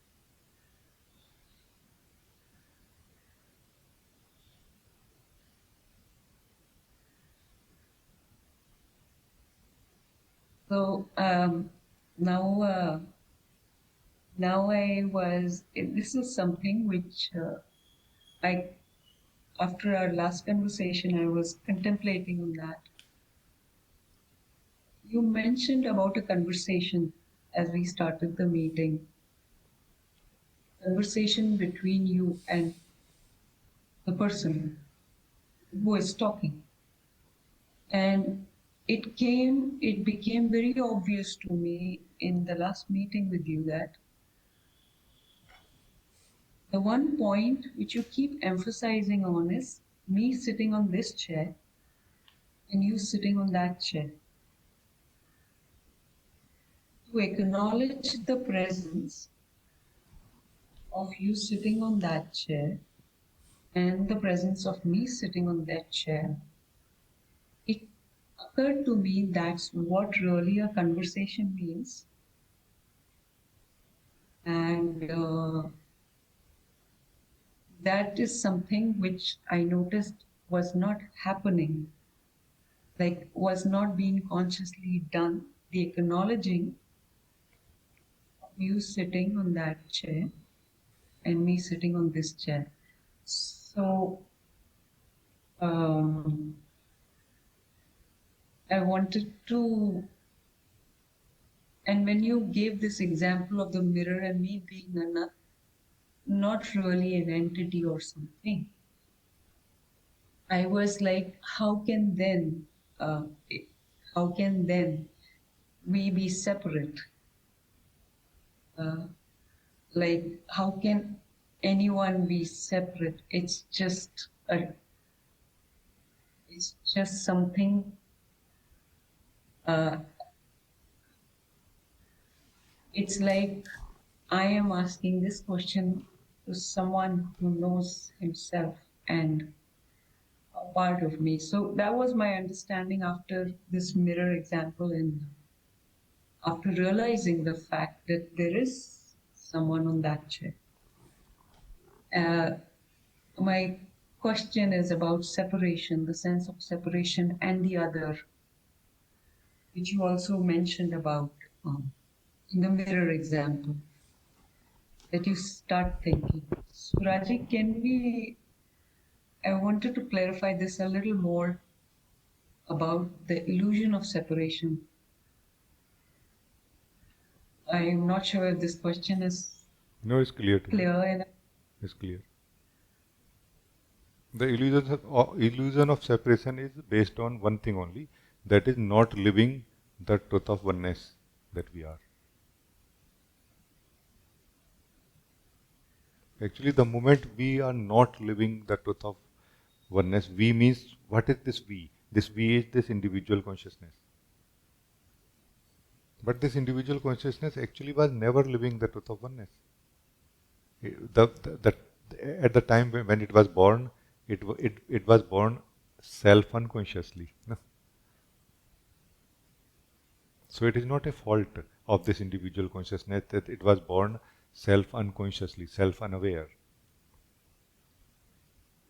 So now this is something which after our last conversation, I was contemplating on that. You mentioned about a conversation as we started the meeting. Conversation between you and the person who is talking. And it became very obvious to me in the last meeting with you that the one point which you keep emphasizing on is me sitting on this chair and you sitting on that chair. To acknowledge the presence of you sitting on that chair and the presence of me sitting on that chair, it occurred to me that's what really a conversation means. And that is something which I noticed was not happening, like was not being consciously done. The acknowledging of you sitting on that chair and me sitting on this chair. So I wanted to, and when you gave this example of the mirror and me being not really an entity or something, I was like, how can then we be separate? Like, how can anyone be separate? It's just something. It's like I am asking this question to someone who knows himself and a part of me. So that was my understanding after this mirror example and after realizing the fact that there is someone on that chair. My question is about separation, the sense of separation and the other, which you also mentioned about in the mirror example, that you start thinking. So, Rajee, I wanted to clarify this a little more about the illusion of separation. I am not sure if this question is No, it's clear to me. clear. And It's clear. The illusion of separation is based on one thing only, that is not living the truth of oneness that we are. Actually, the moment we are not living the truth of oneness, we means, what is this we? This we is this individual consciousness. But this individual consciousness actually was never living the truth of oneness. At the time when it was born, it was born self-unconsciously. No? So it is not a fault of this individual consciousness that it was born self-unconsciously, self-unaware.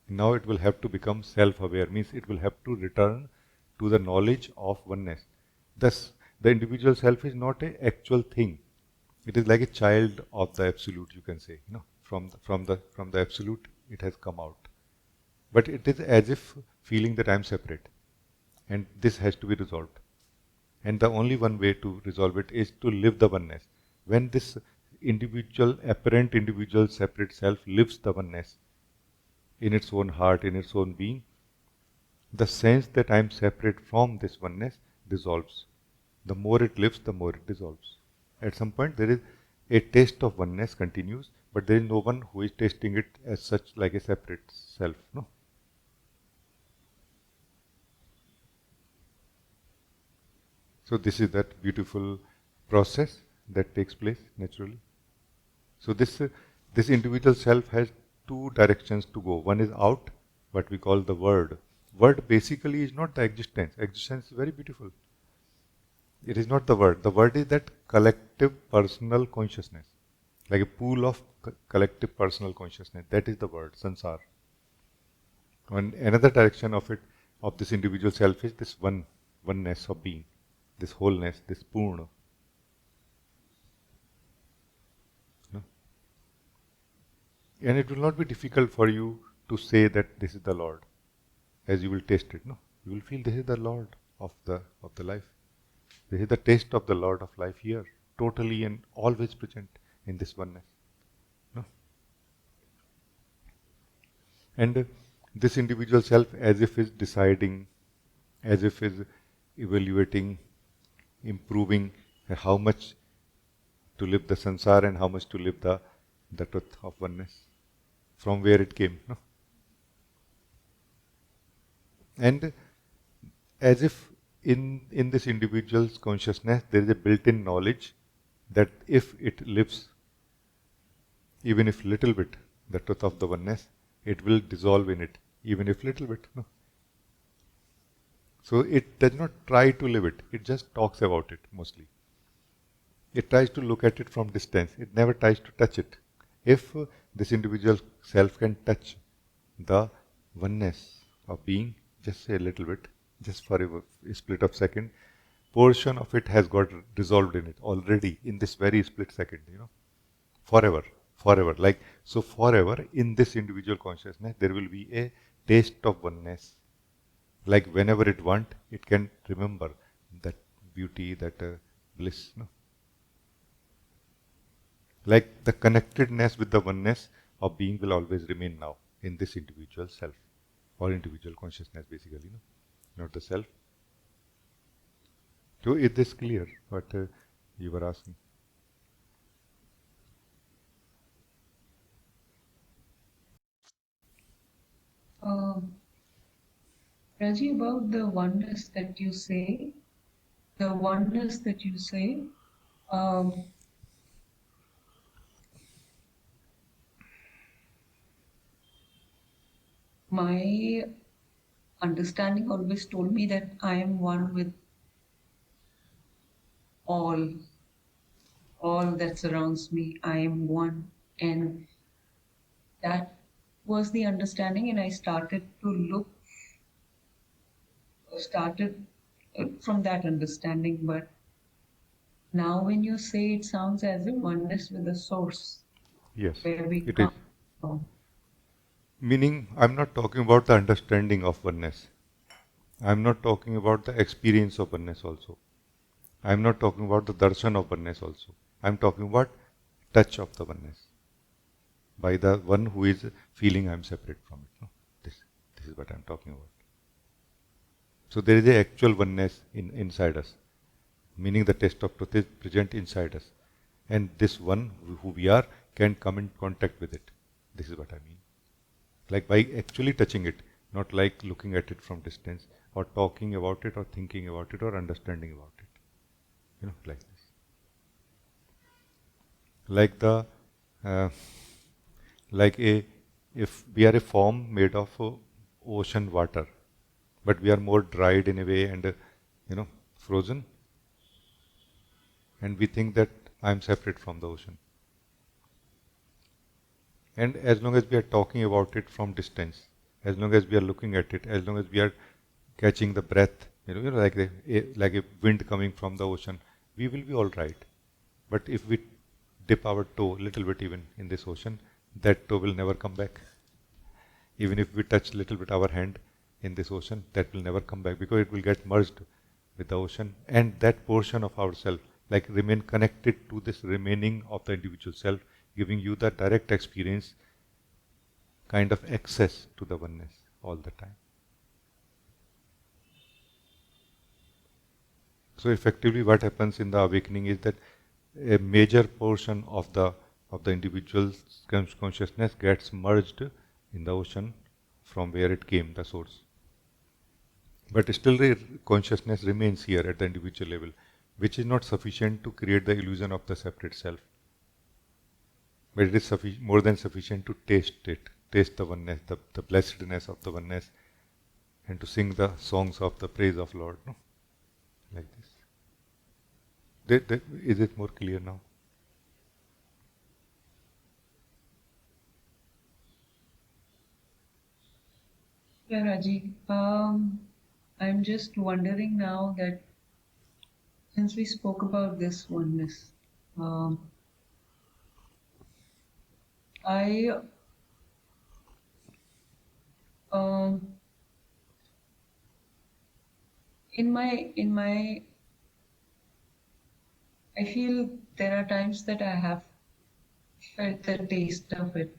Now it will have to become self-aware, means it will have to return to the knowledge of oneness. Thus, the individual self is not an actual thing. It is like a child of the absolute, you can say. From the absolute, it has come out. But it is as if feeling that I am separate, and this has to be resolved. And the only one way to resolve it is to live the oneness. When this apparent individual separate self lives the oneness in its own heart, in its own being, the sense that I am separate from this oneness dissolves. The more it lives, the more it dissolves. At some point, there is a taste of oneness continues, but there is no one who is tasting it as such, like a separate self. No. So this is that beautiful process that takes place naturally. So this individual self has two directions to go. One is out, what we call the word. Word basically is not the existence. Existence is very beautiful. It is not the word. The word is that collective personal consciousness, like a pool of collective personal consciousness. That is the word, sansar. And another direction of this individual self is this oneness of being, this wholeness, this purna. No? And it will not be difficult for you to say that this is the Lord, as you will taste it. No, you will feel this is the Lord of the life. This is the taste of the Lord of life here, totally and always present in this oneness. No? And this individual self, as if is deciding, as if is evaluating, improving how much to live the sansar and how much to live the truth of oneness, from where it came. No? And as if in this individual's consciousness, there is a built-in knowledge that if it lives, even if little bit, the truth of the oneness, it will dissolve in it, even if little bit. No? So it does not try to live it, it just talks about it mostly. It tries to look at it from distance, it never tries to touch it. If this individual self can touch the oneness of being, just a little bit, just for a split of second, portion of it has got dissolved in it already in this very split second, forever. Like, so forever in this individual consciousness, there will be a taste of oneness. Like whenever it wants, it can remember that beauty, that bliss. No? Like the connectedness with the oneness of being will always remain now in this individual self, or individual consciousness basically, not the self. So is this clear, what you were asking? Rajee, about the oneness that you say, my understanding always told me that I am one with all that surrounds me. I am one, and that was the understanding, and I started to look, started from that understanding. But now when you say, it sounds as if oneness with the source, Yes, where we it is. come from. Meaning, I'm not talking about the understanding of oneness. I'm not talking about the experience of oneness also. I'm not talking about the darshan of oneness also. I'm talking about touch of the oneness by the one who is feeling I'm separate from it. No? This is what I'm talking about. So there is a actual oneness inside us, meaning the taste of truth is present inside us. And this one who we are can come in contact with it. This is what I mean. Like by actually touching it, not like looking at it from distance or talking about it or thinking about it or understanding about it. You know, like this. Like the, if we are a form made of ocean water, but we are more dried in a way and, frozen, and we think that I am separate from the ocean. And as long as we are talking about it from distance, as long as we are looking at it, as long as we are catching the breath, like a wind coming from the ocean, we will be all right. But if we dip our toe a little bit even in this ocean, that toe will never come back. Even if we touch a little bit our hand in this ocean, that will never come back because it will get merged with the ocean. And that portion of ourself, like remain connected to this remaining of the individual self, giving you the direct experience, kind of access to the oneness all the time. So effectively what happens in the awakening is that a major portion of the individual's consciousness gets merged in the ocean from where it came, the source. But still the consciousness remains here at the individual level, which is not sufficient to create the illusion of the separate self. But it is more than sufficient to taste it, taste the oneness, the blessedness of the oneness, and to sing the songs of the praise of Lord, no? Like this. Is it more clear now? Yeah, Rajee. I'm just wondering now that since we spoke about this oneness, I in my I feel there are times that I have felt the taste of it,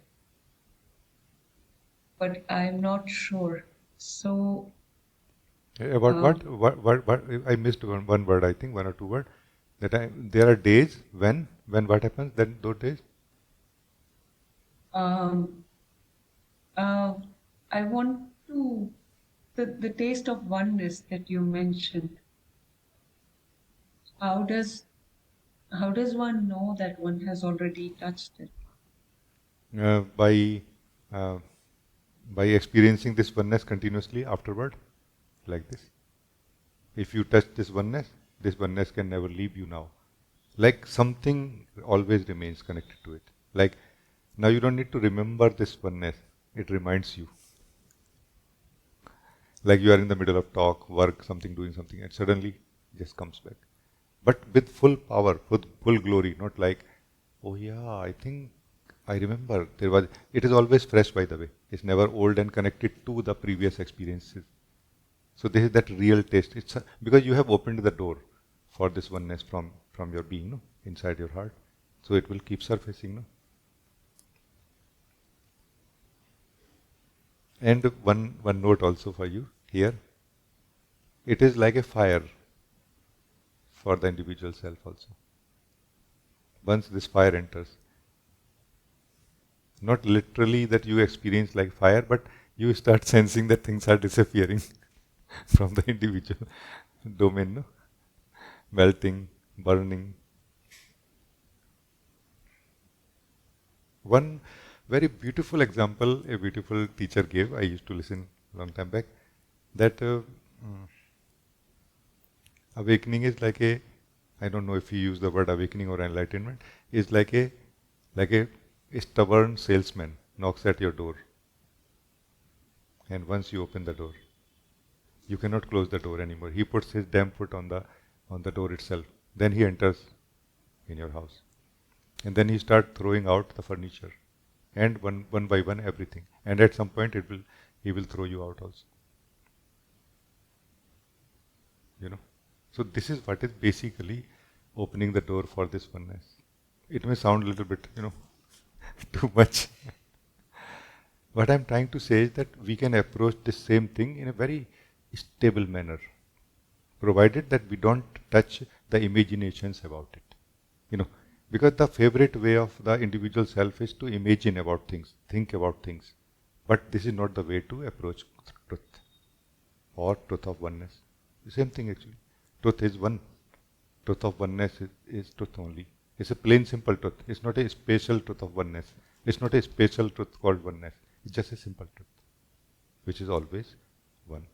but I'm not sure. So About what? I missed one word, I think, one or two words. There are days when what happens then those days? I want to the taste of oneness that you mentioned. How does one know that one has already touched it? By experiencing this oneness continuously afterward, like this. If you touch this oneness can never leave you now. Like something always remains connected to it. Like now you don't need to remember this oneness, it reminds you. Like you are in the middle of talk, work, something, doing something, and suddenly it just comes back. But with full power, full glory, not like, oh yeah, I think I remember there was. It is always fresh, by the way. It's never old and connected to the previous experiences. So this is that real taste. It's because you have opened the door for this oneness from your being, no, inside your heart. So it will keep surfacing, no. And one note also for you here. It is like a fire for the individual self also. Once this fire enters, not literally that you experience like fire, but you start sensing that things are disappearing from the individual domain, no? Melting, burning. One very beautiful example a beautiful teacher gave, I used to listen a long time back, that awakening is like a, I don't know if you use the word awakening or enlightenment, is like a stubborn salesman knocks at your door And once you open the door, you cannot close the door anymore. He puts his damn foot on the door itself. Then he enters in your house. And then he starts throwing out the furniture. And one by one everything. And at some point he will throw you out also. You know. So this is what is basically opening the door for this oneness. It may sound a little bit, too much. What I'm trying to say is that we can approach this same thing in a very stable manner, provided that we don't touch the imaginations about it. Because the favorite way of the individual self is to imagine about things, think about things. But this is not the way to approach truth or truth of oneness. The same thing actually. Truth is one. Truth of oneness is truth only. It's a plain simple truth. It's not a special truth of oneness. It's not a special truth called oneness. It's just a simple truth, which is always one.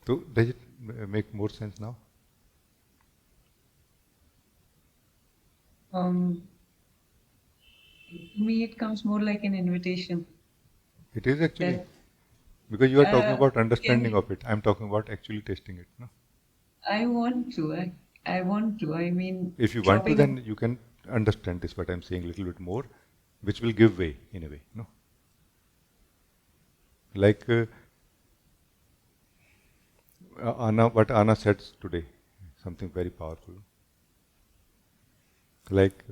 So does it make more sense now? To me, it comes more like an invitation. It is actually. That, Because you are talking about can understanding of it. I'm talking about actually tasting it. No? I want to. I want to. I mean, If you want to, dropping then you can understand this, what I'm saying a little bit more, which will give way in a way. No? Like what Anna said today, something very powerful. Like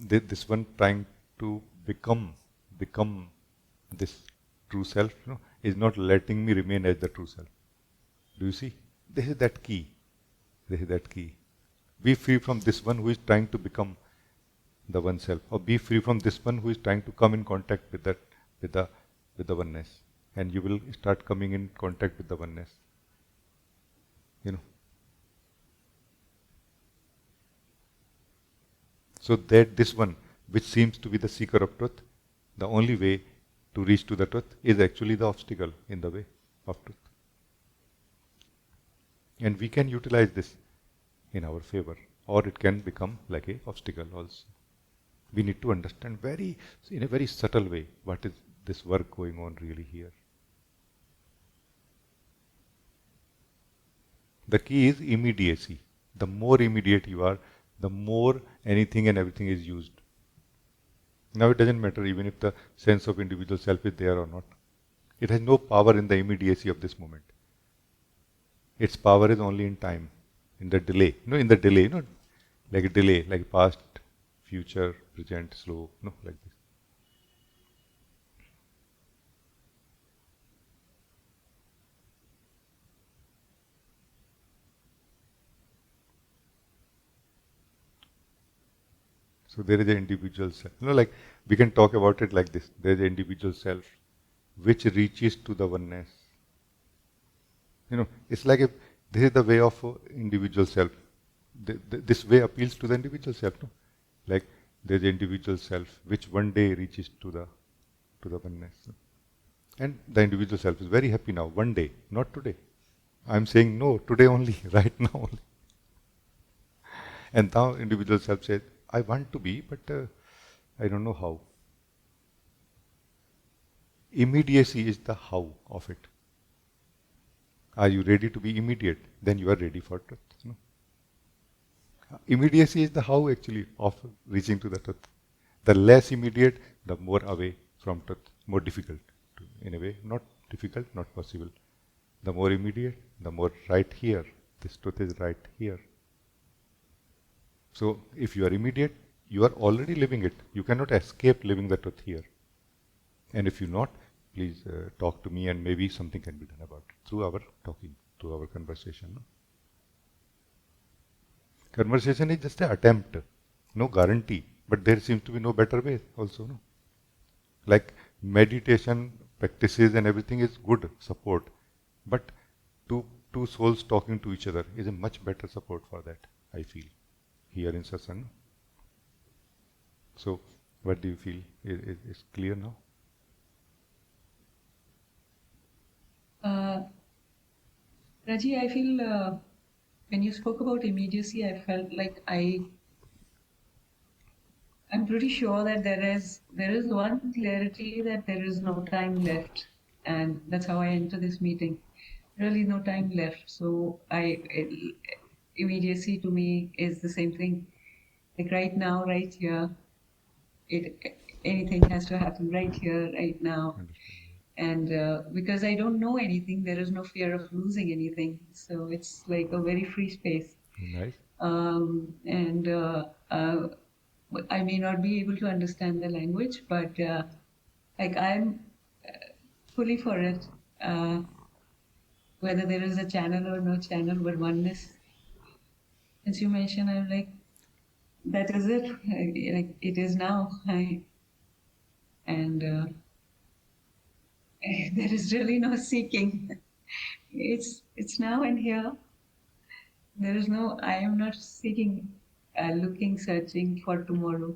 this one trying to become this true self, is not letting me remain as the true self. Do you see? This is that key. This is that key. Be free from this one who is trying to become the one self, or be free from this one who is trying to come in contact with the oneness, and you will start coming in contact with the oneness. So that this one, which seems to be the seeker of truth, the only way to reach to the truth is actually the obstacle in the way of truth. And we can utilize this in our favor, or it can become like a obstacle also. We need to understand in a very subtle way what is this work going on really here. The key is immediacy. The more immediate you are, the more anything and everything is used. Now it doesn't matter even if the sense of individual self is there or not. It has no power in the immediacy of this moment. Its power is only in time, in the delay. In the delay, like a delay, like past, future, present, slow, like this. So there is an individual self. Like we can talk about it like this. There is an individual self which reaches to the oneness. It's like this is the way of individual self. This way appeals to the individual self. Like there is an individual self which one day reaches to the oneness. And the individual self is very happy now, one day, not today. I'm saying no, today only, right now only. And now individual self says, I want to be, but I don't know how. Immediacy is the how of it. Are you ready to be immediate? Then you are ready for truth. Immediacy is the how actually of reaching to the truth. The less immediate, the more away from truth, more difficult in a way. Not difficult, not possible. The more immediate, the more right here. This truth is right here. So if you are immediate, you are already living it. You cannot escape living the truth here. And if you not, please talk to me, and maybe something can be done about it through our talking, through our conversation. Conversation is just an attempt, no guarantee, but there seems to be no better way also. Like meditation practices and everything is good support, but two souls talking to each other is a much better support for that, I feel, here in Satsang. So, what do you feel? Is clear now? Rajee, I feel when you spoke about immediacy, I felt like I I'm pretty sure that there is one clarity that there is no time left, and that's how I enter this meeting. Really, no time left. So immediacy to me is the same thing. Like right now, right here, anything has to happen right here, right now. And because I don't know anything, there is no fear of losing anything. So it's like a very free space. Nice. And I may not be able to understand the language, but like I'm fully for it. Whether there is a channel or no channel, but oneness. As you mentioned, I'm like, that is it. Like it is now. And there is really no seeking. It's now and here. There is no. I am not seeking, looking, searching for tomorrow.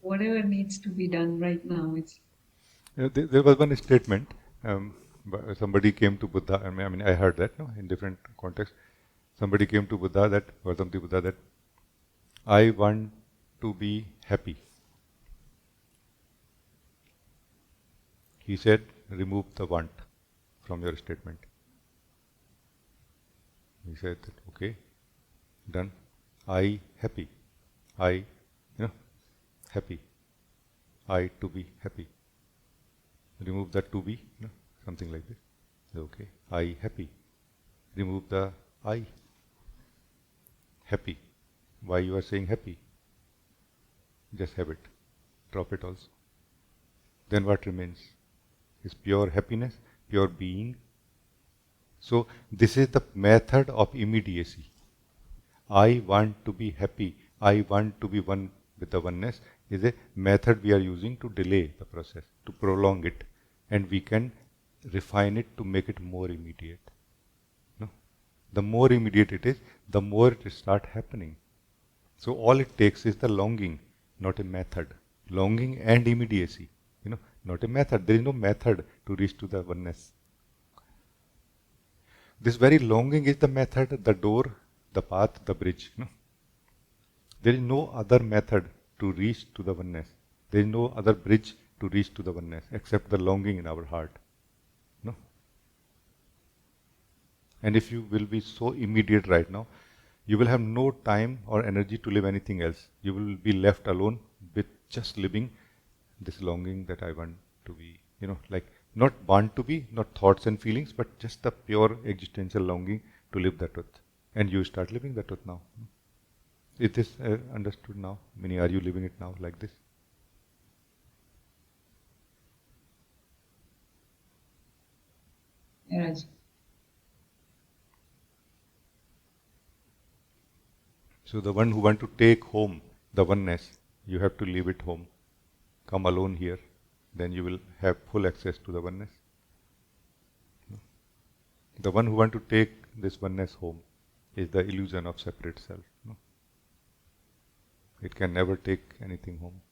Whatever needs to be done right now, it's. There was one statement. Somebody came to Buddha. I mean, I heard that no, in different contexts. Somebody came to Buddha that, or something Buddha that, I want to be happy. He said, remove the want from your statement. He said, okay, done. I happy. I, happy. I to be happy. Remove that to be, something like this. Okay, I happy. Remove the I. Happy. Why you are saying happy? Just have it. Drop it also. Then what remains? Is pure happiness, pure being. So this is the method of immediacy. I want to be happy. I want to be one with the oneness is a method we are using to delay the process, to prolong it, and we can refine it to make it more immediate. No? The more immediate it is, the more it start happening. So all it takes is the longing, not a method. Longing and immediacy, not a method. There is no method to reach to the oneness. This very longing is the method, the door, the path, the bridge. There is no other method to reach to the oneness. There is no other bridge to reach to the oneness except the longing in our heart. No? And if you will be so immediate right now, you will have no time or energy to live anything else. You will be left alone with just living this longing that I want to be, like not want to be, not thoughts and feelings, but just the pure existential longing to live the truth. And you start living the truth now. Is this understood now? Meaning, are you living it now like this? Raj. So the one who want to take home the oneness, you have to leave it home. Come alone here, then you will have full access to the oneness. The one who want to take this oneness home is the illusion of separate self. It can never take anything home.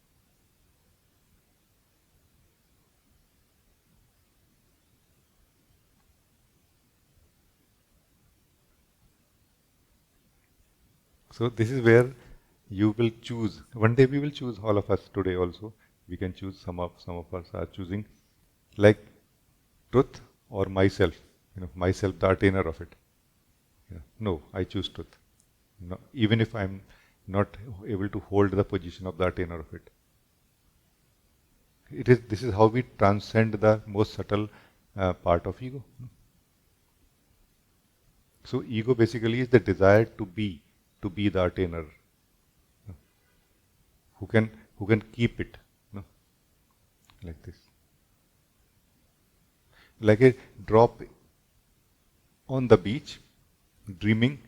So this is where you will choose. One day we will choose, all of us today also. We can choose, some of us are choosing like truth or myself. Myself the attainer of it. No, I choose truth. No, even if I'm not able to hold the position of the attainer of it. This is how we transcend the most subtle part of ego. So ego basically is the desire to be the attainer, who can keep it, like this, like a drop on the beach, dreaming,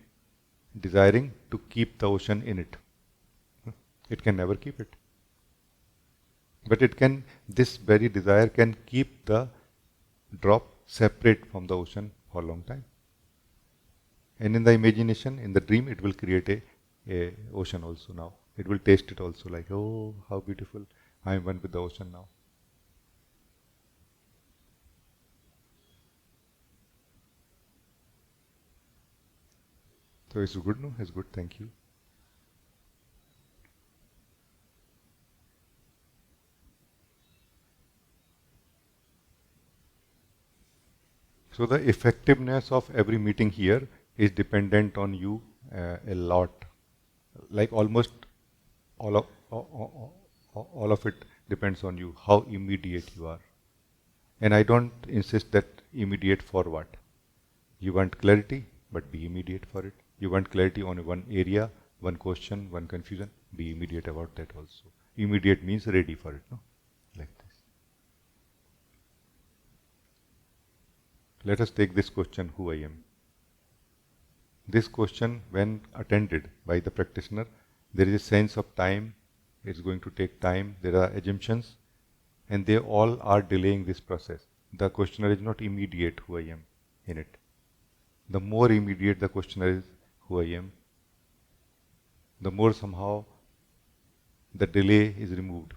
desiring to keep the ocean in it. It can never keep it, but this very desire can keep the drop separate from the ocean for a long time. And in the imagination, in the dream, it will create a ocean also now. It will taste it also like, oh, how beautiful. I am one with the ocean now. So it's good, no? It's good, thank you. So the effectiveness of every meeting here is dependent on you a lot. Like almost all of it depends on you, how immediate you are. And I don't insist that immediate for what. You want clarity, but be immediate for it. You want clarity on one area, one question, one confusion, be immediate about that also. Immediate means ready for it, no? Like this. Let us take this question, who I am. This question, when attended by the practitioner, there is a sense of time, it's going to take time, there are assumptions, and they all are delaying this process. The questioner is not immediate, who I am, in it. The more immediate the questioner is, who I am, the more somehow the delay is removed,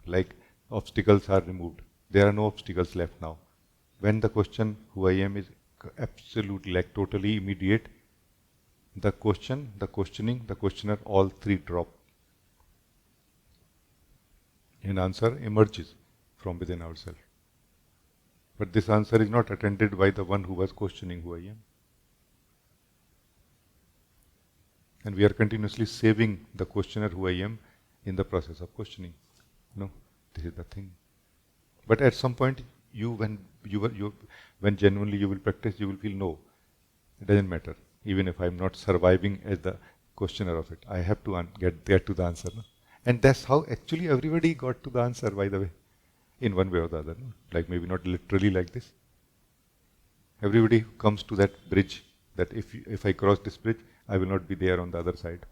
like obstacles are removed. There are no obstacles left now. When the question, who I am, is absolutely, like totally immediate, the question, the questioning, the questioner, all three drop. An answer emerges from within ourselves. But this answer is not attended by the one who was questioning who I am. And we are continuously saving the questioner who I am in the process of questioning. No, this is the thing. But at some point, when genuinely you will practice, you will feel, no, it doesn't matter. Even if I'm not surviving as the questioner of it, I have to get to the answer. No? And that's how actually everybody got to the answer, by the way, in one way or the other. No? Like maybe not literally like this. Everybody comes to that bridge, that if I cross this bridge, I will not be there on the other side.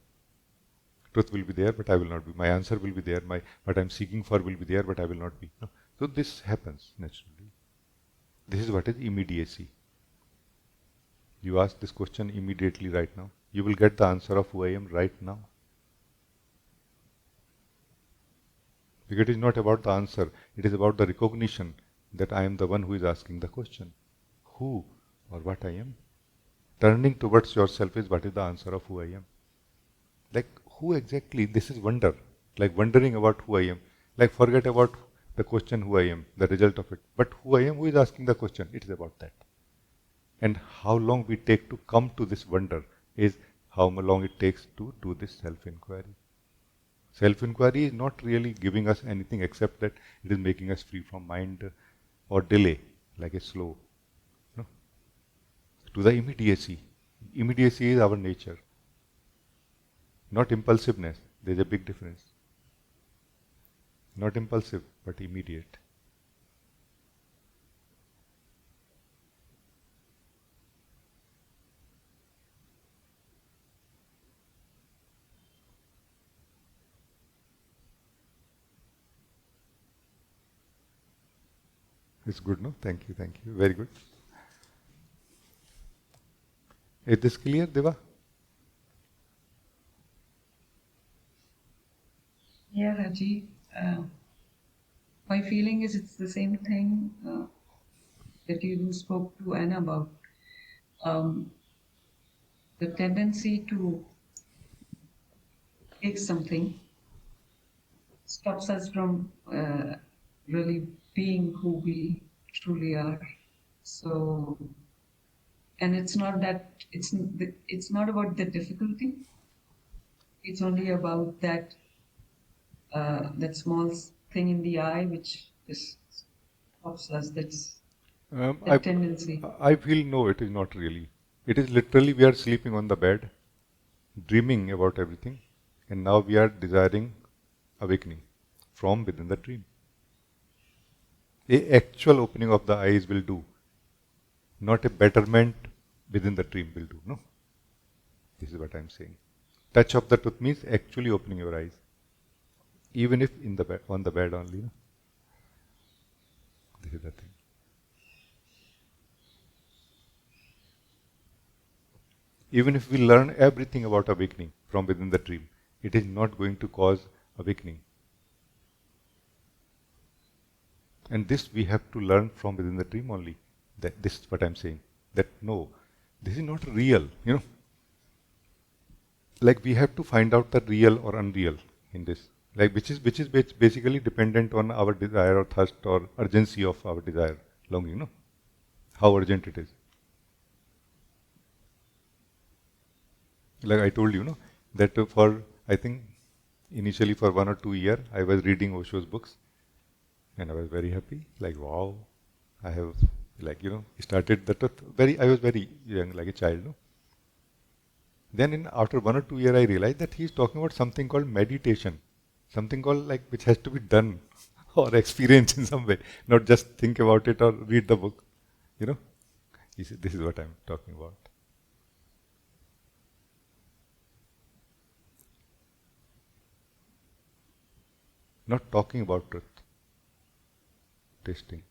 Truth will be there, but I will not be. My answer will be there. What I'm seeking for will be there, but I will not be. No? So this happens naturally. This is what is immediacy. You ask this question immediately right now. You will get the answer of who I am right now. Because it is not about the answer. It is about the recognition that I am the one who is asking the question. Who or what I am. Turning towards yourself is what is the answer of who I am. Like who exactly, this is wonder. Like wondering about who I am. Like forget about the question who I am, the result of it. But who I am, who is asking the question, it is about that. And how long we take to come to this wonder is how long it takes to do this self-inquiry. Self-inquiry is not really giving us anything except that it is making us free from mind or delay, like a slow. No? To the immediacy. Immediacy is our nature. Not impulsiveness. There is a big difference. Not impulsive, but immediate. It's good, no? Thank you. Very good. Is this clear, Deva? Yeah, Rajee. My feeling is it's the same thing that you spoke to Anna about. The tendency to take something stops us from really being who we truly are. So, and it's not not about the difficulty. It's only about that small thing in the eye which just stops us. That's that tendency. I feel no, it is not really. It is literally we are sleeping on the bed, dreaming about everything, and now we are desiring awakening from within the dream. A actual opening of the eyes will do, not a betterment within the dream will do. No, this is what I am saying. Touch of the truth means actually opening your eyes, even if in the bed, on the bed only. No? This is the thing. Even if we learn everything about awakening from within the dream, it is not going to cause awakening. And this we have to learn from within the dream only. That this is what I'm saying. That no, this is not real. You know, like we have to find out the real or unreal in this. Like which is basically dependent on our desire or thirst or urgency of our desire, longing. No, how urgent it is. Like I told you, no, that for, I think, initially for 1 or 2 years, I was reading Osho's books, and I was very happy. Like, wow, I have, like, started that I was very young, like a child, no. Then after 1 or 2 years, I realized that he's talking about something called meditation, something called like which has to be done or experienced in some way, not just think about it or read the book. You know, this is what I'm talking about. Not talking about truth, tasting.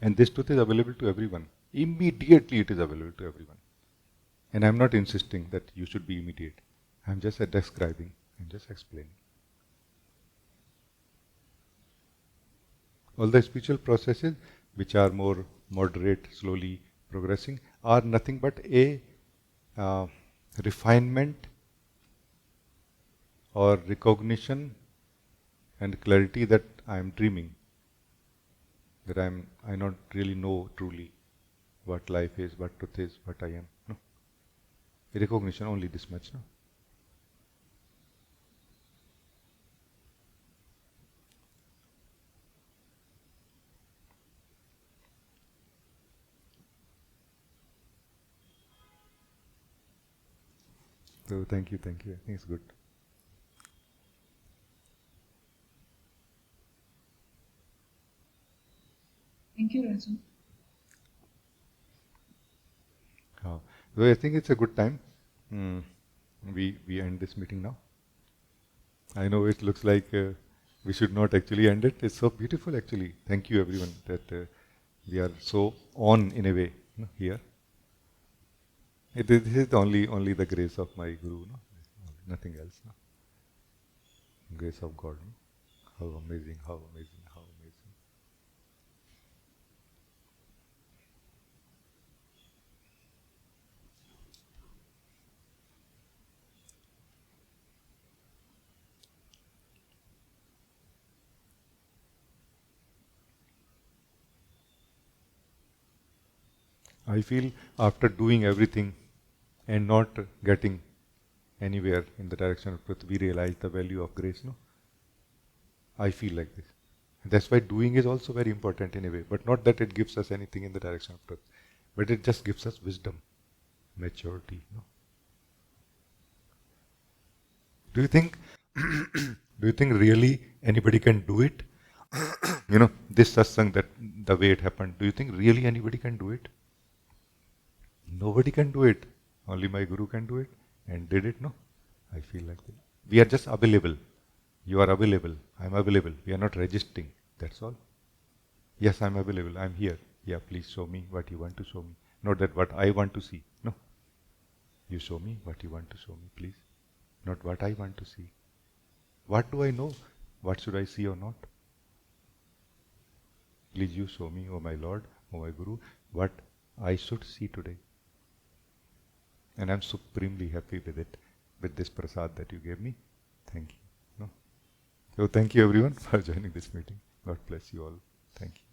And this truth is available to everyone. Immediately it is available to everyone. And I'm not insisting that you should be immediate. I'm just describing and just explaining. All the spiritual processes which are more moderate, slowly progressing, are nothing but a refinement or recognition and clarity that I am dreaming, that I not really know truly what life is, what truth is, what I am. No, a recognition, only this much. No. So thank you. I think it's good. Thank you, Rajee. So I think it's a good time. We end this meeting now. I know it looks like we should not actually end it. It's so beautiful actually. Thank you everyone that we are so on in a way, here. This is only the grace of my Guru, nothing else. No? Grace of God. No? How amazing, how amazing, how amazing. I feel after doing everything and not getting anywhere in the direction of truth, we realize the value of grace, no? I feel like this. That's why doing is also very important in a way, but not that it gives us anything in the direction of truth, but it just gives us wisdom, maturity, no? Do you think do you think really anybody can do it? This satsang, that the way it happened, do you think really anybody can do it? Nobody can do it. Only my Guru can do it, and did it, no? I feel like that. We are just available. You are available. I am available. We are not resisting. That's all. Yes, I am available. I am here. Yeah, please show me what you want to show me. Not that what I want to see. No. You show me what you want to show me, please. Not what I want to see. What do I know? What should I see or not? Please you show me, oh my Lord, oh my Guru, what I should see today. And I'm supremely happy with it, with this prasad that you gave me. Thank you. No? So thank you everyone for joining this meeting. God bless you all. Thank you.